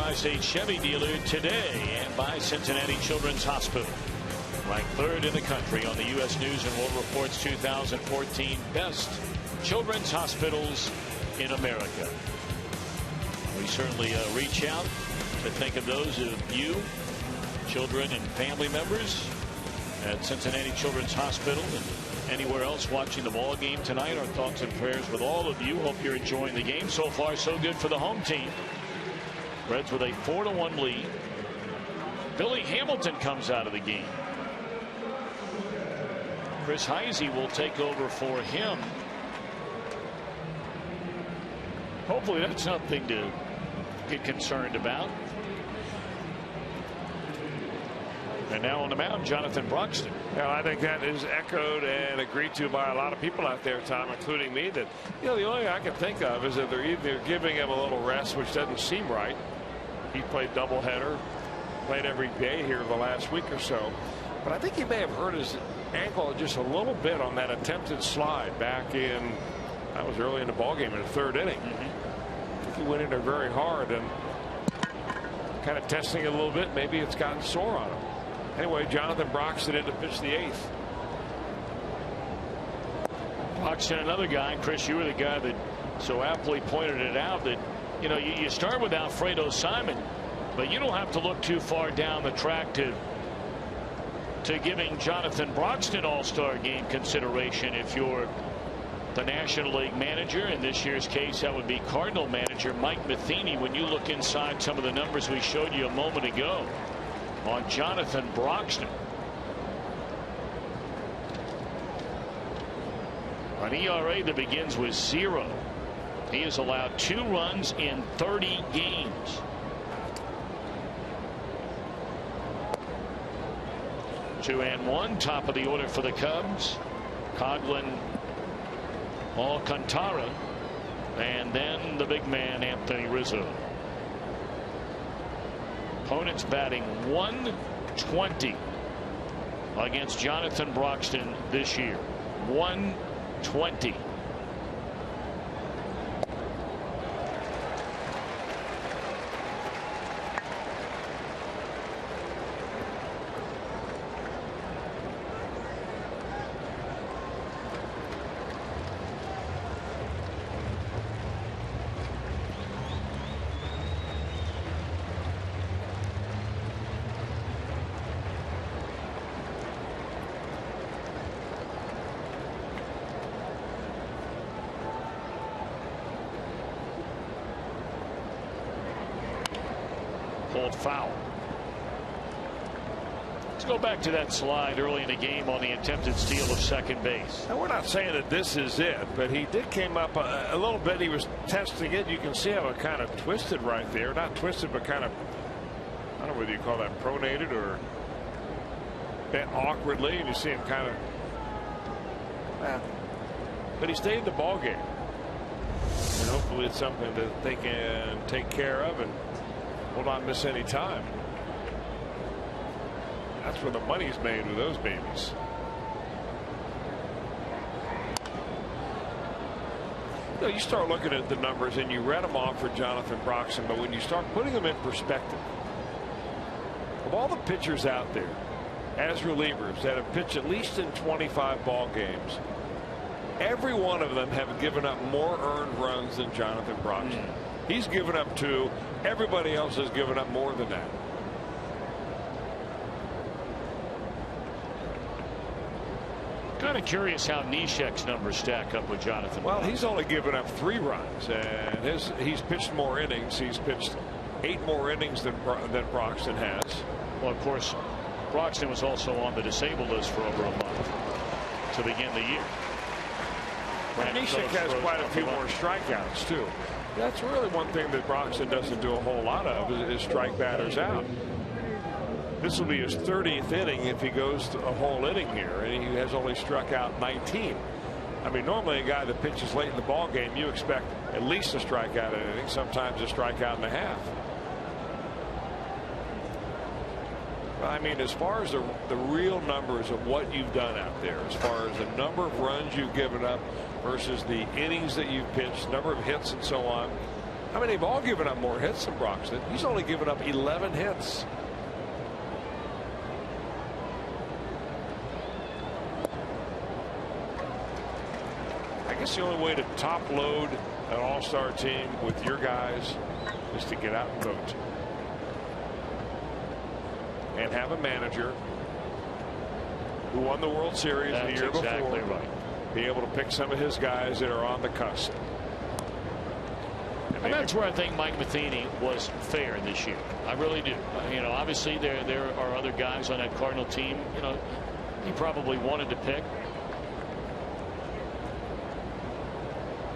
Tri-State Chevy dealer today and by Cincinnati Children's Hospital. Ranked 3rd in the country on the U.S. News and World Report's 2014 Best Children's Hospitals in America. We certainly reach out to think of those of you, children and family members at Cincinnati Children's Hospital and anywhere else watching the ball game tonight. Our thoughts and prayers with all of you. Hope you're enjoying the game. So far, so good for the home team. Reds with a 4-1 lead. Billy Hamilton comes out of the game. Chris Heisey will take over for him. Hopefully that's nothing to get concerned about. And now on the mound, Jonathan Broxton. Yeah, I think that is echoed and agreed to by a lot of people out there, Tom, including me, that, the only thing I can think of is that they're either giving him a little rest, which doesn't seem right. He played doubleheader, played every day here the last week or so. But I think he may have hurt his ankle just a little bit on that attempted slide back in, that was early in the ballgame in the 3rd inning. I think he went in there very hard and kind of testing it a little bit. Maybe it's gotten sore on him. Anyway, Jonathan Broxton in to pitch the 8th. Broxton, another guy. Chris, you were the guy that so aptly pointed it out that, you start with Alfredo Simon, but you don't have to look too far down the track to giving Jonathan Broxton All-Star game consideration if you're the National League manager. In this year's case, that would be Cardinal manager Mike Matheny. When you look inside some of the numbers we showed you a moment ago on Jonathan Broxton, an ERA that begins with 0. He has allowed 2 runs in 30 games. Two and one, top of the order for the Cubs. Coghlan, Alcantara, and then the big man Anthony Rizzo. Opponents batting .120 against Jonathan Broxton this year. .120. Foul. Let's go back to that slide early in the game on the attempted steal of second base. Now, we're not saying that this is it, but he did came up a little bit. He was testing it. You can see how it kind of twisted right there. Not twisted, but kind of, I don't know whether you call that pronated or bent awkwardly, and you see him kind of, but he stayed in the ball game, and hopefully it's something that they can take care of and will not miss any time. That's where the money's made with those babies. You start looking at the numbers and you read them off for Jonathan Broxton, but when you start putting them in perspective, of all the pitchers out there as relievers that have pitched at least in 25 ball games, every one of them have given up more earned runs than Jonathan Broxton. He's given up 2. Everybody else has given up more than that. Kind of curious how Neshek's numbers stack up with Jonathan. Well, he's only given up 3 runs, and he's pitched more innings. He's pitched 8 more innings than Broxton has. Well, of course, Broxton was also on the disabled list for over a month to begin the year. Neshek has quite a few more strikeouts too. That's really one thing that Broxton doesn't do a whole lot of is strike batters out. This will be his 30th inning if he goes to a whole inning here, and he has only struck out 19. I mean, normally a guy that pitches late in the ball game, you expect at least a strikeout in an inning, sometimes a strikeout and a half. I mean, as far as the real numbers of what you've done out there, as far as the number of runs you've given up versus the innings that you've pitched, number of hits and so on, I mean, they've all given up more hits than Broxton. He's only given up 11 hits. I guess the only way to top load an all-star team with your guys is to get out and vote. And have a manager who won the World Series the year before. That's exactly right. Be able to pick some of his guys that are on the cusp. And that's where I think Mike Matheny was fair this year. I really do. You know, obviously there are other guys on that Cardinal team, you know, he probably wanted to pick.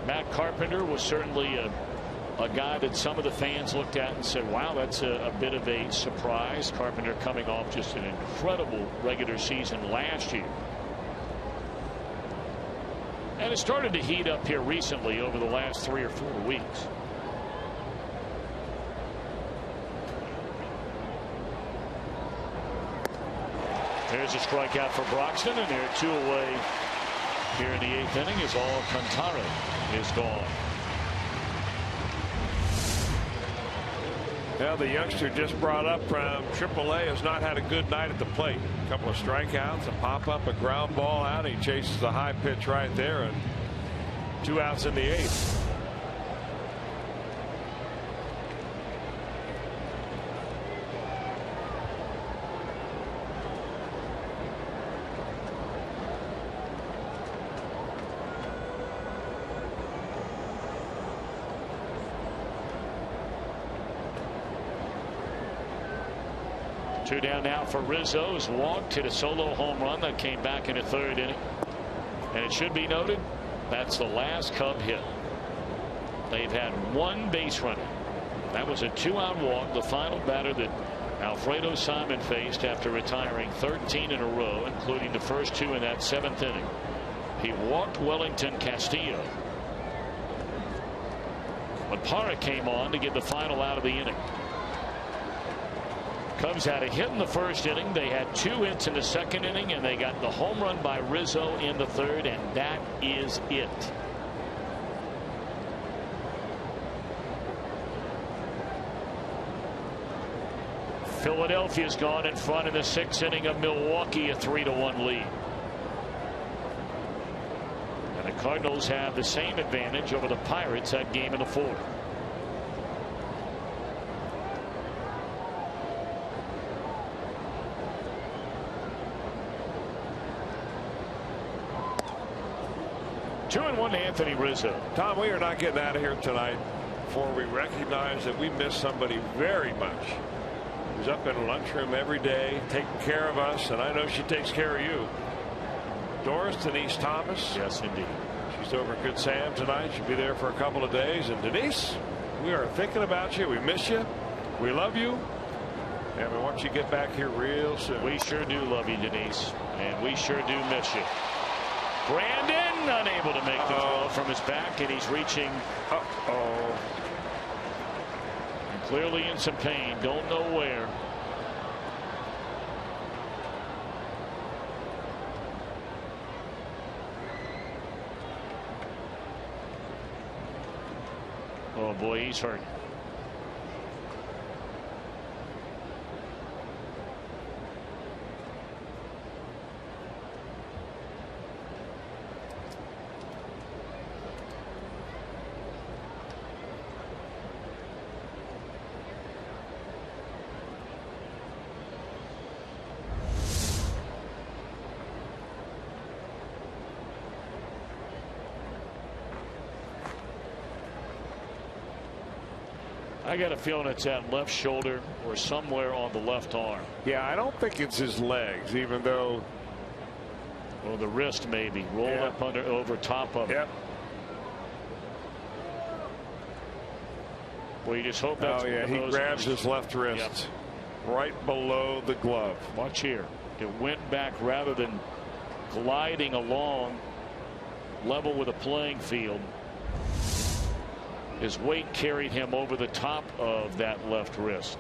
Matt Carpenter was certainly a guy that some of the fans looked at and said, wow, that's a bit of a surprise. Carpenter coming off just an incredible regular season last year. And it started to heat up here recently over the last 3 or 4 weeks. There's a strikeout for Broxton, and they're 2 away here in the 8th inning as Alcantara is gone. Now the youngster just brought up from AAA has not had a good night at the plate. A couple of strikeouts, a pop up, a ground ball out. He chases the high pitch right there, and 2 outs in the 8th. Two down now for Rizzo. Is walked, hit a solo home run that came back in the 3rd inning. And it should be noted that's the last Cub hit. They've had 1 base runner. That was a 2-out walk, the final batter that Alfredo Simon faced after retiring 13 in a row, including the first 2 in that 7th inning. He walked Wellington Castillo. But Parra came on to get the final out of the inning. Cubs had a hit in the 1st inning. They had 2 hits in the 2nd inning, and they got the home run by Rizzo in the 3rd, and that is it. Philadelphia's gone in front in the 6th inning of Milwaukee, a 3-1 lead. And the Cardinals have the same advantage over the Pirates that game in the 4th. Two and 1 to Anthony Rizzo. Tom, we are not getting out of here tonight before we recognize that we miss somebody very much. Who's up in the lunchroom every day taking care of us, and I know she takes care of you. Doris Denise Thomas. Yes, indeed. She's over at Good Sam tonight. She'll be there for a couple of days. And Denise, we are thinking about you. We miss you. We love you. And we want you to get back here real soon. We sure do love you, Denise. And we sure do miss you. Brandon unable to make the throw from his back, and he's reaching. And clearly in some pain. Don't know where. Oh boy, he's hurt. I got a feeling it's that left shoulder or somewhere on the left arm. Yeah, I don't think it's his legs, even though. Well, the wrist maybe rolled up over top of it. Well, you just hope that's. Oh yeah, he grabs his left wrist right below the glove. Watch here. It went back rather than gliding along level with a playing field. His weight carried him over the top of that left wrist.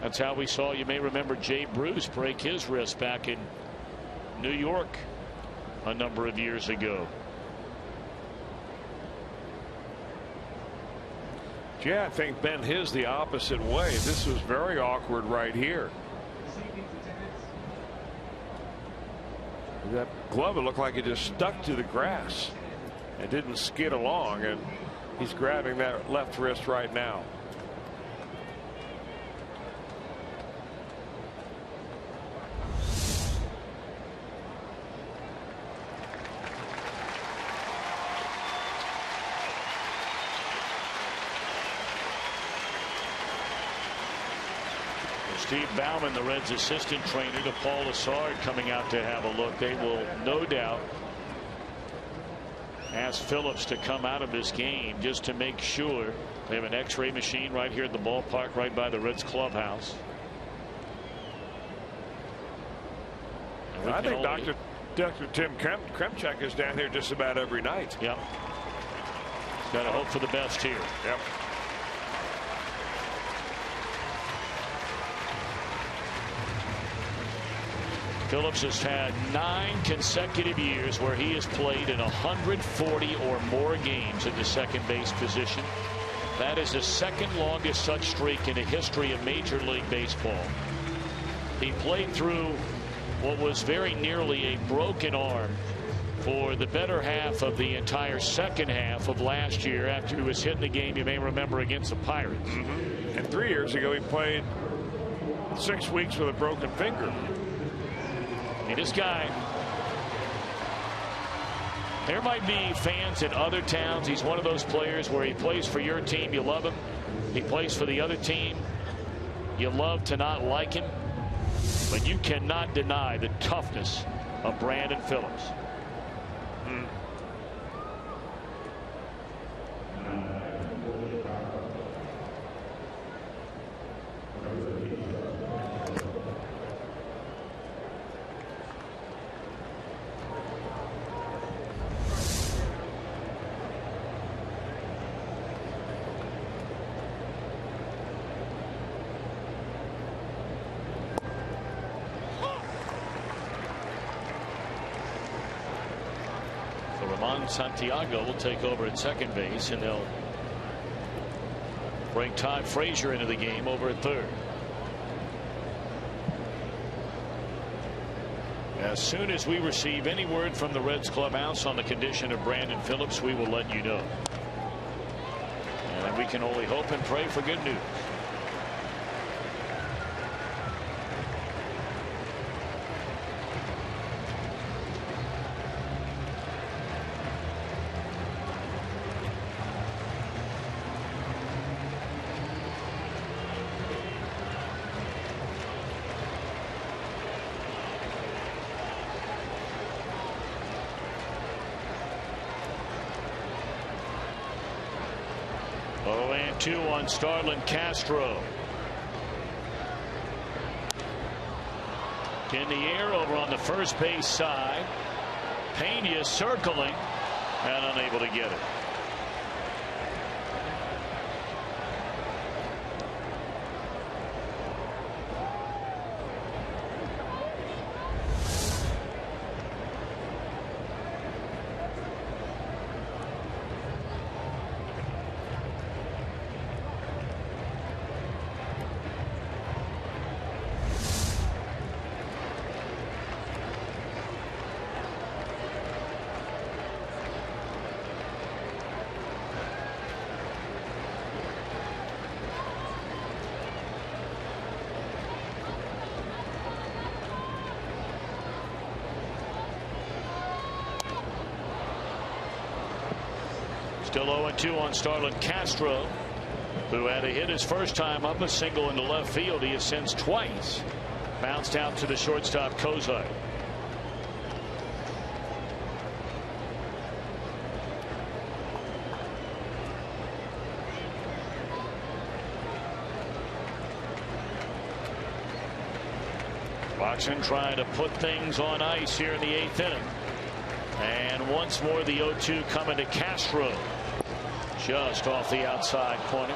That's how we saw, you may remember, Jay Bruce break his wrist back in New York a number of years ago. Yeah, I think Ben his the opposite way. This was very awkward right here. That glove, it looked like it just stuck to the grass. It didn't skid along, and he's grabbing that left wrist right now. Steve Bauman, the Reds assistant trainer, to Paul Assard coming out to have a look. They will no doubt ask Phillips to come out of this game just to make sure. They have an X-ray machine right here at the ballpark, right by the Reds clubhouse. I think Dr. Tim Kremchek is down here just about every night. Yep. Got to hope for the best here. Yep. Phillips has had 9 consecutive years where he has played in 140 or more games at the second base position. That is the second longest such streak in the history of Major League Baseball. He played through what was very nearly a broken arm for the better half of the entire second half of last year after he was hit in the game, you may remember, against the Pirates. And 3 years ago he played 6 weeks with a broken finger. I mean, this guy, there might be fans in other towns. He's one of those players where he plays for your team, you love him. He plays for the other team, you love to not like him. But you cannot deny the toughness of Brandon Phillips. Santiago will take over at second base, and they'll bring Todd Frazier into the game over at third. As soon as we receive any word from the Reds clubhouse on the condition of Brandon Phillips, we will let you know. And we can only hope and pray for good news. Two on Starlin Castro. In the air over on the first base side. Pena circling and unable to get it. Still 0-2 on Starlin Castro, who had a hit his first time up, a single into left field. He has since twice bounced out to the shortstop Kozar. Watson trying to put things on ice here in the 8th inning. And once more the 0-2 coming to Castro. Just off the outside corner.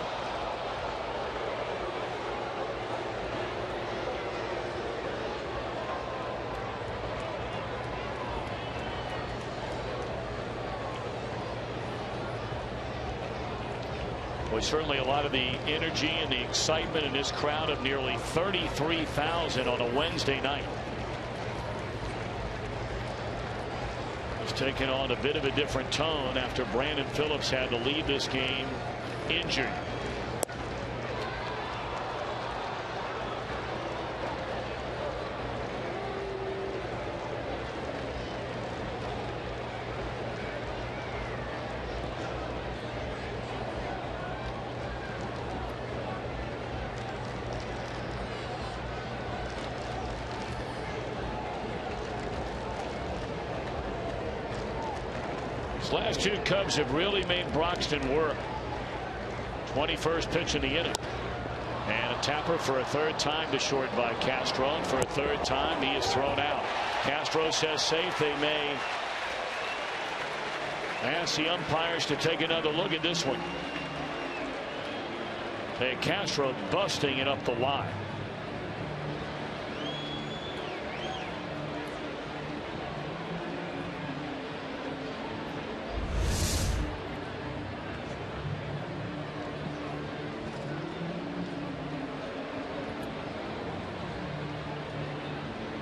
Well, certainly a lot of the energy and the excitement in this crowd of nearly 33,000 on a Wednesday night. It's taken on a bit of a different tone after Brandon Phillips had to leave this game injured. Last two Cubs have really made Broxton work. 21st pitch in the inning. And a tapper for a third time to short by Castro. And for a third time he is thrown out. Castro says safe. They may ask the umpires to take another look at this one. Hey, Castro busting it up the line.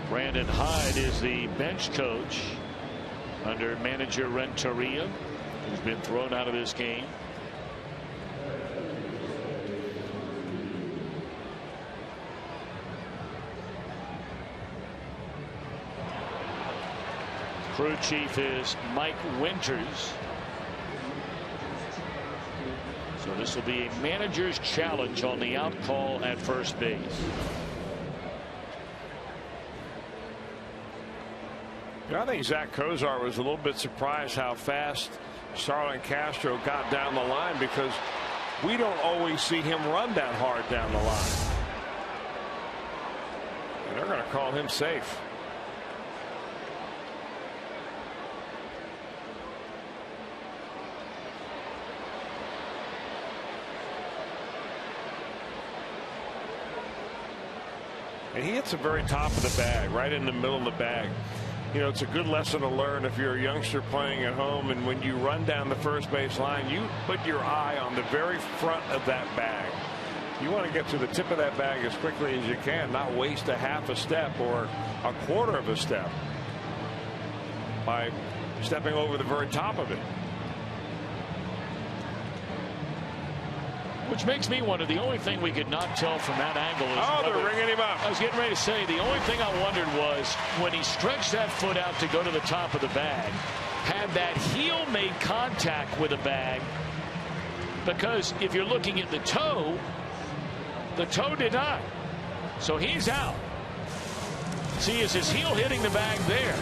Brandon Hyde is the bench coach under manager Renteria, who's been thrown out of this game. Crew chief is Mike Winters. So this will be a manager's challenge on the out call at first base. I think Zach Kozar was a little bit surprised how fast Starlin Castro got down the line, because we don't always see him run that hard down the line. And they're going to call him safe. And he hits the very top of the bag, right in the middle of the bag. You know, it's a good lesson to learn if you're a youngster playing at home, and when you run down the first base line, you put your eye on the very front of that bag. You want to get to the tip of that bag as quickly as you can, not waste a half a step or a quarter of a step by stepping over the very top of it. Which makes me wonder, the only thing we could not tell from that angle is... Oh, they're ringing him up. I was getting ready to say, the only thing I wondered was, when he stretched that foot out to go to the top of the bag, had that heel made contact with the bag? Because if you're looking at the toe did not. So he's out. See, is his heel hitting the bag there?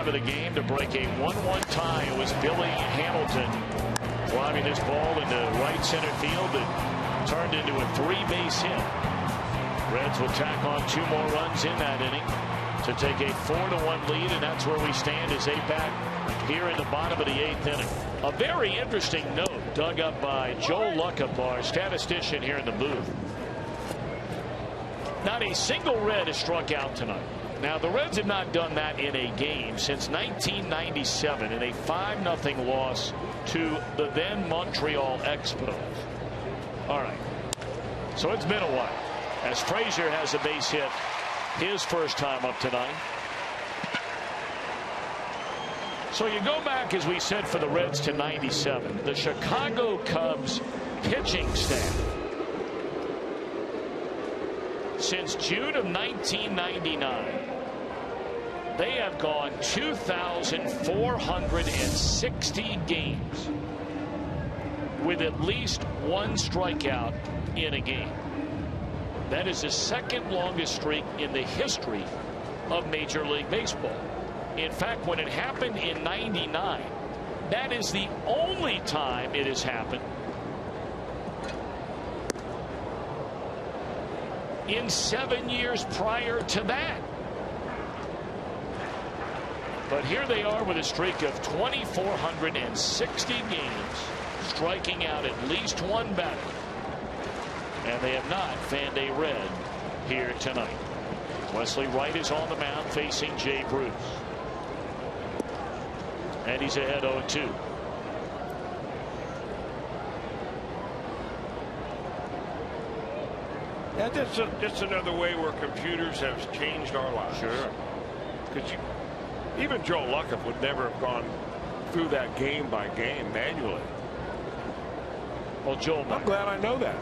drive of the game to break a 1-1 tie. It was Billy Hamilton driving this ball into right center field that turned into a 3-base hit. Reds will tack on 2 more runs in that inning to take a 4-1 lead, and that's where we stand as 8 back here in the bottom of the 8th inning. A very interesting note dug up by Joe Luckup, our statistician here in the booth. Not a single Red has struck out tonight. Now, the Reds have not done that in a game since 1997 in a 5-0 loss to the then Montreal Expos. All right, so it's been a while as Frazier has a base hit his first time up tonight. So you go back, as we said, for the Reds to 97. The Chicago Cubs pitching staff since June of 1999, they have gone 2,460 games with at least 1 strikeout in a game. That is the second longest streak in the history of Major League Baseball. In fact, when it happened in 99, that is the only time it has happened in 7 years prior to that. But here they are with a streak of 2,460 games, striking out at least 1 batter. And they have not fanned a red here tonight. Wesley Wright is on the mound facing Jay Bruce. And he's ahead 0-2. That's just another way where computers have changed our lives. Sure. Because even Joe Luckup would never have gone through that game by game manually. Well, Joel, I'm glad I know that.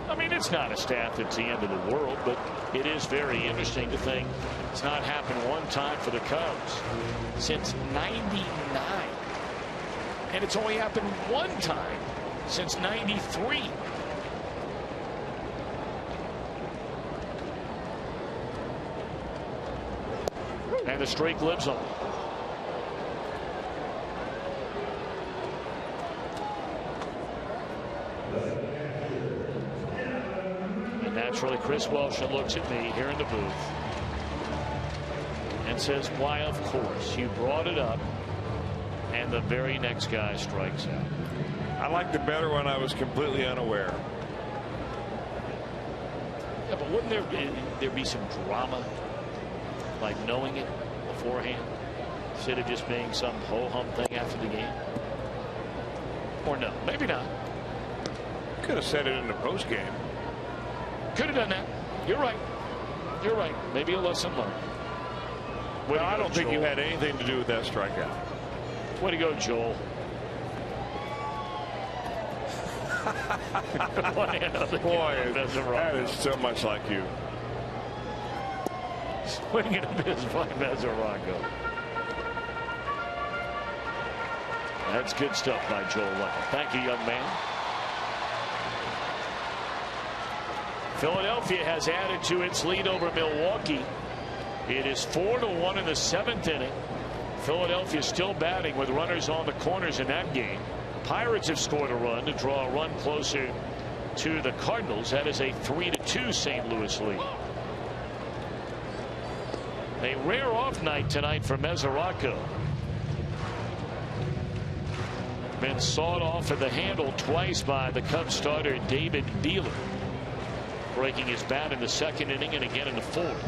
I mean, it's not a stat that's the end of the world, but it is very interesting to think it's not happened one time for the Cubs since '99. And it's only happened 1 time since '93. And the streak lives on. And naturally, Chris Welsh looks at me here in the booth and says, why, of course, you brought it up, and the very next guy strikes out. I liked it better when I was completely unaware. Yeah, but wouldn't there be some drama, like knowing it beforehand, instead of just being some ho-hum thing after the game? Or no, maybe not. Could have said it in the post game. Could have done that. You're right. You're right. Maybe a lesson learned. Well, I don't think you had anything to do with that strikeout. Way to go, Joel. Boy, that is so much like you. Swinging a miss by Mesoraco. That's good stuff by Joel Luckup. Thank you, young man. Philadelphia has added to its lead over Milwaukee. It is 4-1 in the 7th inning. Philadelphia still batting with runners on the corners in that game. Pirates have scored a run to draw a run closer to the Cardinals. That is a 3-2 St. Louis lead. A rare off night tonight for Mesoraco. Been sawed off at the handle twice by the Cubs starter David Beeler, breaking his bat in the 2nd inning and again in the 4th.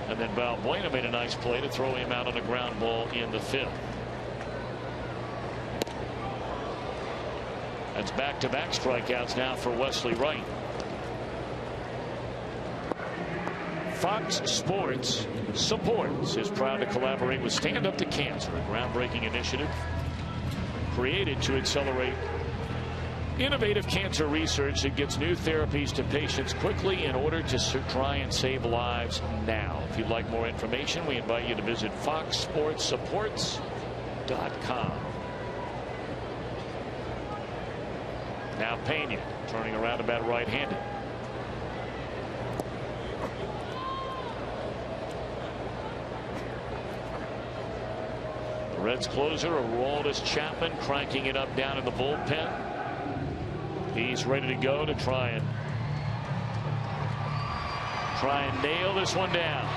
And then Balbuena made a nice play to throw him out on a ground ball in the 5th. That's back-to-back strikeouts now for Wesley Wright. Fox Sports Supports is proud to collaborate with Stand Up to Cancer, a groundbreaking initiative created to accelerate innovative cancer research that gets new therapies to patients quickly in order to try and save lives now. If you'd like more information, we invite you to visit foxsportsupports.com. Now Pena turning around about right-handed. Reds closer Aroldis Chapman cranking it up down in the bullpen. He's ready to go to try and nail this one down.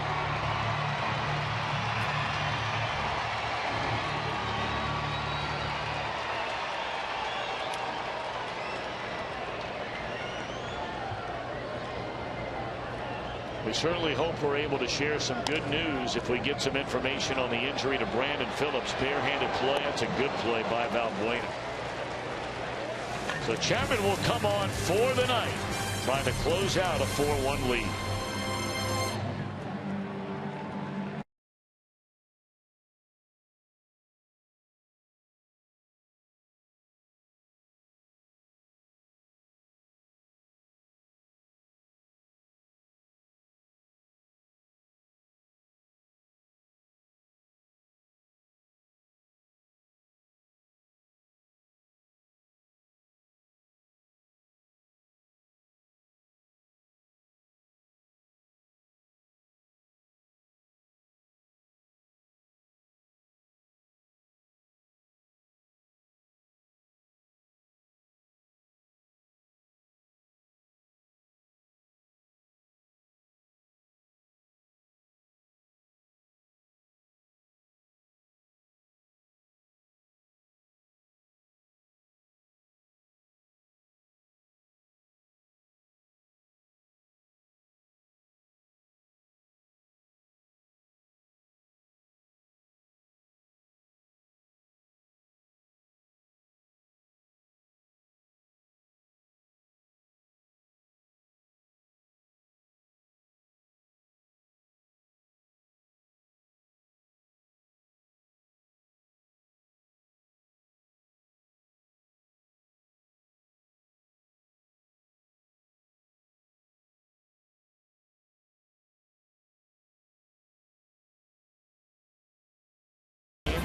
We certainly hope we're able to share some good news if we get some information on the injury to Brandon Phillips. Barehanded play. That's a good play by Valbuena. So Chapman will come on for the night, trying to close out a 4-1 lead.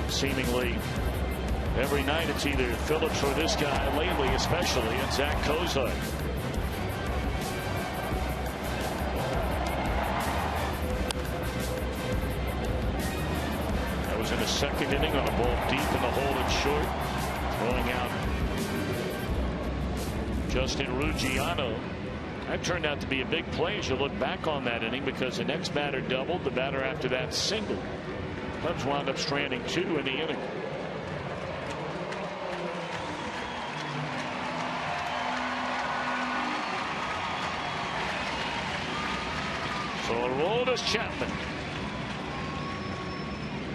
Seemingly every night it's either Phillips or this guy lately, especially, and Zach Kozar. That was in the second inning on a ball deep in the hole and short. Throwing out Justin Ruggiano. That turned out to be a big play as you look back on that inning, because the next batter doubled, the batter after that singled. Cubs wound up stranding 2 in the inning. So Aroldis Chapman,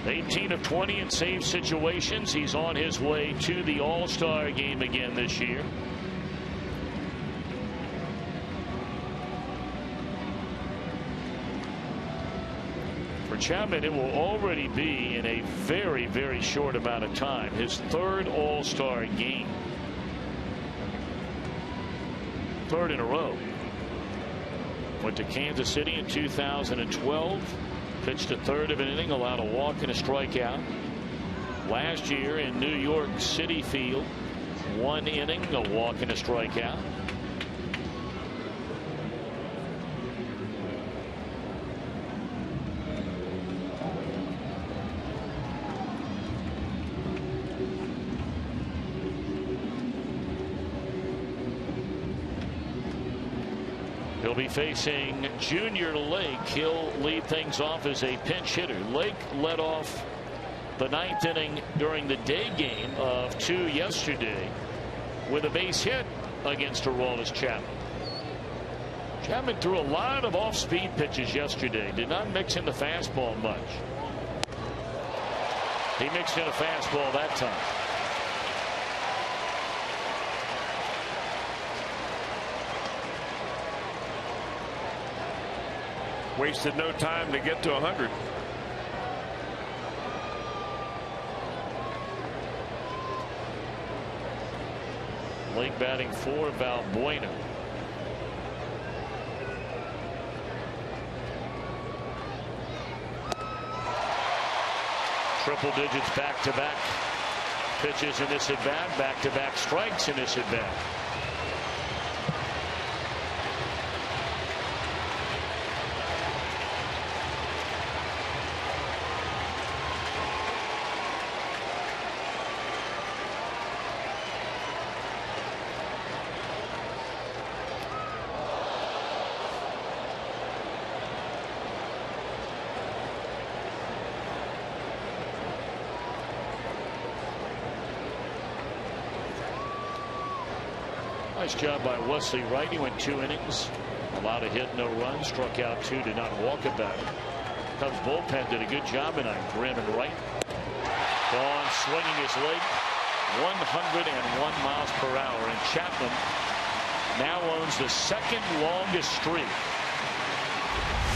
18 of 20 in save situations. He's on his way to the All-Star game again this year. Chapman, it will already be in a very, very short amount of time his third All-Star game. Third in a row. Went to Kansas City in 2012. Pitched a third of an inning, allowed a walk and a strikeout. Last year in New York City Field, 1 inning, a walk and a strikeout. He'll be facing Junior Lake. He'll lead things off as a pinch hitter. Lake led off the 9th inning during the day game of 2 yesterday with a base hit against Aroldis Chapman. Chapman threw a lot of off-speed pitches yesterday. Did not mix in the fastball much. He mixed in a fastball that time. Wasted no time to get to 100. Lake batting for Valbuena. Triple digits back-to-back pitches in this at-bat. Back-to-back strikes in this at-bat. Nice job by Wesley Wright. He went 2 innings, allowed a hit, no runs, struck out 2, did not walk a batter. Cubs bullpen did a good job tonight. Grimm and Wright. Gone swinging his leg, 101 miles per hour, and Chapman now owns the second longest streak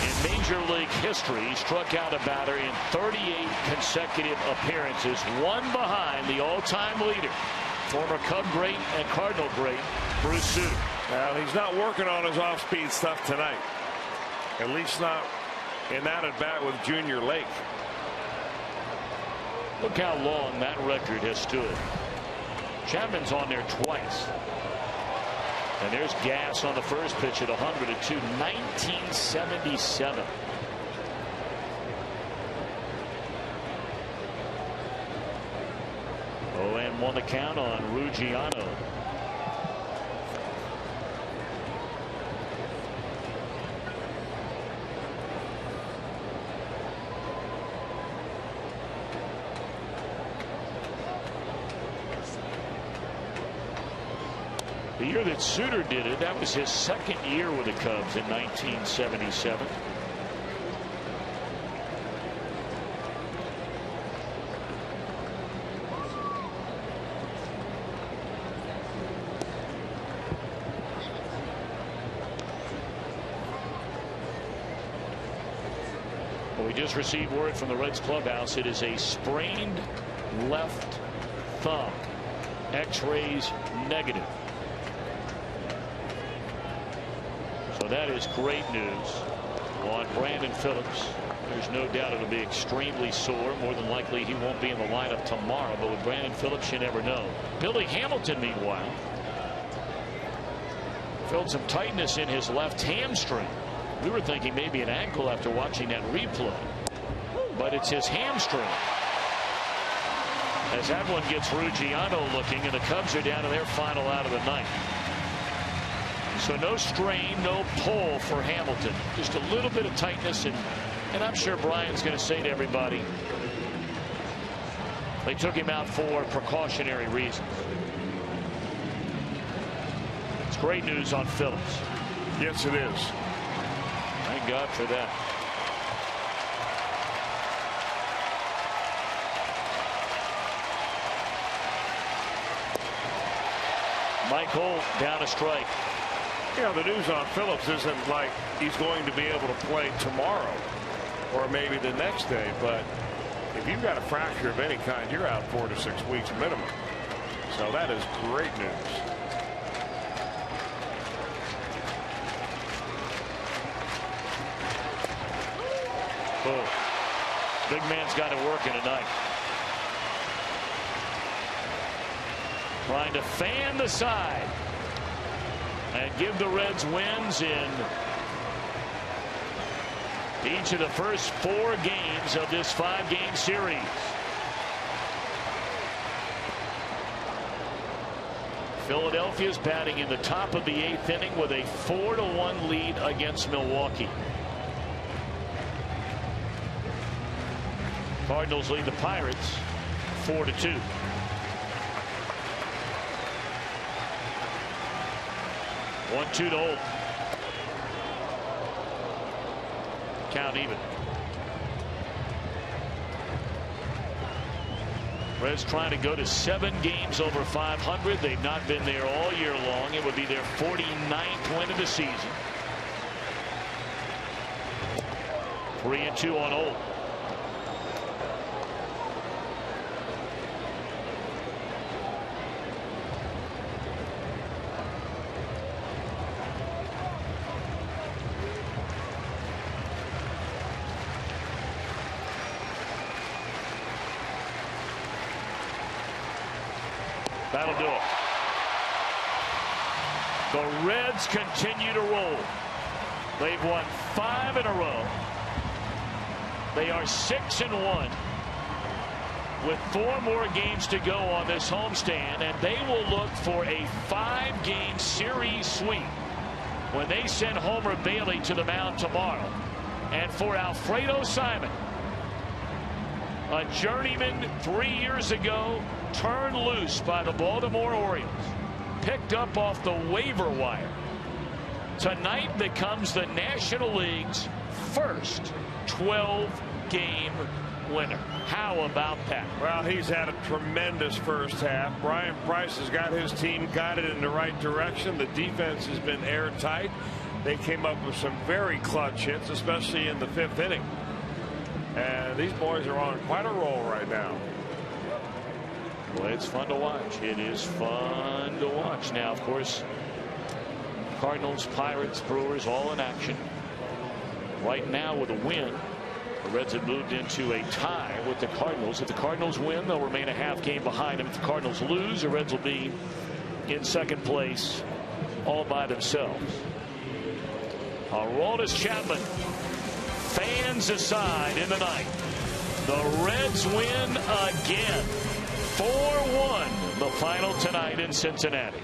in Major League history. He struck out a batter in 38 consecutive appearances, one behind the all-time leader, former Cub great and Cardinal great, Bruce Sutter. Well, he's not working on his off-speed stuff tonight. At least not in that at bat with Junior Lake. Look how long that record has stood. Chapman's on there twice. And there's gas on the first pitch at 102, 1977. Oh, and 1 the count on Ruggiano. The year that Sutter did it, that was his second year with the Cubs in 1977. Well, we just received word from the Reds clubhouse. It is a sprained left thumb. X-rays negative. So that is great news on Brandon Phillips. There's no doubt it'll be extremely sore. More than likely he won't be in the lineup tomorrow, but with Brandon Phillips you never know. Billy Hamilton, meanwhile, felt some tightness in his left hamstring. We were thinking maybe an ankle after watching that replay, but it's his hamstring. As that one gets Ruggiano looking, and the Cubs are down to their final out of the ninth. So no strain, no pull for Hamilton. Just a little bit of tightness, and I'm sure Brian's going to say to everybody, they took him out for precautionary reasons. It's great news on Phillips. Yes, it is. Thank God for that. Mike Holt down a strike. You know, the news on Phillips isn't like he's going to be able to play tomorrow or maybe the next day, but if you've got a fracture of any kind, you're out 4 to 6 weeks minimum. So that is great news. Oh, big man's got it working tonight. Trying to fan the side and give the Reds wins in each of the first 4 games of this 5-game series. Philadelphia's batting in the top of the 8th inning with a 4-1 lead against Milwaukee. Cardinals lead the Pirates 4-2. One, 2 to Holt. Count even. Reds trying to go to 7 games over 500. They've not been there all year long. It would be their 49th win of the season. 3-2 on Holt. That'll do it. The Reds continue to roll. They've won 5 in a row. They are 6-1 with 4 more games to go on this homestand, and they will look for a 5-game series sweep when they send Homer Bailey to the mound tomorrow. And for Alfredo Simon, a journeyman 3 years ago, turned loose by the Baltimore Orioles. picked up off the waiver wire. Tonight becomes the National League's first 12-game winner. How about that? Well, he's had a tremendous first half. Brian Price has got his team guided in the right direction. The defense has been airtight. They came up with some very clutch hits, especially in the 5th inning. And these boys are on quite a roll right now. Well, it's fun to watch. It is fun to watch. Now, of course, Cardinals, Pirates, Brewers all in action. Right now with a win, the Reds have moved into a tie with the Cardinals. If the Cardinals win, they'll remain a half game behind them. If the Cardinals lose, the Reds will be in second place all by themselves. Aroldis Chapman, fans aside in the ninth. The Reds win again. 4-1 the final tonight in Cincinnati.